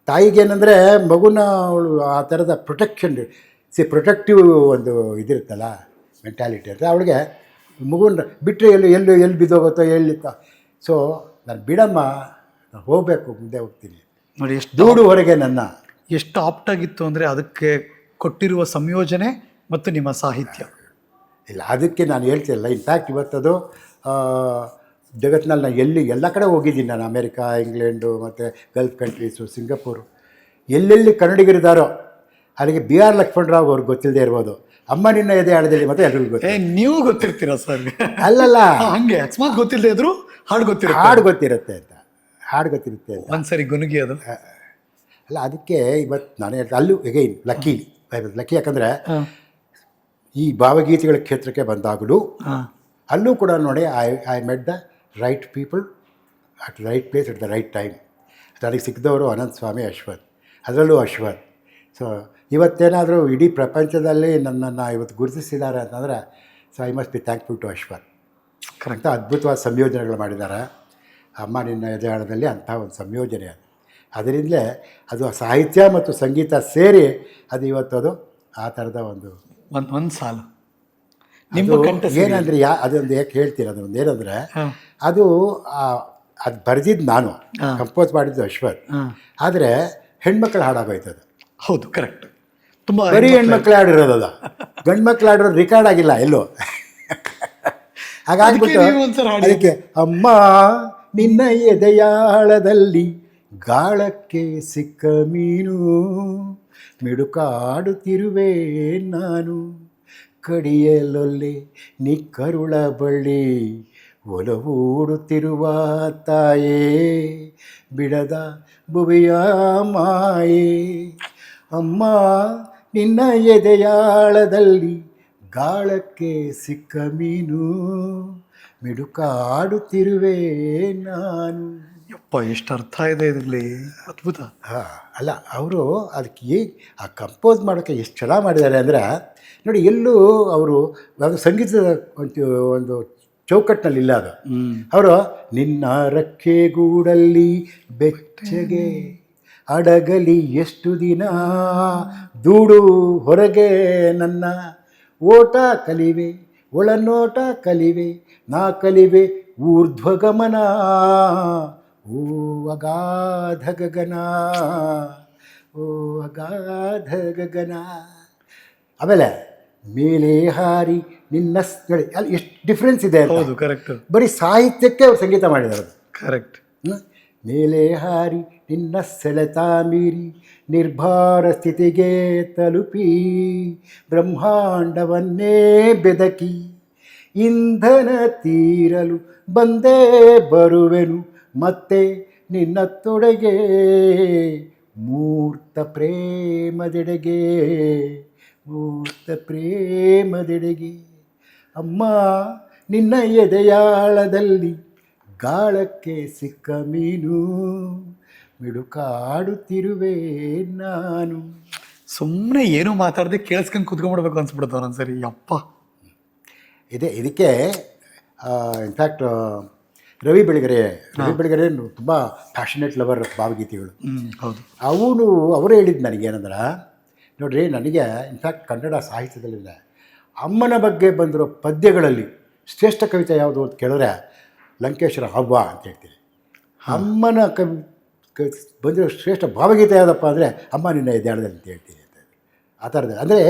A: ತಾಯಿಗೇನೆಂದರೆ ಮಗುನ ಅವಳು ಆ ಥರದ ಪ್ರೊಟೆಕ್ಟಿವ್ ಒಂದು ಇದಿರುತ್ತಲ್ಲ ಮೆಂಟ್ಯಾಲಿಟಿ ಅಂದರೆ, ಅವಳಿಗೆ ಮಗುನ ಬಿಟ್ಟರೆ ಎಲ್ಲಿ ಬಿದ್ದೋಗುತ್ತೋ ಎಲ್ಲಿತ್ತ. ಸೊ ನಾನು ಬಿಡಮ್ಮ, ನಾನು ಹೋಗಬೇಕು, ಮುಂದೆ ಹೋಗ್ತೀನಿ
B: ನೋಡಿ. ಎಷ್ಟು
A: ದೂಡು ಹೊರಗೆ ನನ್ನ
B: ಎಷ್ಟು ಆಪ್ಟಾಗಿತ್ತು ಅಂದರೆ ಅದಕ್ಕೆ ಕೊಟ್ಟಿರುವ ಸಂಯೋಜನೆ ಮತ್ತು ನಿಮ್ಮ ಸಾಹಿತ್ಯ.
A: ಇಲ್ಲ, ಅದಕ್ಕೆ ನಾನು ಹೇಳ್ತಿಲ್ಲ. ಇನ್ಫ್ಯಾಕ್ಟ್ ಇವತ್ತದು ಜಗತ್ತಿನಲ್ಲಿ ನಾನು ಎಲ್ಲ ಕಡೆ ಹೋಗಿದ್ದೀನಿ. ನಾನು ಅಮೇರಿಕಾ, ಇಂಗ್ಲೆಂಡು ಮತ್ತು ಗಲ್ಫ್ ಕಂಟ್ರೀಸು, ಸಿಂಗಪೂರು, ಎಲ್ಲೆಲ್ಲಿ ಕನ್ನಡಿಗರಿದ್ದಾರೋ ಅಲ್ಲಿಗೆ ಬಿ ಆರ್ ಲಕ್ಷ್ಮಣರಾವ್ ಅವ್ರಿಗೆ ಗೊತ್ತಿಲ್ಲದೆ ಇರ್ಬೋದು. ಅಮ್ಮ ನಿನ್ನ ಎದೆಯಾಳದಲ್ಲಿ ಮತ್ತೆ ಎಲ್ರಿಗೂ ಗೊತ್ತು.
B: ನೀವು ಗೊತ್ತಿರ್ತೀರಾ ಸರ್?
A: ಅಲ್ಲಲ್ಲ,
B: ಹಂಗೆ ಅಕಸ್ಮಾತ್ ಗೊತ್ತಿಲ್ಲದೆ ಇದ್ರು ಹಾಡು
A: ಗೊತ್ತಿರುತ್ತೆ ಅಂತ
B: ಒಂದ್ಸರಿ ಗುನುಗಿ ಅದು
A: ಅಲ್ಲ. ಅದಕ್ಕೆ ಇವತ್ತು ನಾನು ಹೇಳ್ತಾ ಅಲ್ಲೂ ಎಗೈನ್ ಲಕ್ಕಿ ಯಾಕಂದರೆ ಈ ಭಾವಗೀತೆಗಳ ಕ್ಷೇತ್ರಕ್ಕೆ ಬಂದಾಗಲೂ ಅಲ್ಲೂ ಕೂಡ ನೋಡಿ I met the right people at right place at the right time. ನನಗೆ ಸಿಕ್ಕಿದವರು ಅನಂತ ಸ್ವಾಮಿ, ಅಶ್ವಥ್, ಅದರಲ್ಲೂ ಅಶ್ವಥ್. ಸೊ ಇವತ್ತೇನಾದರೂ ಇಡೀ ಪ್ರಪಂಚದಲ್ಲಿ ನನ್ನನ್ನು ಇವತ್ತು ಗುರುತಿಸಿದ್ದಾರೆ ಅಂತಂದರೆ so I must be thankful to Ashwath. ಅಂತ ಅದ್ಭುತವಾದ ಸಂಯೋಜನೆಗಳು ಮಾಡಿದ್ದಾರೆ ಅಮ್ಮ ನಿನ್ನ ಎದೆಯಾಳದಲ್ಲಿ. ಅಂಥ ಒಂದು ಸಂಯೋಜನೆ ಅದು. ಅದರಿಂದಲೇ ಅದು ಸಾಹಿತ್ಯ ಮತ್ತು ಸಂಗೀತ ಸೇರಿ ಅದು ಇವತ್ತು ಆ ಥರದ ಒಂದು
B: ಸಾಲು
A: ಏನಂದರೆ ಅದೊಂದು ಯಾಕೆ ಹೇಳ್ತೀನಿ, ಅದೊಂದು ಏನಂದರೆ ಅದು ಬರೆದಿದ್ದು ನಾನು, ಕಂಪೋಸ್ ಮಾಡಿದ್ದು ಅಶ್ವಥ್. ಆದರೆ ಹೆಣ್ಮಕ್ಳು ಹಾಡಾಗೋಯ್ತದು.
B: ಹೌದು, ಕರೆಕ್ಟ್. ತುಂಬ
A: ಬರೀ ಹೆಣ್ಮಕ್ಳು ಹಾಡಿರೋದು, ಅದು ಗಂಡು ಮಕ್ಳು ಹಾಡಿರೋದು ರೆಕಾರ್ಡ್ ಆಗಿಲ್ಲ ಎಲ್ಲೋ. ಹಾಗಾಗ್ಬಿಟ್ಟು ಅದಕ್ಕೆ ಅಮ್ಮ ನಿನ್ನ ಎದೆಯಾಳದಲ್ಲಿ ಗಾಳಕ್ಕೆ ಸಿಕ್ಕ ಮೀನು ಮಿಡುಕಾಡುತ್ತಿರುವೆ ನಾನು. ಕಡಿಯಲೊಲ್ಲೆ ನೀ ಕರುಳ ಬಳ್ಳಿ, ಒಲವೂಡುತ್ತಿರುವ ತಾಯೇ, ಬಿಡದ ಭುವಿಯ ಮಾಯೆ. ಅಮ್ಮ ನಿನ್ನ ಎದೆಯಾಳದಲ್ಲಿ ಗಾಳಕ್ಕೆ ಸಿಕ್ಕ ಮೀನು, ಮಿಡುಕಾಡುತ್ತಿರುವೆ ನಾನು.
B: ಯಪ್ಪ, ಎಷ್ಟು ಅರ್ಥ ಇದೆ ಇದರಲ್ಲಿ, ಅದ್ಭುತ.
A: ಅಲ್ಲ, ಅವರು ಅದಕ್ಕೆ ಆ ಕಂಪೋಸ್ ಮಾಡೋಕ್ಕೆ ಎಷ್ಟು ಚೆನ್ನಾಗಿ ಮಾಡಿದ್ದಾರೆ ಅಂದರೆ ನೋಡಿ, ಎಲ್ಲೂ ಅವರು ಅದು ಸಂಗೀತದ ಒಂದು ಚೌಕಟ್ಟಿನಲ್ಲಿ ಇಲ್ಲ ಅದು. ಅವರು ನಿನ್ನ ರಕ್ಕೆಗೂಡಲ್ಲಿ ಬೆಚ್ಚಗೆ ಅಡಗಲಿ ಎಷ್ಟು ದಿನ, ದೂಡು ಹೊರಗೆ ನನ್ನ ಓಟ ಕಲಿವೆ, ಒಳನೋಟ ಕಲಿವೆ, ನಾ ಕಲಿವೆ ಊರ್ಧ್ವಗಮನ, ಓ ಅಗಾಧ ಗಗನ, ಓ ಅಗಾಧ ಗಗನ. ಆಮೇಲೆ ಮೇಲೆ ಹಾರಿ ನಿನ್ನ ನೋಡಿ, ಅಲ್ಲಿ ಎಷ್ಟು ಡಿಫ್ರೆನ್ಸ್ ಇದೆ.
B: ಹೌದು, ಕರೆಕ್ಟ್.
A: ಬರೀ ಸಾಹಿತ್ಯಕ್ಕೆ ಅವ್ರು ಸಂಗೀತ ಮಾಡಿದ್ದಾರೆ ಅದು.
B: ಕರೆಕ್ಟ್.
A: ಮೇಲೆ ಹಾರಿ ನಿನ್ನ ಸೆಳೆತ ಮೀರಿ ನಿರ್ಭಾರ ಸ್ಥಿತಿಗೆ ತಲುಪಿ, ಬ್ರಹ್ಮಾಂಡವನ್ನೇ ಬೆದಕಿ ಇಂಧನ ತೀರಲು ಬಂದೇ ಬರುವೆನು ಮತ್ತೆ ನಿನ್ನ ತೊಡೆಗೆ, ಮೂರ್ತ ಪ್ರೇಮದೆಡೆಗೆ, ಮೂರ್ತ ಪ್ರೇಮದೆಡೆಗೆ. ಅಮ್ಮ ನಿನ್ನ ಎದೆಯಾಳದಲ್ಲಿ ಗಾಳಕ್ಕೆ ಸಿಕ್ಕ ಮೀನು, ಮಿಡುಕಾಡುತ್ತಿರುವೆ ನಾನು.
B: ಸುಮ್ಮನೆ ಏನೂ ಮಾತಾಡದೆ ಕೇಳಿಸ್ಕೊಂಡು ಕುತ್ಕೊಂಡ್ಬಿಡ್ಬೇಕು ಅನ್ಸ್ಬಿಡ್ತಾವ ಒಂದ್ಸರಿ. ಯಪ್ಪ,
A: ಇದಕ್ಕೆ ಇನ್ಫ್ಯಾಕ್ಟ್ ರವಿ ಬೆಳಗೆರೆ ತುಂಬ ಪ್ಯಾಷನೇಟ್ ಲವರ್ ಭಾವಗೀತೆಗಳು.
B: ಹೌದು.
A: ಅವರೇ ಹೇಳಿದ್ದು ನನಗೇನಂದ್ರೆ, ನೋಡ್ರಿ, ನನಗೆ ಇನ್ಫ್ಯಾಕ್ಟ್ ಕನ್ನಡ ಸಾಹಿತ್ಯದಲ್ಲಿದೆ ಅಮ್ಮನ ಬಗ್ಗೆ ಬಂದಿರೋ ಪದ್ಯಗಳಲ್ಲಿ ಶ್ರೇಷ್ಠ ಕವಿತೆ ಯಾವುದು ಅಂತ ಕೇಳಿದ್ರೆ ಲಂಕೇಶ್ವರ ಹವ್ವ ಅಂತ ಹೇಳ್ತೀನಿ. ಅಮ್ಮನ ಬಂದಿರೋ ಶ್ರೇಷ್ಠ ಭಾವಗೀತೆ ಯಾವುದಪ್ಪ ಅಂದರೆ ಅಮ್ಮ ನಿನ್ನ ಎದೆಯಾಳದಲ್ಲಿ ಅಂತ ಹೇಳ್ತೀನಿ ಅಂತ. ಆ ಥರದ್ದು ಅಂದರೆ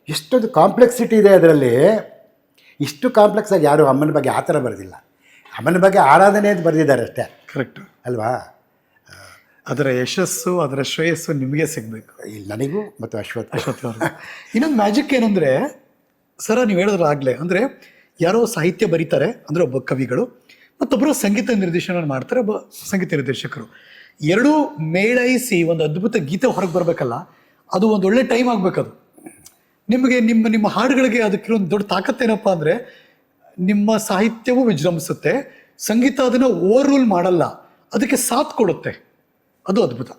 A: ಎಷ್ಟೊಂದು ಕಾಂಪ್ಲೆಕ್ಸಿಟಿ ಇದೆ ಅದರಲ್ಲಿ. ಇಷ್ಟು ಕಾಂಪ್ಲೆಕ್ಸ್ ಆಗಿ ಯಾರು ಅಮ್ಮನ ಬಗ್ಗೆ ಆ ಥರ ಬರೆದಿಲ್ಲ. ಅಮ್ಮನ ಬಗ್ಗೆ ಆರಾಧನೆ ಅಂತ ಬರೆದಿದ್ದಾರೆ ಅಷ್ಟೇ.
B: ಕರೆಕ್ಟ್
A: ಅಲ್ವಾ?
B: ಅದರ ಯಶಸ್ಸು, ಅದರ ಶ್ರೇಯಸ್ಸು ನಿಮಗೆ ಸಿಗಬೇಕು.
A: ಇಲ್ಲಿ ನನಗೂ ಮತ್ತು ಅಶ್ವಥ್
B: ಅವ್ರಿಗೆ. ಇನ್ನೊಂದು ಮ್ಯಾಜಿಕ್ ಏನಂದರೆ ಸರ, ನೀವು ಹೇಳಿದ್ರೆ ಆಗಲೇ, ಅಂದರೆ ಯಾರೋ ಸಾಹಿತ್ಯ ಬರೀತಾರೆ ಅಂದರೆ ಒಬ್ಬ ಕವಿಗಳು, ಮತ್ತೊಬ್ಬರು ಸಂಗೀತ ನಿರ್ದೇಶನ ಮಾಡ್ತಾರೆ, ಒಬ್ಬ ಸಂಗೀತ ನಿರ್ದೇಶಕರು. ಎರಡೂ ಮೇಳೈಸಿ ಒಂದು ಅದ್ಭುತ ಗೀತೆ ಹೊರಗೆ ಬರಬೇಕಲ್ಲ, ಅದು ಒಂದು ಒಳ್ಳೆ ಟೈಮ್ ಆಗಬೇಕದು. ನಿಮಗೆ ನಿಮ್ಮ ಹಾಡುಗಳಿಗೆ ಅದಕ್ಕಿರೋದು ದೊಡ್ಡ ತಾಕತ್ತೇನಪ್ಪ ಅಂದರೆ, ನಿಮ್ಮ ಸಾಹಿತ್ಯವೂ ವಿಜೃಂಭಿಸುತ್ತೆ, ಸಂಗೀತ ಅದನ್ನು ಓವರ್ ರೂಲ್ ಮಾಡಲ್ಲ, ಅದಕ್ಕೆ ಸಾಥ್ ಕೊಡುತ್ತೆ. ಅದು ಅದ್ಭುತ.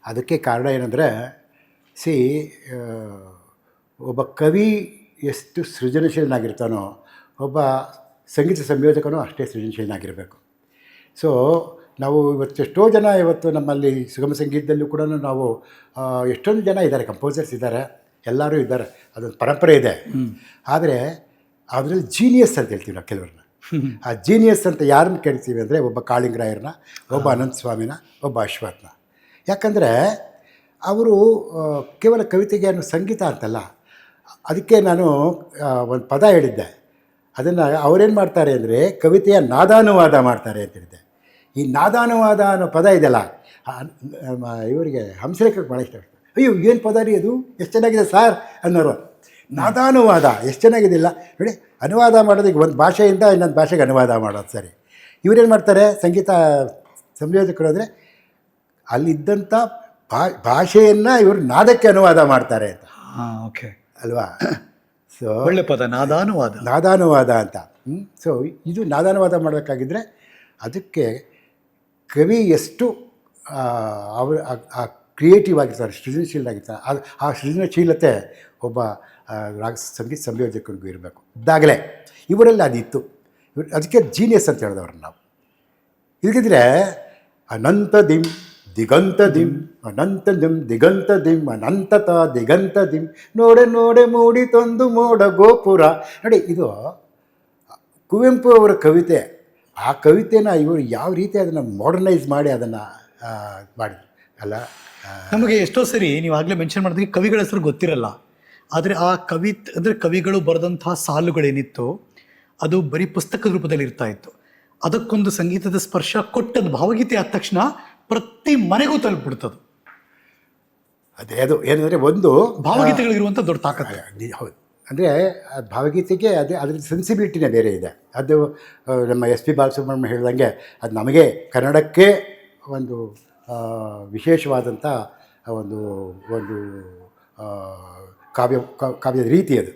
A: ಅದಕ್ಕೆ ಕಾರಣ ಏನಂದರೆ, ಒಬ್ಬ ಕವಿ ಎಷ್ಟು ಸೃಜನಶೀಲನಾಗಿರ್ತಾನೋ, ಒಬ್ಬ ಸಂಗೀತ ಸಂಯೋಜಕನೂ ಅಷ್ಟೇ ಸೃಜನಶೀಲನಾಗಿರಬೇಕು. ಸೊ ನಾವು ಎಷ್ಟೋ ಜನ ಇವತ್ತು ನಮ್ಮಲ್ಲಿ ಸುಗಮ ಸಂಗೀತದಲ್ಲೂ ಕೂಡ ನಾವು ಎಷ್ಟೊಂದು ಜನ ಇದ್ದಾರೆ, ಕಂಪೋಸರ್ಸ್ ಇದ್ದಾರೆ, ಎಲ್ಲರೂ ಇದ್ದಾರೆ, ಅದೊಂದು ಪರಂಪರೆ ಇದೆ. ಆದರೆ ಅದರಲ್ಲಿ ಜೀನಿಯಸ್ ಅಂತ ಹೇಳ್ತೀವಿ ನಾವು ಕೆಲವ್ರನ್ನ. ಆ ಜೀನಿಯಸ್ ಅಂತ ಯಾರನ್ನು ಕೇಳ್ತೀವಿ ಅಂದರೆ, ಒಬ್ಬ ಕಾಳಿಂಗರಾಯರನ್ನ, ಒಬ್ಬ ಅನಂತ ಸ್ವಾಮಿನ, ಒಬ್ಬ ಅಶ್ವತ್ಥನ. ಯಾಕಂದರೆ ಅವರು ಕೇವಲ ಕವಿತೆಗೆ ಅನ್ನೋ ಸಂಗೀತ ಅಂತಲ್ಲ. ಅದಕ್ಕೆ ನಾನು ಒಂದು ಪದ ಹೇಳಿದ್ದೆ, ಅದನ್ನು ಅವರೇನು ಮಾಡ್ತಾರೆ ಅಂದರೆ ಕವಿತೆಯ ನಾದಾನುವಾದ ಮಾಡ್ತಾರೆ ಅಂತ ಹೇಳಿದ್ದೆ. ಈ ನಾದಾನುವಾದ ಅನ್ನೋ ಪದ ಇದೆಯಲ್ಲ, ಇವರಿಗೆ ಹಂಸಲೇಖಕ್ಕೆ ಭಾಳ ಇಷ್ಟ. ಅಯ್ಯೋ ಏನು ಪದ ರೀ ಅದು, ಎಷ್ಟು ಚೆನ್ನಾಗಿದೆ ಸಾರ್ ಅನ್ನೋರು. ನಾದಾನುವಾದ ಎಷ್ಟು ಚೆನ್ನಾಗಿದಿಲ್ಲ ನೋಡಿ. ಅನುವಾದ ಮಾಡೋದಕ್ಕೆ ಒಂದು ಭಾಷೆಯಿಂದ ಇನ್ನೊಂದು ಭಾಷೆಗೆ ಅನುವಾದ ಮಾಡೋದು ಸರಿ. ಇವರೇನು ಮಾಡ್ತಾರೆ, ಸಂಗೀತ ಸಂಯೋಜಕರು ಅಂದರೆ ಅಲ್ಲಿದ್ದಂಥ ಭಾಷೆಯನ್ನು ಇವರು ನಾದಕ್ಕೆ ಅನುವಾದ ಮಾಡ್ತಾರೆ ಅಂತ.
B: ಓಕೆ
A: ಅಲ್ವಾ? ಸೊ
B: ಒಳ್ಳೆ ಪದ,
A: ನಾದಾನುವಾದ ಅಂತ. ಸೊ ಇದು ನಾದಾನುವಾದ ಮಾಡಬೇಕಾಗಿದ್ದರೆ ಅದಕ್ಕೆ ಕವಿ ಎಷ್ಟು ಕ್ರಿಯೇಟಿವ್ ಆಗಿರ್ತಾರೆ, ಸೃಜನಶೀಲರಾಗಿರ್ತಾರೆ. ಆ ಸೃಜನಶೀಲತೆ ಒಬ್ಬ ಸಂಗೀತ ಸಂಯೋಜಕರಿಗೂ ಇರಬೇಕು. ಇದ್ದಾಗಲೇ ಇವರಲ್ಲಿ ಅದಿತ್ತು. ಅದಕ್ಕೆ ಜೀನಿಯಸ್ ಅಂತ ಹೇಳಿದವ್ರು ನಾವು. ಇಲ್ಲದಿದ್ದರೆ ಅನಂತ ದಿಂ ದಿಗಂತ ದಿಂ, ಅನಂತ ದಿಂ ದಿಗಂತ ದಿಂ, ಅನಂತತ ದಿಗಂತ ದಿಂ, ನೋಡೆ ನೋಡೆ ಮೂಡಿತೊಂದು ಮೋಡ ಗೋಪುರ. ನೋಡಿ, ಇದು ಕುವೆಂಪು ಅವರ ಕವಿತೆ. ಆ ಕವಿತೆನ ಇವರು ಯಾವ ರೀತಿ ಅದನ್ನು ಮಾಡರ್ನೈಸ್ ಮಾಡಿ ಅದನ್ನು ಮಾಡಿದ್ರು ಅಲ್ಲ.
B: ನಮಗೆ ಎಷ್ಟೋ ಸರಿ ನೀವು ಆಗಲೇ ಮೆನ್ಷನ್ ಮಾಡಿದ್ರೆ ಕವಿಗಳ ಹೆಸರು ಗೊತ್ತಿರಲ್ಲ. ಆದರೆ ಆ ಕವಿಗಳು ಬರೆದಂತಹ ಸಾಲುಗಳೇನಿತ್ತು ಅದು ಬರೀ ಪುಸ್ತಕದ ರೂಪದಲ್ಲಿ ಇರ್ತಾ ಇತ್ತು. ಅದಕ್ಕೊಂದು ಸಂಗೀತದ ಸ್ಪರ್ಶ ಕೊಟ್ಟದ್ದು ಭಾವಗೀತೆ ಆದ ತಕ್ಷಣ ಪ್ರತಿ ಮನೆಗೂ ತಲುಪಿಬಿಡ್ತದು.
A: ಅದೇ ಅದು ಏನಂದರೆ ಒಂದು
B: ಭಾವಗೀತೆಗಳಿರುವಂಥ ದೊಡ್ಡ ತಾಕತ್ತು.
A: ಹೌದು, ಅಂದರೆ ಭಾವಗೀತೆಗೆ ಅದ್ರ ಸೆನ್ಸಿಬಿಲಿಟಿನೇ ಬೇರೆ ಇದೆ. ಅದು ನಮ್ಮ ಎಸ್ ಪಿ ಬಾಲಸುಬ್ರಹ್ಮಣ್ಯ ಹೇಳ್ದಂಗೆ ಅದು ನಮಗೆ ಕನ್ನಡಕ್ಕೆ ಒಂದು ವಿಶೇಷವಾದಂಥ ಒಂದು ಒಂದು ಕಾವ್ಯದ ರೀತಿ ಅದು,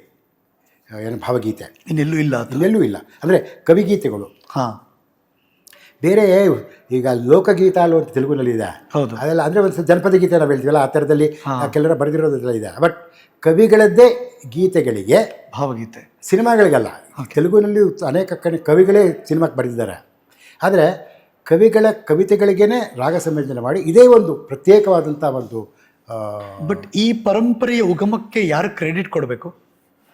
A: ಏನು ಭಾವಗೀತೆ
B: ಇನ್ನೆಲ್ಲೂ ಇಲ್ಲ ಅದು.
A: ಇನ್ನೆಲ್ಲೂ ಇಲ್ಲ. ಅಂದರೆ ಕವಿಗೀತೆಗಳು
B: ಹಾಂ,
A: ಬೇರೆ ಈಗ ಲೋಕಗೀತ ಅಂತ ತೆಲುಗುನಲ್ಲಿ ಇದೆ,
B: ಹೌದು.
A: ಅದೆಲ್ಲ ಅಂದರೆ ಒಂದು ಜನಪದ ಗೀತೆ ನಾವು ಹೇಳ್ತೀವಲ್ಲ ಆ ಥರದಲ್ಲಿ ಕೆಲವರ ಬರೆದಿರೋದೆಲ್ಲ ಇದೆ. ಬಟ್ ಕವಿಗಳದ್ದೇ ಗೀತೆಗಳಿಗೆ,
B: ಭಾವಗೀತೆ
A: ಸಿನಿಮಾಗಳಿಗಲ್ಲ. ತೆಲುಗುನಲ್ಲಿ ಅನೇಕ ಕವಿಗಳೇ ಸಿನಿಮಾಕ್ಕೆ ಬರೆದಿದ್ದಾರೆ. ಆದರೆ ಕವಿಗಳ ಕವಿತೆಗಳಿಗೇ ರಾಗ ಸಂಯೋಜನೆ ಮಾಡಿ ಇದೇ ಒಂದು ಪ್ರತ್ಯೇಕವಾದಂಥ ಒಂದು
B: ಬಟ್ ಈ ಪರಂಪರೆಯ ಉಗಮಕ್ಕೆ ಯಾರು ಕ್ರೆಡಿಟ್ ಕೊಡಬೇಕು?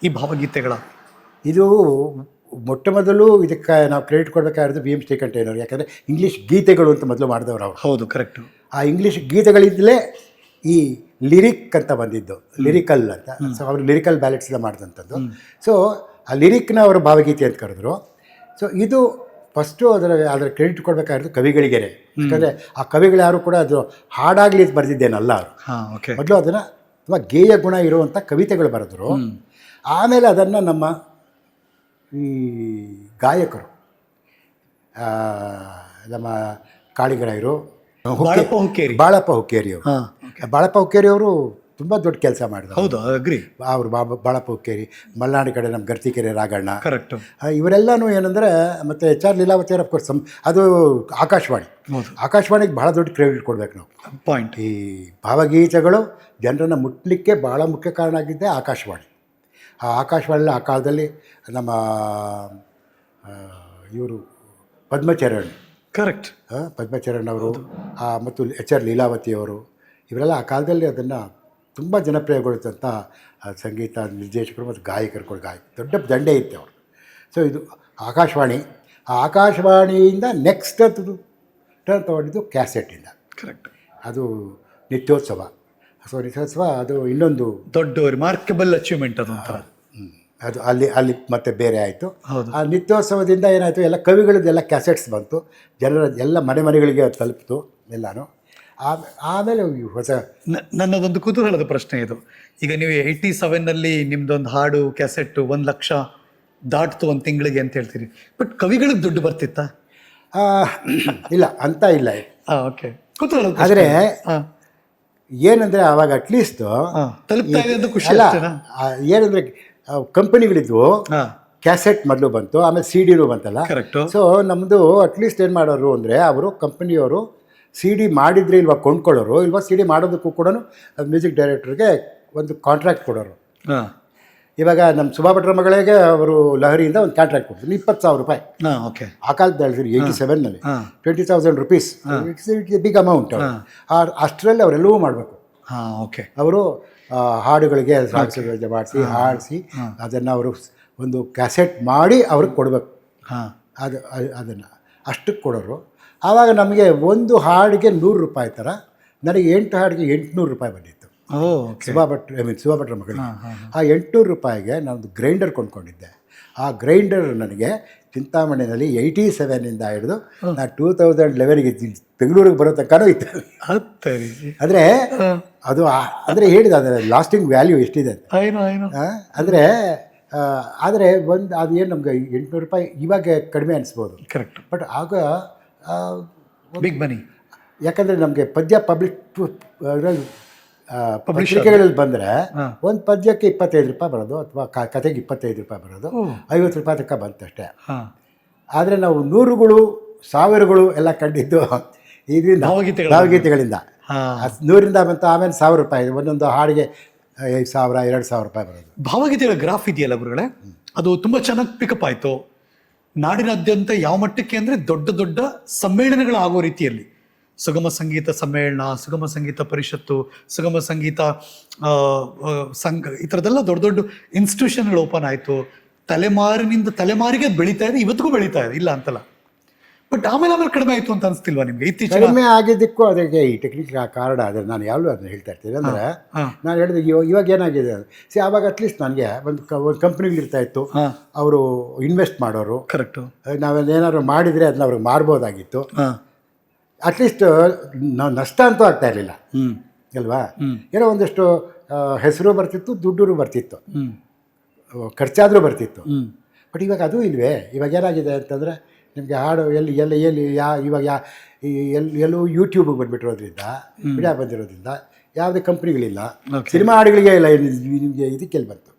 B: ಈ ಭಾವಗೀತೆಗಳ
A: ಇದು ಮೊಟ್ಟ ಮೊದಲು ಇದಕ್ಕೆ ನಾವು ಕ್ರೆಡಿಟ್ ಕೊಡಬೇಕಾಗಿರೋದು ಬಿ ಎಂ ಶ್ರೀಕಂಠಯ್ಯನವರು. ಯಾಕಂದರೆ ಇಂಗ್ಲೀಷ್ ಗೀತೆಗಳು ಅಂತ ಮೊದಲು ಮಾಡಿದವರು ಅವರು.
B: ಹೌದು, ಕರೆಕ್ಟು.
A: ಆ ಇಂಗ್ಲೀಷ್ ಗೀತೆಗಳಿಂದಲೇ ಈ ಲಿರಿಕ್ ಅಂತ ಬಂದಿದ್ದು, ಲಿರಿಕಲ್ ಅಂತ. ಸೊ ಅವರು ಲಿರಿಕಲ್ ಬ್ಯಾಲೆಟ್ಸ್ ಎಲ್ಲ ಮಾಡಿದಂಥದ್ದು. ಸೊ ಆ ಲಿರಿಕ್ನ ಅವರು ಭಾವಗೀತೆ ಅಂತ ಕರೆದ್ರು. ಸೊ ಇದು ಫಸ್ಟು ಅದರ ಕ್ರೆಡಿಟ್ ಕೊಡಬೇಕಾಗಿರೋದು ಕವಿಗಳಿಗೇ. ಯಾಕಂದರೆ ಆ ಕವಿಗಳು ಯಾರು ಕೂಡ ಅದು ಹಾಡಾಗಲಿ ಬರೆದಿದ್ದೇನಲ್ಲ ಅವರು.
B: ಹಾಂ, ಓಕೆ.
A: ಮೊದಲು ಅದನ್ನು ತುಂಬ ಗೇಯ ಗುಣ ಇರುವಂಥ ಕವಿತೆಗಳು ಬರೆದ್ರು. ಆಮೇಲೆ ಅದನ್ನು ನಮ್ಮ ಈ ಗಾಯಕರು, ನಮ್ಮ ಕಾಳಿಗರಾಯರು, ಬಾಳಪ್ಪ ಹುಕ್ಕೇರಿ ಅವರು, ಬಾಳಪ್ಪ ಹುಕ್ಕೇರಿ ಅವರು ತುಂಬ ದೊಡ್ಡ ಕೆಲಸ ಮಾಡಿದ್ರು.
B: ಹೌದು, ಅಗ್ರಿ.
A: ಅವರು ಬಾಳಪ್ಪ ಹುಕ್ಕೇರಿ, ಮಲೆನಾಡು ಕಡೆ ನಮ್ಮ ಗರ್ತಿಕೆರೆ ರಾಘಣ್ಣ,
B: ಕರೆಕ್ಟು.
A: ಇವರೆಲ್ಲನೂ ಏನಂದರೆ, ಮತ್ತು ಎಚ್ ಆರ್ ಲೀಲಾವತಿಯವರು ಅಫ್ಕೋರ್ಸ್ ಅದು ಆಕಾಶವಾಣಿ. ಆಕಾಶವಾಣಿಗೆ ಭಾಳ ದೊಡ್ಡ ಕ್ರೆಡಿಟ್ ಕೊಡ್ಬೇಕು ನಾವು.
B: ಪಾಯಿಂಟ್.
A: ಈ ಭಾವಗೀತೆಗಳು ಜನರನ್ನು ಮುಟ್ಟಲಿಕ್ಕೆ ಭಾಳ ಮುಖ್ಯ ಕಾರಣ ಆಗಿದ್ದೆ ಆಕಾಶವಾಣಿ. ಆ ಆಕಾಶವಾಣಿಯಲ್ಲಿ ಆ ಕಾಲದಲ್ಲಿ ನಮ್ಮ ಇವರು ಪದ್ಮಚರಣ್,
B: ಕರೆಕ್ಟ್,
A: ಪದ್ಮಚರಣ್ ಅವರು ಮತ್ತು ಎಚ್ ಆರ್ ಲೀಲಾವತಿಯವರು, ಇವರೆಲ್ಲ ಆ ಕಾಲದಲ್ಲಿ ಅದನ್ನು ತುಂಬ ಜನಪ್ರಿಯಗೊಳಿಸಿದಂಥ ಸಂಗೀತ ನಿರ್ದೇಶಕರು ಮತ್ತು ಗಾಯಕರು ದೊಡ್ಡ ದಂಡೆ ಇತ್ತು ಅವರು. ಸೊ ಇದು ಆಕಾಶವಾಣಿ. ಆ ಆಕಾಶವಾಣಿಯಿಂದ ನೆಕ್ಸ್ಟ್ ಟರ್ನ್ ತೊಗೊಂಡಿದ್ದು ಕ್ಯಾಸೆಟ್ಟಿಂದ.
B: ಕರೆಕ್ಟ್.
A: ಅದು ನಿತ್ಯೋತ್ಸವ. ಸೊ ನಿತ್ಯೋತ್ಸವ ಅದು ಇನ್ನೊಂದು
B: ದೊಡ್ಡ ರಿಮಾರ್ಕಬಲ್ ಅಚೀವ್ಮೆಂಟ್ ಅದು ಒಂಥರ.
A: ಅದು ಅಲ್ಲಿ ಮತ್ತೆ ಬೇರೆ ಆಯಿತು.
B: ಹೌದು.
A: ಆ ನಿತ್ಯೋತ್ಸವದಿಂದ ಏನಾಯಿತು, ಎಲ್ಲ ಕವಿಗಳದ್ದೆಲ್ಲ ಕ್ಯಾಸೆಟ್ಸ್ ಬಂತು, ಜನರ ಎಲ್ಲ ಮನೆಗಳಿಗೆ ತಲುಪಿತು ಎಲ್ಲನೂ. ಆಮೇಲೆ ಹೊಸ
B: ನನ್ನದೊಂದು ಕುತೂಹಲದ ಪ್ರಶ್ನೆ ಇದು. ಈಗ ನೀವು 87ನಲ್ಲಿ ನಿಮ್ದೊಂದು ಹಾಡು ಕ್ಯಾಸೆಟ್ಟು 1 ಲಕ್ಷ ದಾಟ್ತು ಒಂದು ತಿಂಗಳಿಗೆ ಅಂತ ಹೇಳ್ತೀರಿ. ಬಟ್ ಕವಿಗಳಿಗೆ ದುಡ್ಡು ಬರ್ತಿತ್ತಾ?
A: ಇಲ್ಲ ಅಂತ ಇಲ್ಲ.
B: ಓಕೆ, ಕುತೂಹಲ.
A: ಆದರೆ ಏನಂದರೆ ಆವಾಗ ಅಟ್ಲೀಸ್ಟು
B: ತಲುಪ್ತಾ ಇದೆ ಅಂತ ಖುಷಿ
A: ಅಲ್ಲ. ಏನಂದರೆ ಕಂಪನಿಗಳಿದ್ವು, ಕ್ಯಾಸೆಟ್ ಮೊದಲು ಬಂತು, ಆಮೇಲೆ ಸಿ ಡಿನೂ ಬಂತಲ್ಲ.
B: ಕರೆಕ್ಟು.
A: ಸೊ ನಮ್ಮದು ಅಟ್ಲೀಸ್ಟ್ ಏನು ಮಾಡೋರು ಅಂದರೆ, ಅವರು ಕಂಪನಿಯವರು ಸಿ ಡಿ ಮಾಡಿದರೆ ಇಲ್ವಾ ಕೊಂಡ್ಕೊಳ್ಳೋರು, ಇಲ್ವಾ ಸಿ ಡಿ ಮಾಡೋದಕ್ಕೂ ಕೂಡ ಮ್ಯೂಸಿಕ್ ಡೈರೆಕ್ಟ್ರಿಗೆ ಒಂದು ಕಾಂಟ್ರಾಕ್ಟ್ ಕೊಡೋರು. ಇವಾಗ ನಮ್ಮ ಸುಭಾ ಭಟ್ರ ಮಗಳಿಗೆ ಅವರು ಲಹರಿಯಿಂದ ಒಂದು ಕಾಂಟ್ರಾಕ್ಟ್ ಕೊಡ್ತಾರೆ, 20,000 ರೂಪಾಯಿ.
B: ಓಕೆ.
A: ಆ ಕಾಲದಲ್ಲಿ ಹೇಳಿದ್ರು 87ನಲ್ಲಿ 20,000 ರುಪೀಸ್, ಇಟ್ಸ್ ಬಿಗ್ ಅಮೌಂಟ್. ಅಷ್ಟರಲ್ಲಿ ಅವರೆಲ್ಲವೂ ಮಾಡಬೇಕು.
B: ಓಕೆ.
A: ಅವರು ಹಾಡುಗಳಿಗೆ ಸಾಹಿತ್ಯ ಮಾಡಿಸಿ ಹಾಡಿಸಿ ಅದನ್ನು ಅವರು ಒಂದು ಕ್ಯಾಸೆಟ್ ಮಾಡಿ ಅವ್ರಿಗೆ ಕೊಡಬೇಕು. ಅದನ್ನು ಅಷ್ಟಕ್ಕೆ ಕೊಡೋರು. ಆವಾಗ ನಮಗೆ ಒಂದು ಹಾಡಿಗೆ 100 ರೂಪಾಯಿ ಥರ, ನನಗೆ 8 ಹಾಡಿಗೆ 800 ರೂಪಾಯಿ ಬಂದಿತ್ತು. ಸುಭಾ ಭಟ್ರ ಮಗಳಿಗೆ. ಆ 800 ರೂಪಾಯಿಗೆ ನಾನೊಂದು ಗ್ರೈಂಡರ್ ಕೊಂಡ್ಕೊಂಡಿದ್ದೆ. ಆ ಗ್ರೈಂಡರ್ ನನಗೆ ಚಿಂತಾಮಣಿನಲ್ಲಿ 87ಇಂದ ಹಿಡಿದು ನಾನು 2011ಗೆ ಬೆಂಗಳೂರಿಗೆ ಬರೋ ತನಕನೂ ಇತ್ತು. ಅಂದರೆ ಅದು ಅಂದರೆ ಹೇಳಿದ ಅದರ ಲಾಸ್ಟಿಂಗ್ ವ್ಯಾಲ್ಯೂ ಎಷ್ಟಿದೆ ಅಂತ. ಅಂದರೆ ಆದರೆ ಅದು ಏನು ನಮ್ಗೆ 800 ರೂಪಾಯಿ ಇವಾಗ ಕಡಿಮೆ ಅನಿಸ್ಬೋದು.
B: ಕರೆಕ್ಟ್.
A: ಬಟ್ ಆಗ
B: ಬಿಗ್ ಮನಿ.
A: ಯಾಕಂದರೆ ನಮಗೆ ಪದ್ಯ ಪತ್ರಿಕೆಗಳಲ್ಲಿ ಬಂದರೆ ಒಂದು ಪದ್ಯಕ್ಕೆ 25 ರೂಪಾಯಿ ಬರೋದು, ಅಥವಾ ಕತೆಗೆ 25 ರೂಪಾಯಿ ಬರೋದು, 50 ರೂಪಾಯಿ ತನಕ ಬಂತಷ್ಟೇ. ಆದರೆ ನಾವು 100ಗಳು 1000ಗಳು ಎಲ್ಲ ಕಂಡಿದ್ದು ಇದರಿಂದ, ಭಾವಗೀತೆಗಳಿಂದ. 100ರಿಂದ ಬಂತು, ಆಮೇಲೆ 1000 ರೂಪಾಯಿ, ಒಂದೊಂದು ಹಾಡಿಗೆ 5,000 2,000 ರೂಪಾಯಿ ಬರೋದು.
B: ಭಾವಗೀತೆಗಳ ಗ್ರಾಫ್ ಇದೆಯಲ್ಲ ಗುರುಗಳೇ, ಅದು ತುಂಬ ಚೆನ್ನಾಗಿ ಪಿಕಪ್ ಆಯಿತು ನಾಡಿನಾದ್ಯಂತ. ಯಾವ ಮಟ್ಟಕ್ಕೆ ಅಂದರೆ ದೊಡ್ಡ ದೊಡ್ಡ ಸಮ್ಮೇಳನಗಳು ಆಗೋ ರೀತಿಯಲ್ಲಿ, ಸುಗಮ ಸಂಗೀತ ಸಮ್ಮೇಳನ, ಸುಗಮ ಸಂಗೀತ ಪರಿಷತ್ತು, ಸುಗಮ ಸಂಗೀತ ಸಂಘ, ಈ ಥರದ್ದೆಲ್ಲ ದೊಡ್ಡ ದೊಡ್ಡ ಇನ್ಸ್ಟಿಟ್ಯೂಷನ್ಗಳು ಓಪನ್ ಆಯಿತು. ತಲೆಮಾರಿನಿಂದ ತಲೆಮಾರಿಗೆ ಬೆಳೀತಾ ಇದೆ, ಇವತ್ತಿಗೂ ಬೆಳೀತಾ ಇದೆ, ಇಲ್ಲ ಅಂತಲ್ಲ. ಬಟ್ ಆಮೇಲೆ ಕಡಿಮೆ ಆಯಿತು ಅಂತ ಅನಿಸ್ತಿಲ್ವಾ ನಿಮಗೆ? ಇತ್ತೀಚೆಗೆ
A: ಕಡಿಮೆ ಆಗಿದ್ದಕ್ಕೂ ಅದಕ್ಕೆ ಈ ಟೆಕ್ನಿಕ್ ಕಾರಣ. ಆದರೆ ನಾನು ಯಾವಾಗಲೂ ಅದನ್ನ ಹೇಳ್ತಾ ಇರ್ತೀನಿ. ಅಂದರೆ ನಾನು ಹೇಳಿದೆ ಇವಾಗ ಏನಾಗಿದೆ, ಆವಾಗ ಅಟ್ಲೀಸ್ಟ್ ನನಗೆ ಒಂದು ಕಂಪ್ನಿಗಳಿರ್ತಾ ಇತ್ತು, ಅವರು ಇನ್ವೆಸ್ಟ್ ಮಾಡೋರು.
B: ಕರೆಕ್ಟು.
A: ನಾವೇನಾದ್ರು ಮಾಡಿದರೆ ಅದನ್ನ ಅವ್ರಿಗೆ ಮಾರ್ಬೋದಾಗಿತ್ತು. ಅಟ್ಲೀಸ್ಟ್ ನಾವು ನಷ್ಟ ಅಂತೂ ಆಗ್ತಾ ಇರಲಿಲ್ಲ. ಅಲ್ವಾ? ಏನೋ ಒಂದಷ್ಟು ಹೆಸರು ಬರ್ತಿತ್ತು, ದುಡ್ಡು ಬರ್ತಿತ್ತು, ಖರ್ಚಾದರೂ ಬರ್ತಿತ್ತು. ಬಟ್ ಇವಾಗ ಅದೂ ಇಲ್ವೇ. ಇವಾಗ ಏನಾಗಿದೆ ಅಂತಂದರೆ ನಿಮಗೆ ಹಾಡು ಎಲ್ಲಿ ಇವಾಗ ಎಲ್ಲೂ ಯೂಟ್ಯೂಬಿಗೆ ಬಂದುಬಿಟ್ಟಿರೋದ್ರಿಂದ, ವಿಡಿಯೋ ಬಂದಿರೋದ್ರಿಂದ ಯಾವುದೇ ಕಂಪ್ನಿಗಳಿಲ್ಲ. ಸಿನಿಮಾ ಹಾಡುಗಳಿಗೆ ಇಲ್ಲ, ನಿಮಗೆ ಇದಕ್ಕೆಲ್ಲಿ ಬಂತು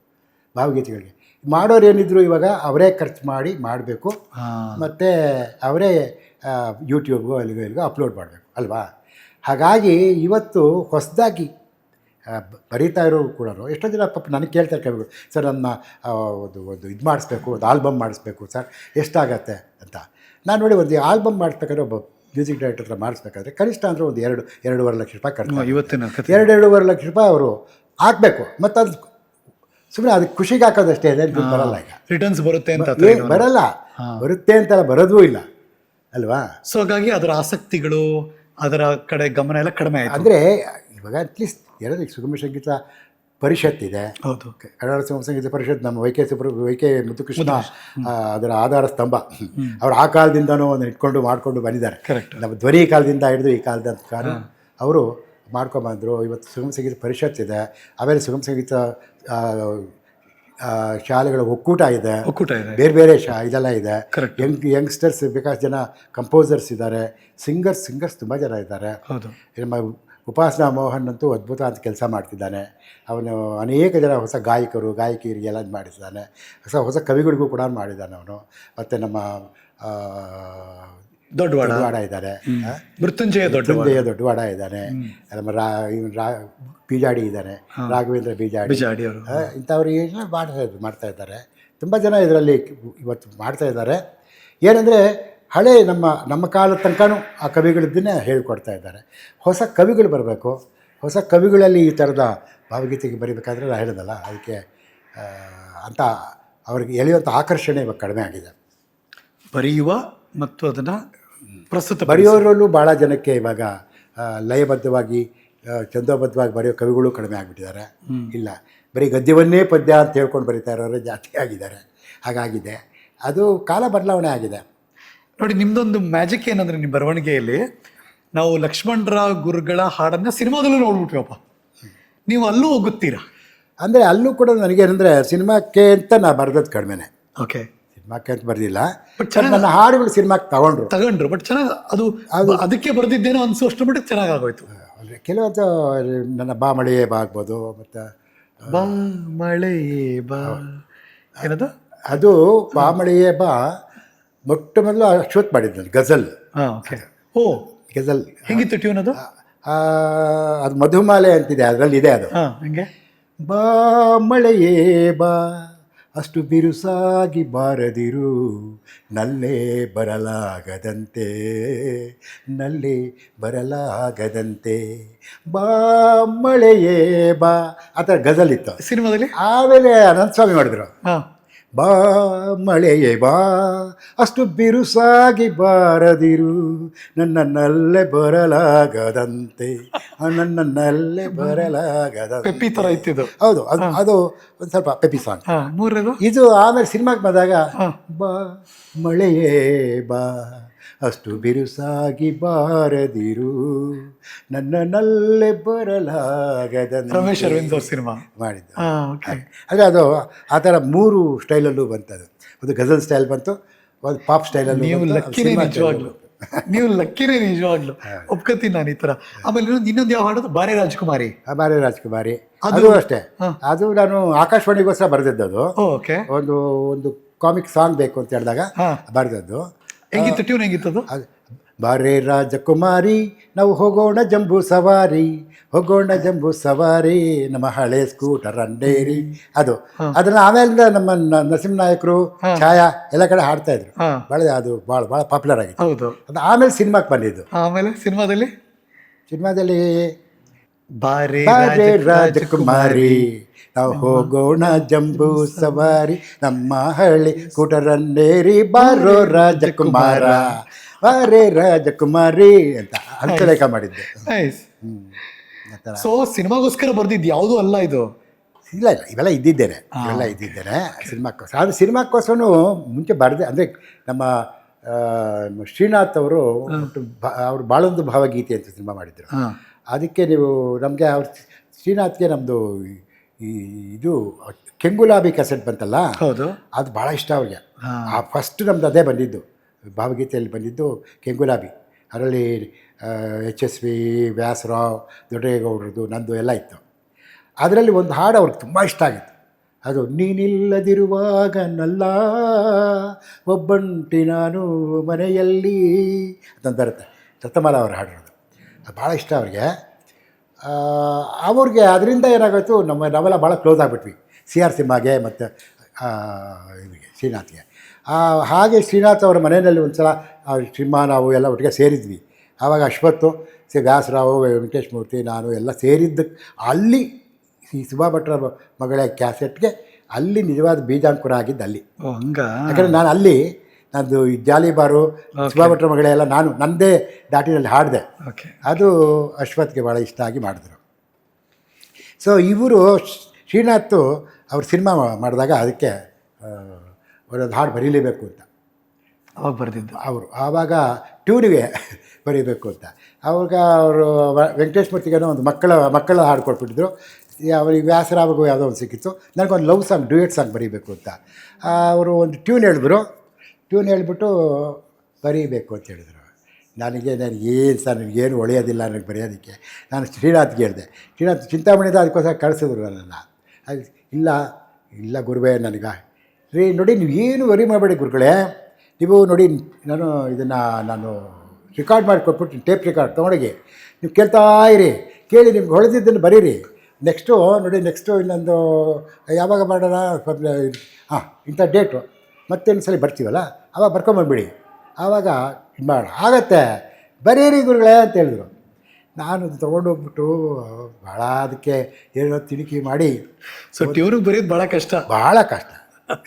A: ಭಾವಗೀತೆಗಳಿಗೆ. ಮಾಡೋರು ಏನಿದ್ರು ಇವಾಗ ಅವರೇ ಖರ್ಚು ಮಾಡಿ ಮಾಡಬೇಕು, ಮತ್ತು ಅವರೇ ಯೂಟ್ಯೂಬ್ಗೂ ಎಲ್ಲಿಗೂ ಅಪ್ಲೋಡ್ ಮಾಡಬೇಕು ಅಲ್ವಾ? ಹಾಗಾಗಿ ಇವತ್ತು ಹೊಸದಾಗಿ ಬರೀತಾ ಇರೋರು ಕೂಡ ಎಷ್ಟೋ ಜನ ಪಾಪ ನನಗೆ ಕೇಳ್ತಾರೆ ಕವಿಗಳು, ಸರ್ ನನ್ನ ಒಂದು ಇದು ಮಾಡಿಸ್ಬೇಕು, ಒಂದು ಆಲ್ಬಮ್ ಮಾಡಿಸ್ಬೇಕು ಸರ್, ಎಷ್ಟಾಗತ್ತೆ ಅಂತ. ನಾನು ನೋಡಿ ಒಂದು ಆಲ್ಬಮ್ ಮಾಡಿಸ್ಬೇಕಾದ್ರೆ ಒಬ್ಬ ಮ್ಯೂಸಿಕ್ ಡೈರೆಕ್ಟರ್ ಹತ್ರ ಮಾಡಿಸ್ಬೇಕಾದ್ರೆ ಕನಿಷ್ಠ ಅಂದರೆ ಒಂದು 2-2.5 ಲಕ್ಷ ರೂಪಾಯಿ ಖರ್ಚು.
B: ಇವತ್ತಿನ
A: 2-2.5 ಲಕ್ಷ ರೂಪಾಯಿ ಅವರು ಹಾಕಬೇಕು. ಮತ್ತು ಅದು ಸುಮ್ಮನೆ ಅದಕ್ಕೆ ಖುಷಿಗೆ ಹಾಕೋದಷ್ಟೇ, ಅದೇನು ಬರಲ್ಲ. ಈಗ
B: ರಿಟರ್ನ್ಸ್ ಬರುತ್ತೆ ಅಂತ
A: ಬರಲ್ಲ, ಬರುತ್ತೆ ಅಂತೆಲ್ಲ ಬರೋದೂ ಇಲ್ಲ ಅಲ್ವಾ?
B: ಸೊ ಹಾಗಾಗಿ ಅದರ ಆಸಕ್ತಿಗಳು, ಅದರ ಕಡೆ ಗಮನ ಎಲ್ಲ ಕಡಿಮೆ ಆಯಿತು.
A: ಅಂದರೆ ಇವಾಗ ಅಟ್ಲೀಸ್ಟ್ ಏನಂದ್ರೆ ಸುಗಮ ಸಂಗೀತ ಪರಿಷತ್ ಇದೆ.
B: ಹೌದು,
A: ಕನ್ನಡ ಸುಗಮ ಸಂಗೀತ ಪರಿಷತ್ ನಮ್ಮ ವೈ ಕೆ ಮುತ್ತುಕೃಷ್ಣ ಅದರ ಆಧಾರ ಸ್ತಂಭ. ಅವರು ಆ ಕಾಲದಿಂದನೂ ಒಂದು ಇಟ್ಕೊಂಡು ಮಾಡಿಕೊಂಡು ಬಂದಿದ್ದಾರೆ.
B: ಕರೆಕ್ಟ್.
A: ನಮ್ಮ ಧ್ವನಿ ಕಾಲದಿಂದ ಹಿಡಿದು ಈ ಕಾಲದ ಕಾಲ ಅವರು ಮಾಡ್ಕೊಂಬಂದರು. ಇವತ್ತು ಸುಗಮ ಸಂಗೀತ ಪರಿಷತ್ ಇದೆ. ಆಮೇಲೆ ಸುಗಮ ಸಂಗೀತ ಶಾಲೆಗಳ ಒಕ್ಕೂಟ ಇದೆ, ಬೇರೆ ಬೇರೆ ಇದೆಲ್ಲ ಇದೆ. ಯಂಗ್ಸ್ಟರ್ಸ್ ಬೇಕಾದಷ್ಟು ಜನ ಕಂಪೋಸರ್ಸ್ ಇದ್ದಾರೆ, ಸಿಂಗರ್ಸ್ ತುಂಬ ಜನ ಇದ್ದಾರೆ. ನಮ್ಮ ಉಪಾಸನಾ ಮೋಹನ್ ಅಂತೂ ಅದ್ಭುತ ಅಂತ ಕೆಲಸ ಮಾಡ್ತಿದ್ದಾನೆ. ಅವನು ಅನೇಕ ಜನ ಹೊಸ ಗಾಯಕಿಯರಿಗೆಲ್ಲ ಮಾಡಿಸಿದ್ದಾನೆ. ಹೊಸ ಕವಿಗಳಿಗೂ ಕೂಡ ಮಾಡಿದ್ದಾನೆ ಅವನು. ಮತ್ತು ನಮ್ಮ ದೊಡ್ಡವಾಡ ಇದ್ದಾರೆ, ಮೃತ್ಯುಂಜಯ ದೊಡ್ಡವಾಡ ಇದ್ದಾನೆ, ನಮ್ಮ ಬಿಜಾಡಿ ಇದ್ದಾನೆ, ರಾಘವೇಂದ್ರ ಬಿಜಾಡಿ ಇಂಥವ್ರು ಎಲ್ಲ ಮಾಡ್ತಾ ಇದ್ದಾರೆ. ತುಂಬ ಜನ ಇದರಲ್ಲಿ ಇವತ್ತು ಮಾಡ್ತಾ ಇದ್ದಾರೆ. ಏನಂದರೆ ಹಳೆ ನಮ್ಮ ಕಾಲದ ತನಕನೂ ಆ ಕವಿಗಳಿದ್ದನ್ನೇ ಹೇಳ್ಕೊಡ್ತಾ ಇದ್ದಾರೆ. ಹೊಸ ಕವಿಗಳು ಬರಬೇಕು. ಹೊಸ ಕವಿಗಳಲ್ಲಿ ಈ ಥರದ ಭಾವಗೀತೆಗೆ ಬರೀಬೇಕಾದ್ರೆ ನಾನು ಹೇಳಿದಲ್ಲ, ಅದಕ್ಕೆ ಅಂತ ಅವ್ರಿಗೆ ಎಳೆಯುವಂಥ ಆಕರ್ಷಣೆ ಇವಾಗ ಕಡಿಮೆ ಆಗಿದೆ.
B: ಬರೆಯುವ ಮತ್ತು ಅದನ್ನು ಪ್ರಸ್ತುತ
A: ಬರೆಯೋರಲ್ಲೂ ಭಾಳ ಜನಕ್ಕೆ ಇವಾಗ ಲಯಬದ್ಧವಾಗಿ ಛಂದೋಬದ್ಧವಾಗಿ ಬರೆಯೋ ಕವಿಗಳು ಕಡಿಮೆ ಆಗಿಬಿಟ್ಟಿದ್ದಾರೆ. ಇಲ್ಲ, ಬರೀ ಗದ್ಯವನ್ನೇ ಪದ್ಯ ಅಂತ ಹೇಳ್ಕೊಂಡು ಬರೀತಾ ಇರೋರು ಜಾಸ್ತಿ ಆಗಿದ್ದಾರೆ. ಹಾಗಾಗಿದೆ, ಅದು ಕಾಲ ಬದಲಾವಣೆ ಆಗಿದೆ.
B: ನೋಡಿ, ನಿಮ್ಮದೊಂದು ಮ್ಯಾಜಿಕ್ ಏನಂದರೆ, ನಿಮ್ಮ ಬರವಣಿಗೆಯಲ್ಲಿ ನಾವು ಲಕ್ಷ್ಮಣರಾವ್ ಗುರುಗಳ ಹಾಡನ್ನು ಸಿನಿಮಾದಲ್ಲೂ ನೋಡ್ಬಿಟ್ವಪ್ಪ. ನೀವು ಅಲ್ಲೂ ಹೋಗುತ್ತೀರಾ?
A: ಅಂದರೆ ಅಲ್ಲೂ ಕೂಡ ನನಗೇನೆಂದರೆ ಸಿನಿಮಾಕ್ಕೆ ಅಂತ ನಾ ಬರೆದದ್ದು ಕಡಿಮೆನೆ.
B: ಓಕೆ,
A: ಸಿನಿಮಾಕ್ಕೆ ಅಂತ ಬರೆದಿಲ್ಲ, ಬಟ್ ನನ್ನ ಹಾಡುಗಳು ಸಿನಿಮಾಕ್ಕೆ ತಗೊಂಡ್ರು.
B: ಬಟ್ ಚೆನ್ನಾಗಿ ಅದು ಅದಕ್ಕೆ ಬರೆದಿದ್ದೇನೋ ಅನಿಸುವಷ್ಟು ಮಟ್ಟಿಗೆ ಚೆನ್ನಾಗಿ ಆಗೋಯ್ತು.
A: ಅಂದರೆ ಕೆಲವೊಂದು ನನ್ನ ಬಾ ಮಳೆಯೇ ಬಾ ಆಗ್ಬೋದು, ಮತ್ತು
B: ಬಾ ಮಳೆಯೇ ಬಾ ಏನದು,
A: ಅದು ಬಾ ಮಳೆಯೇ ಬಾ ಮೊಟ್ಟ ಮೊದಲು ಅಶ್ವತ್ ಮಾಡಿದ್ದು ಗಜಲ್. ಗಜಲ್
B: ಹೆಂಗಿತ್ತು ಟ್ಯೂನ್ ಅದು?
A: ಅದು ಮಧುಮಾಲೆ ಅಂತಿದೆ, ಅದರಲ್ಲಿ ಇದೆ ಅದು.
B: ಹಂಗೆ
A: ಬಾ ಮಳೆಯೇ ಬಾ ಅಷ್ಟು ಬಿರುಸಾಗಿ ಬಾರದಿರು, ನಲ್ಲೇ ಬರಲಾಗದಂತೆ ಬಾ ಮಳೆಯೇ ಬಾ ಆ ಥರ ಗಜಲ್ ಇತ್ತು
B: ಸಿನಿಮಾದಲ್ಲಿ.
A: ಆಮೇಲೆ ಅನಂತಸ್ವಾಮಿ ಮಾಡಿದ್ರು, ಬಾ ಮಳೆಯೇ ಬಾ ಅಷ್ಟು ಬಿರುಸಾಗಿ ಬಾರದಿರು, ನನ್ನಲ್ಲೇ ಬರಲಾಗದಂತೆ
B: ಪೆಪ್ಪಿ ಥರ ಇತ್ತಿದ್ದು.
A: ಹೌದು, ಅದು ಒಂದು ಸ್ವಲ್ಪ ಪೆಪ್ಪಿ ಸಾಂಗ್. ಇದು ಆಮೇಲೆ ಸಿನಿಮಾಗೆ ಬಂದಾಗ ಬಾ ಮಳೆಯೇ ಬಾ ಅಷ್ಟು ಬಿರುಸಾಗಿ ಬಾರದಿರು, ನನ್ನಲ್ಲೇ ಬರಲಾಗದಂತೆ.
B: ರಮೇಶ್ ಅರವಿಂದ್ ಅವ್ರ ಸಿನಿಮಾ
A: ಮಾಡಿದ್ದು. ಅಂದರೆ ಅದು ಆ ಥರ 3 ಸ್ಟೈಲಲ್ಲೂ ಬಂತದು. ಒಂದು ಗಜಲ್ ಸ್ಟೈಲ್ ಬಂತು, ಒಂದು ಪಾಪ್ ಸ್ಟೈಲಲ್ಲಿ.
B: ನೀವು ಲಕ್ಕಿನೇ ನಿಜವಾಗ್ಲು ಒಪ್ಕೋತೀನಿ ನಾನು ಈ ಥರ. ಆಮೇಲೆ ಇನ್ನೊಂದು ಯಾವ ಹಾಡೋದು, ಬಾರೆ ರಾಜ್ಕುಮಾರಿ. ಅದು ಅಷ್ಟೇ. ಅದು ನಾನು ಆಕಾಶವಾಣಿಗೋಸ್ಕರ ಬರೆದಿದ್ದದು. ಒಂದು ಕಾಮಿಕ್ ಸಾಂಗ್ ಬೇಕು ಅಂತ ಹೇಳಿದಾಗ ಬರೆದದ್ದು. ಹೆಂಗಿತ್ತು ಟ್ಯೂನ್? ಹೆಂಗಿತ್ತು ಅದು?
A: ಬಾರೆ ರಾಜಕುಮಾರಿ ನಾವು ಹೋಗೋಣ ಜಂಬೂ ಸವಾರಿ ನಮ್ಮ ಹಳೆ ಸ್ಕೂಟರ್ ಅಂಡೇರಿ. ಅದನ್ನ ಆಮೇಲೆ ನಮ್ಮ ನರಸಿಂಹ ನಾಯಕರು, ಛಾಯಾ ಎಲ್ಲ ಕಡೆ ಹಾಡ್ತಾ ಇದ್ರು. ಅದು ಭಾಳ ಪಾಪ್ಯುಲರ್ ಆಗಿತ್ತು. ಅದು ಆಮೇಲೆ ಸಿನಿಮಾಕ್ಕೆ ಬಂದಿದ್ದು.
B: ಆಮೇಲೆ ಸಿನಿಮಾದಲ್ಲಿ
A: ಬಾರೆ ರಾಜಕುಮಾರಿ ನಾವು ಹೋಗೋಣ ಜಂಬೂ ಸವಾರಿ ನಮ್ಮ ಹಳ್ಳಿ ಸ್ಕೂಟರನ್ನೇರಿ ಬಾರೋ ರಾಜಕುಮಾರ ಬಾರೆ ರಾಜಕುಮಾರಿ ಅಂತ ಹಂಸಲೇಖ ಮಾಡಿದ್ದೆ.
B: ಸೊ ಸಿನಿಮಾಗೋಸ್ಕರ ಬರ್ದಿದ್ದು ಯಾವುದೂ ಅಲ್ಲ ಇದು?
A: ಇಲ್ಲ, ಇವೆಲ್ಲ ಇದ್ದಿದ್ದೇನೆ ಸಿನಿಮಾಕ್ಕೋಸ್ಕರ. ಅದು ಸಿನಿಮಾಕ್ಕೋಸ್ಕರನೂ ಮುಂಚೆ ಬರೆದೆ. ಅಂದರೆ ನಮ್ಮ ಶ್ರೀನಾಥ್ ಅವರು ಬಾಳೊಂದು ಭಾವಗೀತೆ ಅಂತ ಸಿನಿಮಾ ಮಾಡಿದ್ರು. ಅದಕ್ಕೆ ನೀವು ನಮಗೆ ಅವ್ರ ಶ್ರೀನಾಥ್ಗೆ ನಮ್ಮದು ಈ ಇದು ಕೆಂಗುಲಾಬಿ ಕೆಸೆಟ್ ಬಂತಲ್ಲ,
B: ಹೌದು.
A: ಅದು ಭಾಳ ಇಷ್ಟ ಅವ್ರಿಗೆ. ಆ ಫಸ್ಟ್ ನಮ್ದು ಅದೇ ಬಂದಿದ್ದು, ಭಾವಗೀತೆಯಲ್ಲಿ ಬಂದಿದ್ದು ಕೆಂಗುಲಾಬಿ. ಅದರಲ್ಲಿ HSV, ವ್ಯಾಸರಾವ್, ದೊಡ್ಡೇಗೌಡರದು, ನಂದು ಎಲ್ಲ ಇತ್ತು. ಅದರಲ್ಲಿ ಒಂದು ಹಾಡು ಅವ್ರಿಗೆ ತುಂಬ ಇಷ್ಟ ಆಗಿತ್ತು. ಅದು ನೀನಿಲ್ಲದಿರುವಾಗ ನಲ್ಲ ಒಬ್ಬಂಟಿ ನಾನು ಮನೆಯಲ್ಲಿ ಅಂತ ಬರುತ್ತೆ. ರತ್ನಮಾಲ ಅವ್ರು ಹಾಡಿರೋದು. ಅದು ಭಾಳ ಇಷ್ಟ ಅವ್ರಿಗೆ. ಅವ್ರಿಗೆ ಅದರಿಂದ ಏನಾಗೋಯ್ತು, ನಾವೆಲ್ಲ ಭಾಳ ಕ್ಲೋಸ್ ಆಗಿಬಿಟ್ವಿ CR ಸಿಂಹಾಗೆ ಮತ್ತು ಇವರಿಗೆ ಶ್ರೀನಾಥ್ಗೆ. ಹಾಗೆ ಶ್ರೀನಾಥ್ ಅವರ ಮನೆಯಲ್ಲಿ ಒಂದು ಸಲ ಸಿಂಹ ನಾವು ಎಲ್ಲ ಒಟ್ಟಿಗೆ ಸೇರಿದ್ವಿ. ಆವಾಗ ಅಶ್ವತ್ತು, ವ್ಯಾಸರಾವು, ವೆಂಕಟೇಶ್ ಮೂರ್ತಿ, ನಾನು ಎಲ್ಲ ಸೇರಿದ್ದಕ್ಕೆ ಅಲ್ಲಿ ಈ ಸುಭಾ ಭಟ್ರ ಮಗಳ ಕ್ಯಾಸೆಟ್ಗೆ ಅಲ್ಲಿ ನಿಜವಾದ ಬೀಜಾಂಕುರ ಆಗಿದ್ದು ಅಲ್ಲಿ. ಯಾಕಂದರೆ ನಾನು ಅಲ್ಲಿ ನಂದು ಈ ಜಾಲಿಬಾರು, ಸುಭಾ ಭಟ್ರ ಮಗಳೇ ಎಲ್ಲ ನಾನು ನನ್ನದೇ ದಾಟಿನಲ್ಲಿ ಹಾಡಿದೆ. ಅದು ಅಶ್ವತ್ಗೆ ಭಾಳ ಇಷ್ಟ ಆಗಿ ಮಾಡಿದ್ರು. ಸೊ ಇವರು ಶ್ರೀನಾಥ್ ಅವ್ರು ಸಿನಿಮಾ ಮಾಡಿದಾಗ ಅದಕ್ಕೆ ಅವರದ್ದು ಹಾಡು ಬರೀಲೇಬೇಕು ಅಂತ
B: ಅವಾಗ ಬರೆದಿದ್ದು
A: ಅವರು. ಆವಾಗ ಟ್ಯೂನಿಗೆ ಬರೀಬೇಕು ಅಂತ ಅವಾಗ ಅವರು ವೆಂಕಟೇಶ್ ಮೂರ್ತಿಗೇನೋ ಒಂದು ಮಕ್ಕಳ ಹಾಡು ಕೊಟ್ಬಿಟ್ಟಿದ್ರು. ಅವ್ರಿಗೆ ವ್ಯಾಸರಾವಿಗೂ ಯಾವುದೋ ಒಂದು ಸಿಕ್ಕಿತ್ತು. ನನಗೊಂದು ಲವ್ ಸಾಂಗ್, ಡ್ಯೂಯೆಟ್ ಸಾಂಗ್ ಬರೀಬೇಕು ಅಂತ ಅವರು ಒಂದು ಟ್ಯೂನ್ ಹೇಳಿದ್ರು. ಟ್ಯೂನ್ ಹೇಳಿಬಿಟ್ಟು ಬರೀಬೇಕು ಅಂತ ಹೇಳಿದ್ರು. ನನಗೇನು ಸರ್, ನನಗೇನು ಒಳ್ಳೆಯೋದಿಲ್ಲ ನನಗೆ ಬರೆಯೋದಕ್ಕೆ. ನಾನು ಶ್ರೀನಾಥ್ಗೆ ಹೇಳಿದೆ. ಶ್ರೀನಾಥ್ ಚಿಂತಾಮಣಿದ ಅದಕ್ಕೋಸ್ಕರ ಕಳಿಸಿದ್ರು ನನ್ನನ್ನು. ಅದು ಇಲ್ಲ ಗುರುವೇ, ನನಗೆ ನೋಡಿ ನೀವು ಏನು ವರಿ ಮಾಡಬೇಡಿ ಗುರುಗಳೇ, ನೀವು ನೋಡಿ ನಾನು ರೆಕಾರ್ಡ್ ಮಾಡಿ ಕೊಟ್ಬಿಟ್ಟು ಟೇಪ್ ರೆಕಾರ್ಡ್ ತೊಗೊಂಡೋಗಿ ನೀವು ಕೇಳ್ತಾ ಇರಿ, ಕೇಳಿ ನಿಮ್ಗೆ ಹೊಳೆದಿದ್ದನ್ನು ಬರೀರಿ. ನೆಕ್ಸ್ಟು ಇನ್ನೊಂದು ಯಾವಾಗ ಮಾಡೋಣ, ಇಂಥ ಡೇಟು ಮತ್ತೆ ಸಲ ಬರ್ತೀವಲ್ಲ ಆವಾಗ ಬರ್ಕೊಂಬಂದ್ಬಿಡಿ, ಆವಾಗ ಇದು ಮಾಡೋಣ, ಆಗತ್ತೆ ಬರೀರಿ ಗುರುಗಳೇ ಅಂತ ಹೇಳಿದ್ರು. ನಾನು ತೊಗೊಂಡೋಗ್ಬಿಟ್ಟು ಭಾಳ ಅದಕ್ಕೆ ಏನೋ ತಿರುಗಿ ಮಾಡಿ.
B: ಸೊ ಟ್ಯೂನಿಗೆ ಬರೆಯೋದು ಭಾಳ ಕಷ್ಟ.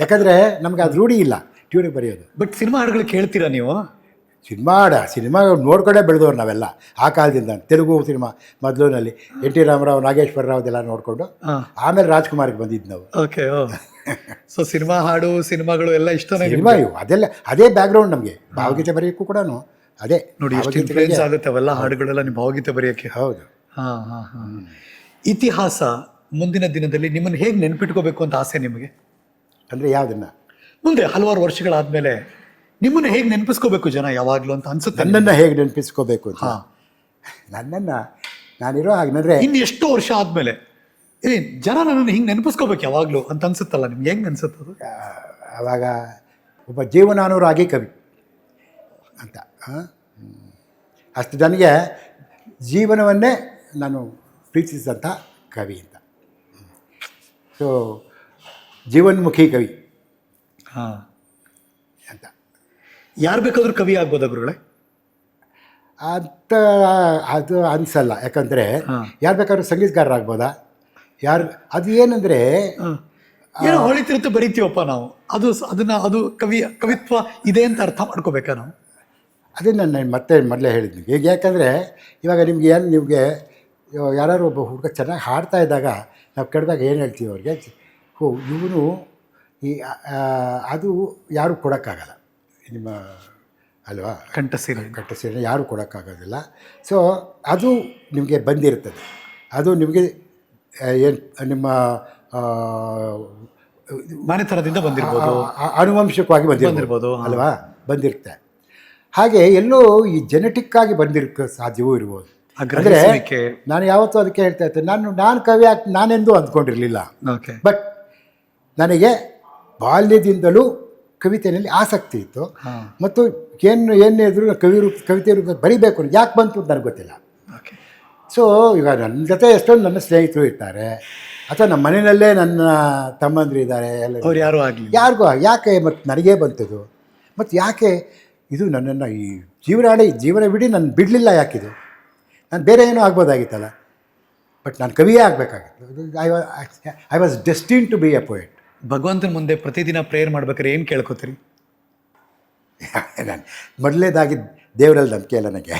B: ಯಾಕಂದರೆ ನಮಗೆ ಅದು ರೂಢಿ ಇಲ್ಲ ಟ್ಯೂನಿಗೆ ಬರೆಯೋದು. ಬಟ್ ಸಿನಿಮಾ ಹಾಡುಗಳು ಕೇಳ್ತೀರಾ ನೀವು?
A: ಸಿನಿಮಾ ನೋಡ್ಕೊಂಡೇ ಬೆಳೆದವ್ರು ನಾವೆಲ್ಲ ಆ ಕಾಲದಿಂದ. ತೆಲುಗು ಸಿನಿಮಾ ಮೊದಲಿನಲ್ಲಿ NT ರಾಮರಾವ್, ನಾಗೇಶ್ವರ ರಾವ್ದೆಲ್ಲ ನೋಡಿಕೊಂಡು ಆಮೇಲೆ ರಾಜ್ಕುಮಾರ್ಗೆ ಬಂದಿದ್ದು ನಾವು.
B: ಓಕೆ. ಸೊ ಸಿನಿಮಾ ಹಾಡು, ಸಿನಿಮಾಗಳು ಎಲ್ಲ ಇಷ್ಟನೇ
A: ಸಿನಿಮಾ ಇವು ಅದೆಲ್ಲ ಅದೇ ಬ್ಯಾಕ್ಗ್ರೌಂಡ್ ನಮಗೆ. ಭಾವಗೀತೆ ಬರೆಯೋಕ್ಕೂ ಕೂಡ ಅದೇ
B: ನೋಡಿ ಎಷ್ಟು ಇನ್ಫ್ಲೂಯೆನ್ಸ್ ಆಗುತ್ತೆ ಅವೆಲ್ಲ ಹಾಡುಗಳೆಲ್ಲ ನಿಮ್ಮ ಭಾವಗೀತೆ ಬರೆಯೋಕ್ಕೆ.
A: ಹೌದು.
B: ಇತಿಹಾಸ ಮುಂದಿನ ದಿನದಲ್ಲಿ ನಿಮ್ಮನ್ನು ಹೇಗೆ ನೆನ್ಪಿಟ್ಕೋಬೇಕು ಅಂತ ಆಸೆ ನಿಮಗೆ?
A: ಅಂದರೆ ಯಾವುದನ್ನು?
B: ಮುಂದೆ ಹಲವಾರು ವರ್ಷಗಳಾದಮೇಲೆ ನಿಮ್ಮನ್ನು ಹೇಗೆ ನೆನಪಿಸ್ಕೋಬೇಕು ಜನ ಯಾವಾಗಲೂ ಅಂತ ಅನ್ಸುತ್ತೆ?
A: ನನ್ನನ್ನು ಹೇಗೆ ನೆನಪಿಸ್ಕೋಬೇಕು ಅಂತ? ನನ್ನನ್ನು ನಾನಿರೋ ಹಾಗೆ
B: ಇನ್ನು ಎಷ್ಟೋ ವರ್ಷ ಆದಮೇಲೆ ಜನ ನನ್ನನ್ನು ಹಿಂಗೆ ನೆನಪಿಸ್ಕೋಬೇಕು ಯಾವಾಗಲೂ ಅಂತ ಅನ್ಸುತ್ತಲ್ಲ ನಿಮ್ಗೆ? ಹೆಂಗೆ ಅನ್ಸುತ್ತದು?
A: ಆವಾಗ ಒಬ್ಬ ಜೀವನಾನುರಾಗಿ ಕವಿ ಅಂತ, ಅಷ್ಟು ಜನಗೆ ಜೀವನವನ್ನೇ ನಾನು ಪ್ರೀತಿಸಿದಂಥ ಕವಿ ಅಂತ. ಸೊ ಜೀವನ್ಮುಖಿ ಕವಿ ಅಂತ. ಯಾರು
B: ಬೇಕಾದರೂ ಕವಿ ಆಗ್ಬೋದಾ ಗುರುಗಳೇ?
A: ಅಂತ ಅದು ಅನಿಸಲ್ಲ. ಯಾಕಂದರೆ ಯಾರು ಬೇಕಾದ್ರೂ ಸಂಗೀತಗಾರರಾಗ್ಬೋದಾ? ಅದು ಏನಂದರೆ
B: ಏನೋ ಹೊಳಿತಿರುತ್ತೆ ಬರಿತೀವಪ್ಪ ನಾವು, ಅದು ಕವಿತ್ವ ಇದೆ ಅಂತ ಅರ್ಥ ಮಾಡ್ಕೋಬೇಕಾ ನಾವು?
A: ಅದೇ ನಾನು ಮೊದಲೇ ಹೇಳಿದ್ನಿ. ಈಗ ಯಾಕಂದರೆ ಇವಾಗ ನಿಮಗೆ ಯಾರು ಒಬ್ಬ ಹುಡುಗ ಚೆನ್ನಾಗಿ ಹಾಡ್ತಾ ಇದ್ದಾಗ ನಾವು ಕೆಡ್ದಾಗ ಏನು ಹೇಳ್ತೀವಿ ಅವ್ರಿಗೆ, ಇವನು ಅದು ಯಾರೂ ಕೊಡೋಕ್ಕಾಗಲ್ಲ ನಿಮ್ಮ ಅಲ್ವಾ, ಕಂಠಸೀರೆ ಯಾರೂ ಕೊಡೋಕ್ಕಾಗೋದಿಲ್ಲ. ಸೊ ಅದು ನಿಮಗೆ ಬಂದಿರ್ತದೆ, ಅದು ನಿಮಗೆ ಏನು ನಿಮ್ಮ
B: ಮನೆತನದಿಂದ ಬಂದಿರ್ಬೋದು,
A: ಆನುವಂಶಿಕವಾಗಿ ಬಂದಿರ್ಬೋದು ಅಲ್ವಾ, ಬಂದಿರುತ್ತೆ. ಹಾಗೆ ಎಲ್ಲೋ ಈ ಜೆನೆಟಿಕ್ಕಾಗಿ ಬಂದಿರೋಕ್ಕೆ ಸಾಧ್ಯವೂ ಇರ್ಬೋದು. ಅಂದರೆ ನಾನು ಯಾವತ್ತೂ ಅದಕ್ಕೆ ಹೇಳ್ತಾ ಇರ್ತೇನೆ, ನಾನು ಕವಿ ನಾನೆಂದೂ ಅಂದ್ಕೊಂಡಿರಲಿಲ್ಲ. ಬಟ್ ನನಗೆ ಬಾಲ್ಯದಿಂದಲೂ ಕವಿತೆಯಲ್ಲಿ ಆಸಕ್ತಿ ಇತ್ತು. ಮತ್ತು ಏನಿದ್ರು ಕವಿತೆ ರೂಪ ಬರಿಬೇಕು ಯಾಕೆ ಬಂತು ಅಂತ ನನಗೆ ಗೊತ್ತಿಲ್ಲ. ಸೊ ಈಗ ನನ್ನ ಜೊತೆ ಎಷ್ಟೊಂದು ನನ್ನ ಸ್ನೇಹಿತರು ಇರ್ತಾರೆ, ಅಥವಾ ನಮ್ಮ ಮನೆಯಲ್ಲೇ ನನ್ನ ತಮ್ಮಂದಿರು ಇದ್ದಾರೆ, ಎಲ್ಲ ಯಾರಿಗೂ ಯಾಕೆ ಮತ್ತು ನನಗೇ ಬಂತದು, ಮತ್ತು ಯಾಕೆ ಇದು ನನ್ನನ್ನು ಈ ಜೀವನವಿಡೀ ನನ್ನ ಬಿಡಲಿಲ್ಲ, ಯಾಕಿದು ನಾನು ಬೇರೆ ಏನೋ ಆಗ್ಬೋದಾಗಿತ್ತಲ್ಲ, ಬಟ್ ನಾನು ಕವಿಯೇ ಆಗಬೇಕಾಗಿತ್ತು. I was destined to be a poet.
B: ಭಗವಂತನ ಮುಂದೆ ಪ್ರತಿದಿನ ಪ್ರೇಯರ್ ಮಾಡ್ಬೇಕಾದ್ರೆ ಏನು ಕೇಳ್ಕೊತೀರಿ?
A: ನಾನು ಮೊದಲನೇದಾಗಿ ದೇವರಲ್ಲಿ ನಂಬಿಕೆ ಇಲ್ಲ ನನಗೆ.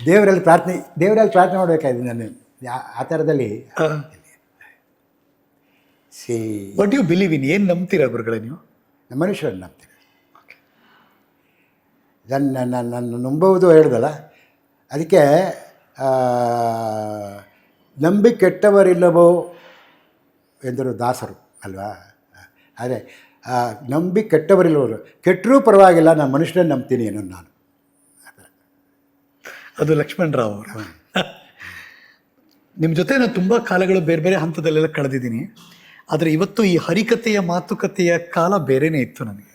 A: ದೇವರಲ್ಲಿ ಪ್ರಾರ್ಥನೆ ಮಾಡಬೇಕಾಗಿದೆ ನಾನು ಆ ಥರದಲ್ಲಿ.
B: What you believe in? ಏನು ನಂಬ್ತೀರಾ ಗುರುಗಳೇ ನೀವು?
A: ನಮ್ಮ ಮನುಷ್ಯರನ್ನು ನಂಬ್ತೀನಿ. ನನ್ನ ನಂಬುವುದು ಹೇಳ್ದಲ್ಲ, ಅದಕ್ಕೆ ನಂಬಿ ಕೆಟ್ಟವರಿಲ್ಲವೋ ಎಂದರು ದಾಸರು ಅಲ್ವಾ. ಅದೇ ನಂಬಿ ಕೆಟ್ಟವರಿಲ್ಲವರು, ಕೆಟ್ಟರೂ ಪರವಾಗಿಲ್ಲ, ನಾನು ಮನುಷ್ಯನೇ ನಂಬ್ತೀನಿ ಏನೋ ನಾನು.
B: ಅದು ಲಕ್ಷ್ಮಣ್ ರಾವ್ ಅವರು. ನಿಮ್ಮ ಜೊತೆ ನಾನು ತುಂಬ ಕಾಲಗಳು ಬೇರೆ ಬೇರೆ ಹಂತದಲ್ಲೆಲ್ಲ ಕಳೆದಿದ್ದೀನಿ. ಆದರೆ ಇವತ್ತು ಈ ಹರಿಕತೆಯ ಮಾತುಕತೆಯ ಕಾಲ ಬೇರೆನೇ ಇತ್ತು ನನಗೆ.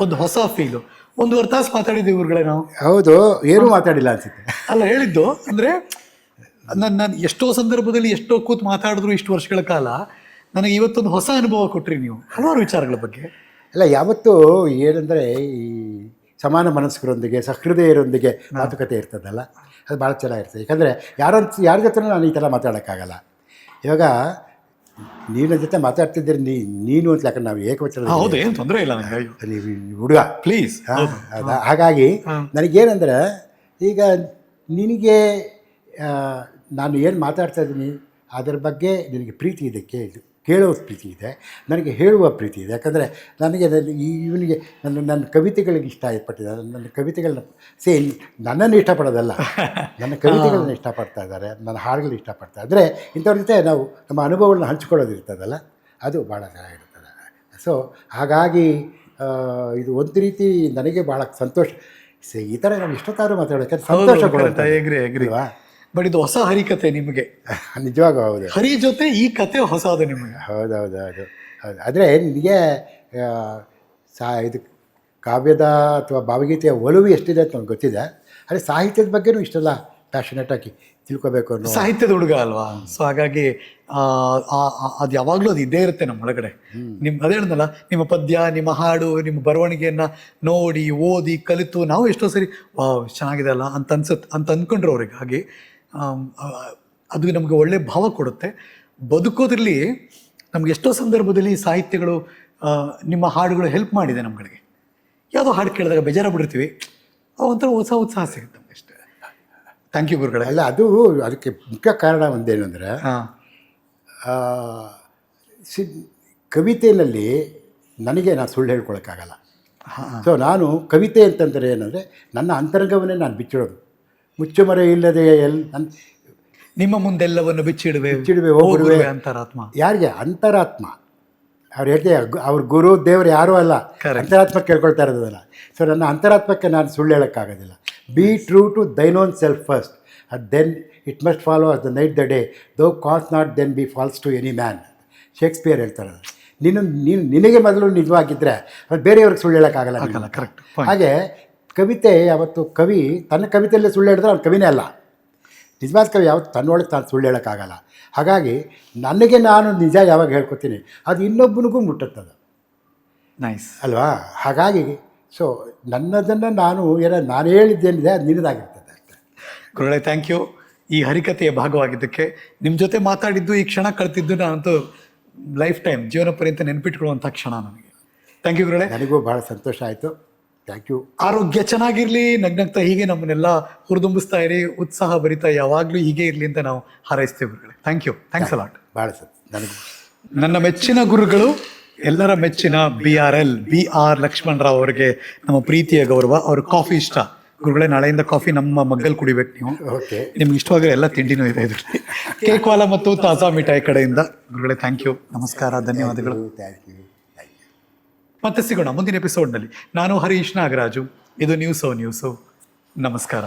B: ಒಂದು ಹೊಸ ಫೀಲು. 1.5 ತಾಸು ಮಾತಾಡಿದ್ದೀವಿ ಇವ್ರುಗಳೇ ನಾವು.
A: ಹೌದು, ಏನೂ ಮಾತಾಡಿಲ್ಲ ಅನ್ಸುತ್ತೆ.
B: ಅಲ್ಲ, ಹೇಳಿದ್ದು ಅಂದರೆ ನಾನು ಎಷ್ಟೋ ಸಂದರ್ಭದಲ್ಲಿ ಎಷ್ಟೋ ಕೂತು ಮಾತಾಡಿದ್ರು ಇಷ್ಟು ವರ್ಷಗಳ ಕಾಲ. ನನಗೆ ಇವತ್ತೊಂದು ಹೊಸ ಅನುಭವ ಕೊಟ್ರಿ ನೀವು ಹಲವಾರು ವಿಚಾರಗಳ ಬಗ್ಗೆ.
A: ಅಲ್ಲ, ಯಾವತ್ತೂ ಏನಂದರೆ ಈ ಸಮಾನ ಮನಸ್ಕರೊಂದಿಗೆ ಸಹೃದಯರೊಂದಿಗೆ ಮಾತುಕತೆ ಇರ್ತದಲ್ಲ, ಅದು ಭಾಳ ಚೆನ್ನಾಗಿರ್ತದೆ. ಯಾಕಂದರೆ ಯಾರ ಜೊತೆ ನಾನು ಈ ಥರ ಮಾತಾಡೋಕ್ಕಾಗಲ್ಲ. ಇವಾಗ ನೀನ ಜೊತೆ ಮಾತಾಡ್ತಿದ್ದೀರಿ, ನೀನು ಅಂತ, ಯಾಕಂದ್ರೆ ನಾವು ಏಕವಚನ.
B: ಹೌದು, ಏನು ತೊಂದರೆ ಇಲ್ಲ ನನಗೆ.
A: ನೀವು ಹುಡುಗ
B: ಪ್ಲೀಸ್.
A: ಹಾಗಾಗಿ ನನಗೇನೆಂದರೆ, ಈಗ ನಿನಗೆ ನಾನು ಏನು ಮಾತಾಡ್ತಾ ಇದ್ದೀನಿ ಅದರ ಬಗ್ಗೆ ನಿನಗೆ ಪ್ರೀತಿ ಇದೆ, ಕೇಳೋ ಪ್ರೀತಿ ಇದೆ, ನನಗೆ ಹೇಳುವ ಪ್ರೀತಿ ಇದೆ. ಯಾಕಂದರೆ ನನಗೆ ಇವನಿಗೆ ನನ್ನ ಕವಿತೆಗಳಿಗೆ ಇಷ್ಟಪಟ್ಟಿದ್ದಾರೆ. ನನ್ನ ಕವಿತೆಗಳನ್ನ ನನ್ನನ್ನು ಇಷ್ಟಪಡೋದಲ್ಲ, ನನ್ನ ಕವಿತೆಗಳನ್ನ ಇಷ್ಟಪಡ್ತಾ ಇದ್ದಾರೆ, ನನ್ನ ಹಾಡುಗಳನ್ನ ಇಷ್ಟಪಡ್ತಾ ಇದ್ದಾರೆ. ಇಂಥವ್ರ ಜೊತೆ ನಾವು ನಮ್ಮ ಅನುಭವಗಳನ್ನ ಹಂಚ್ಕೊಳ್ಳೋದಿರ್ತದಲ್ಲ, ಅದು ಭಾಳ ಚೆನ್ನಾಗಿರ್ತದೆ. ಸೊ ಹಾಗಾಗಿ ಇದು ಒಂದು ರೀತಿ ನನಗೆ ಭಾಳ ಸಂತೋಷ. ಈ ಥರ ನಾನು ಇಷ್ಟೊತ್ತಾದ್ರೂ ಮಾತಾಡೋಕ್ಕೆ ಸಂತೋಷ ಕೊಡುತ್ತೆ.
B: ಬಟ್ ಇದು ಹೊಸ ಹರಿಕತೆ ನಿಮಗೆ,
A: ನಿಜವಾಗ. ಹೌದು,
B: ಹರಿ ಜೊತೆ ಈ ಕತೆ ಹೊಸದು ನಿಮಗೆ.
A: ಹೌದೌದು, ಹೌದು. ಆದರೆ ನಿನಗೆ ಇದು ಕಾವ್ಯದ ಅಥವಾ ಭಾವಗೀತೆಯ ಒಲವು ಎಷ್ಟಿದೆ ಅಂತ ನನಗೆ ಗೊತ್ತಿದೆ. ಆದರೆ ಸಾಹಿತ್ಯದ ಬಗ್ಗೆನೂ ಇಷ್ಟೆಲ್ಲ ಪ್ಯಾಷನೇಟಾಗಿ ತಿಳ್ಕೊಬೇಕು ಅನ್ನೋ.
B: ಸಾಹಿತ್ಯದ ಹುಡುಗ ಅಲ್ವಾ, ಸೊ ಹಾಗಾಗಿ ಅದು ಯಾವಾಗಲೂ ಅದು ಇದ್ದೇ ಇರುತ್ತೆ ನಮ್ಮ ಒಳಗಡೆ. ಅದೇ ಹೇಳಿದ್ನಲ್ಲ, ನಿಮ್ಮ ಪದ್ಯ, ನಿಮ್ಮ ಹಾಡು, ನಿಮ್ಮ ಬರವಣಿಗೆಯನ್ನು ನೋಡಿ ಓದಿ ಕಲಿತು ನಾವು ಎಷ್ಟೋ ಸರಿ ಚೆನ್ನಾಗಿದೆ ಅಲ್ಲ ಅಂತ ಅಂದ್ಕೊಂಡ್ರು ಅವ್ರಿಗೆ. ಹಾಗೆ ಅದು ನಮಗೆ ಒಳ್ಳೆ ಭಾವ ಕೊಡುತ್ತೆ ಬದುಕೋದ್ರಲ್ಲಿ. ನಮ್ಗೆ ಎಷ್ಟೋ ಸಂದರ್ಭದಲ್ಲಿ ಸಾಹಿತ್ಯಗಳು, ನಿಮ್ಮ ಹಾಡುಗಳು ಹೆಲ್ಪ್ ಮಾಡಿದೆ ನಮ್ಗಳಿಗೆ. ಯಾವುದೋ ಹಾಡು ಕೇಳಿದಾಗ ಬೇಜಾರಾಗ್ಬಿಟ್ಟಿರ್ತೀವಿ, ಒಂಥರ ಹೊಸ ಉತ್ಸಾಹ ಸಿಗುತ್ತೆ ನಮ್ಗೆ ಅಷ್ಟೇ. ಥ್ಯಾಂಕ್ ಯು ಗುರುಗಳೇ.
A: ಅಲ್ಲ, ಅದಕ್ಕೆ ಮುಖ್ಯ ಕಾರಣ ಒಂದೇನು ಅಂದರೆ, ಕವಿತೆಯಲ್ಲಿ ನನಗೆ ನಾನು ಸುಳ್ಳು ಹೇಳ್ಕೊಳಕ್ಕಾಗಲ್ಲ. ಸೊ ನಾನು ಕವಿತೆ ಅಂತಂದರೆ ಏನಂದರೆ ನನ್ನ ಅಂತರಂಗವನ್ನೇ ನಾನು ಬಿಚ್ಚಿಡೋದು. ಮುಚ್ಚುಮರೆ ಇಲ್ಲದೆ
B: ನಿಮ್ಮ ಮುಂದೆಲ್ಲವನ್ನು ಬಿಚ್ಚಿಡುವೆ
A: ಹೋಗುವೆ
B: ಅಂತರಾತ್ಮ.
A: ಯಾರಿಗೆ? ಅಂತರಾತ್ಮ. ಅವ್ರು ಹೇಳ್ತೀವಿ, ಅವ್ರ ಗುರು ದೇವರು ಯಾರೂ ಅಲ್ಲ, ಅಂತರಾತ್ಮ ಕೇಳ್ಕೊಳ್ತಾ ಇರೋದಲ್ಲ. ಸೊ ನನ್ನ ಅಂತರಾತ್ಮಕ್ಕೆ ನಾನು ಸುಳ್ಳು ಹೇಳೋಕ್ಕಾಗೋದಿಲ್ಲ. Be true to thine own self first, then it must follow as the night the day, thou canst not then be false to any man. Shakespeare ಹೇಳ್ತಾರೆ, ನಿನಗೆ ಮೊದಲು ನಿಜವಾಗಿದ್ದರೆ ಬೇರೆಯವ್ರಿಗೆ ಸುಳ್ಳು ಹೇಳೋಕ್ಕಾಗಲ್ಲ.
B: ಕರೆಕ್ಟ್.
A: ಹಾಗೆ ಕವಿತೆ ಯಾವತ್ತು ಕವಿ ತನ್ನ ಕವಿತೆಯಲ್ಲೇ ಸುಳ್ಳು ಹೇಳಿದ್ರೆ ಅವ್ನು ಕವಿನೇ ಅಲ್ಲ. ನಿಜವಾದ ಕವಿ ಯಾವತ್ತು ತನ್ನೊಳಗೆ ತಾನು ಸುಳ್ಳು ಹೇಳೋಕ್ಕಾಗಲ್ಲ. ಹಾಗಾಗಿ ನನಗೆ ನಾನು ನಿಜ ಯಾವಾಗ ಹೇಳ್ಕೊತೀನಿ ಅದು ಇನ್ನೊಬ್ಬನಿಗೂ ಮುಟ್ಟುತ್ತದೆ.
B: ನೈಸ್
A: ಅಲ್ವಾ? ಹಾಗಾಗಿ ಸೊ ನನ್ನದನ್ನು ನಾನು ಹೇಳಿದ್ದೇನಿದೆ ಅದು ನಿನ್ನದಾಗಿರ್ತದೆ ಅಷ್ಟೇ.
B: ಗುರುಗಳೇ, ಥ್ಯಾಂಕ್ ಯು. ಈ ಹರಿಕತೆಯ ಭಾಗವಾಗಿದ್ದಕ್ಕೆ, ನಿಮ್ಮ ಜೊತೆ ಮಾತಾಡಿದ್ದು, ಈ ಕ್ಷಣ ಕಳ್ತಿದ್ದು ನಾನಂತೂ ಲೈಫ್ ಟೈಮ್, ಜೀವನ ಪರ್ಯಂತ ನೆನಪಿಟ್ಕೊಳ್ಳುವಂಥ ಕ್ಷಣ ನನಗೆ. ಥ್ಯಾಂಕ್ ಯು ಗುರುಗಳೇ.
A: ನನಗೂ ಭಾಳ ಸಂತೋಷ ಆಯಿತು. Thank you.
B: ಆರೋಗ್ಯ ಚೆನ್ನಾಗಿರಲಿ, ನಗ್ನಗ್ತಾ ಹೀಗೆ ನಮ್ಮನ್ನೆಲ್ಲ ಹುರಿದುಂಬಿಸ್ತಾ ಇರಿ, ಉತ್ಸಾಹ ಭರಿತ ಯಾವಾಗಲೂ ಹೀಗೆ ಇರಲಿ ಅಂತ ನಾವು ಹಾರೈಸ್ತೇವೆ ಗುರುಗಳೇ. Thank you. Thanks a lot.
A: ಭಾಳ ನನಗೂ
B: ನನ್ನ ಮೆಚ್ಚಿನ ಗುರುಗಳು, ಎಲ್ಲರ ಮೆಚ್ಚಿನ BR ಲಕ್ಷ್ಮಣ್ ರಾವ್ ಅವರಿಗೆ ನಮ್ಮ ಪ್ರೀತಿಯ ಗೌರವ. ಅವ್ರ ಕಾಫಿ ಇಷ್ಟ ಗುರುಗಳೇ. ನಾಳೆಯಿಂದ ಕಾಫಿ ನಮ್ಮ ಮಗ್ಗಲ್ಲಿ ಕುಡಿಬೇಕು ನೀವು.
A: ಓಕೆ.
B: ನಿಮ್ಗೆ ಇಷ್ಟವಾಗಿರೋ ಎಲ್ಲ ತಿಂಡಿನೂ ಇದೆ ಇದರಲ್ಲಿ. ಕೇಕ್ವಾಲ ಮತ್ತು ತಾಜಾ ಮಿಠಾಯಿ ಕಡೆಯಿಂದ. ಗುರುಗಳೇ, ಥ್ಯಾಂಕ್ ಯು. ನಮಸ್ಕಾರ, ಧನ್ಯವಾದಗಳು.
A: Thank you.
B: ಮತ್ತೆ ಸಿಗೋಣ ಮುಂದಿನ ಎಪಿಸೋಡ್ನಲ್ಲಿ. ನಾನು ಹರೀಶ್ ನಾಗರಾಜು. ಇದು ನ್ಯೂಸು. ನಮಸ್ಕಾರ.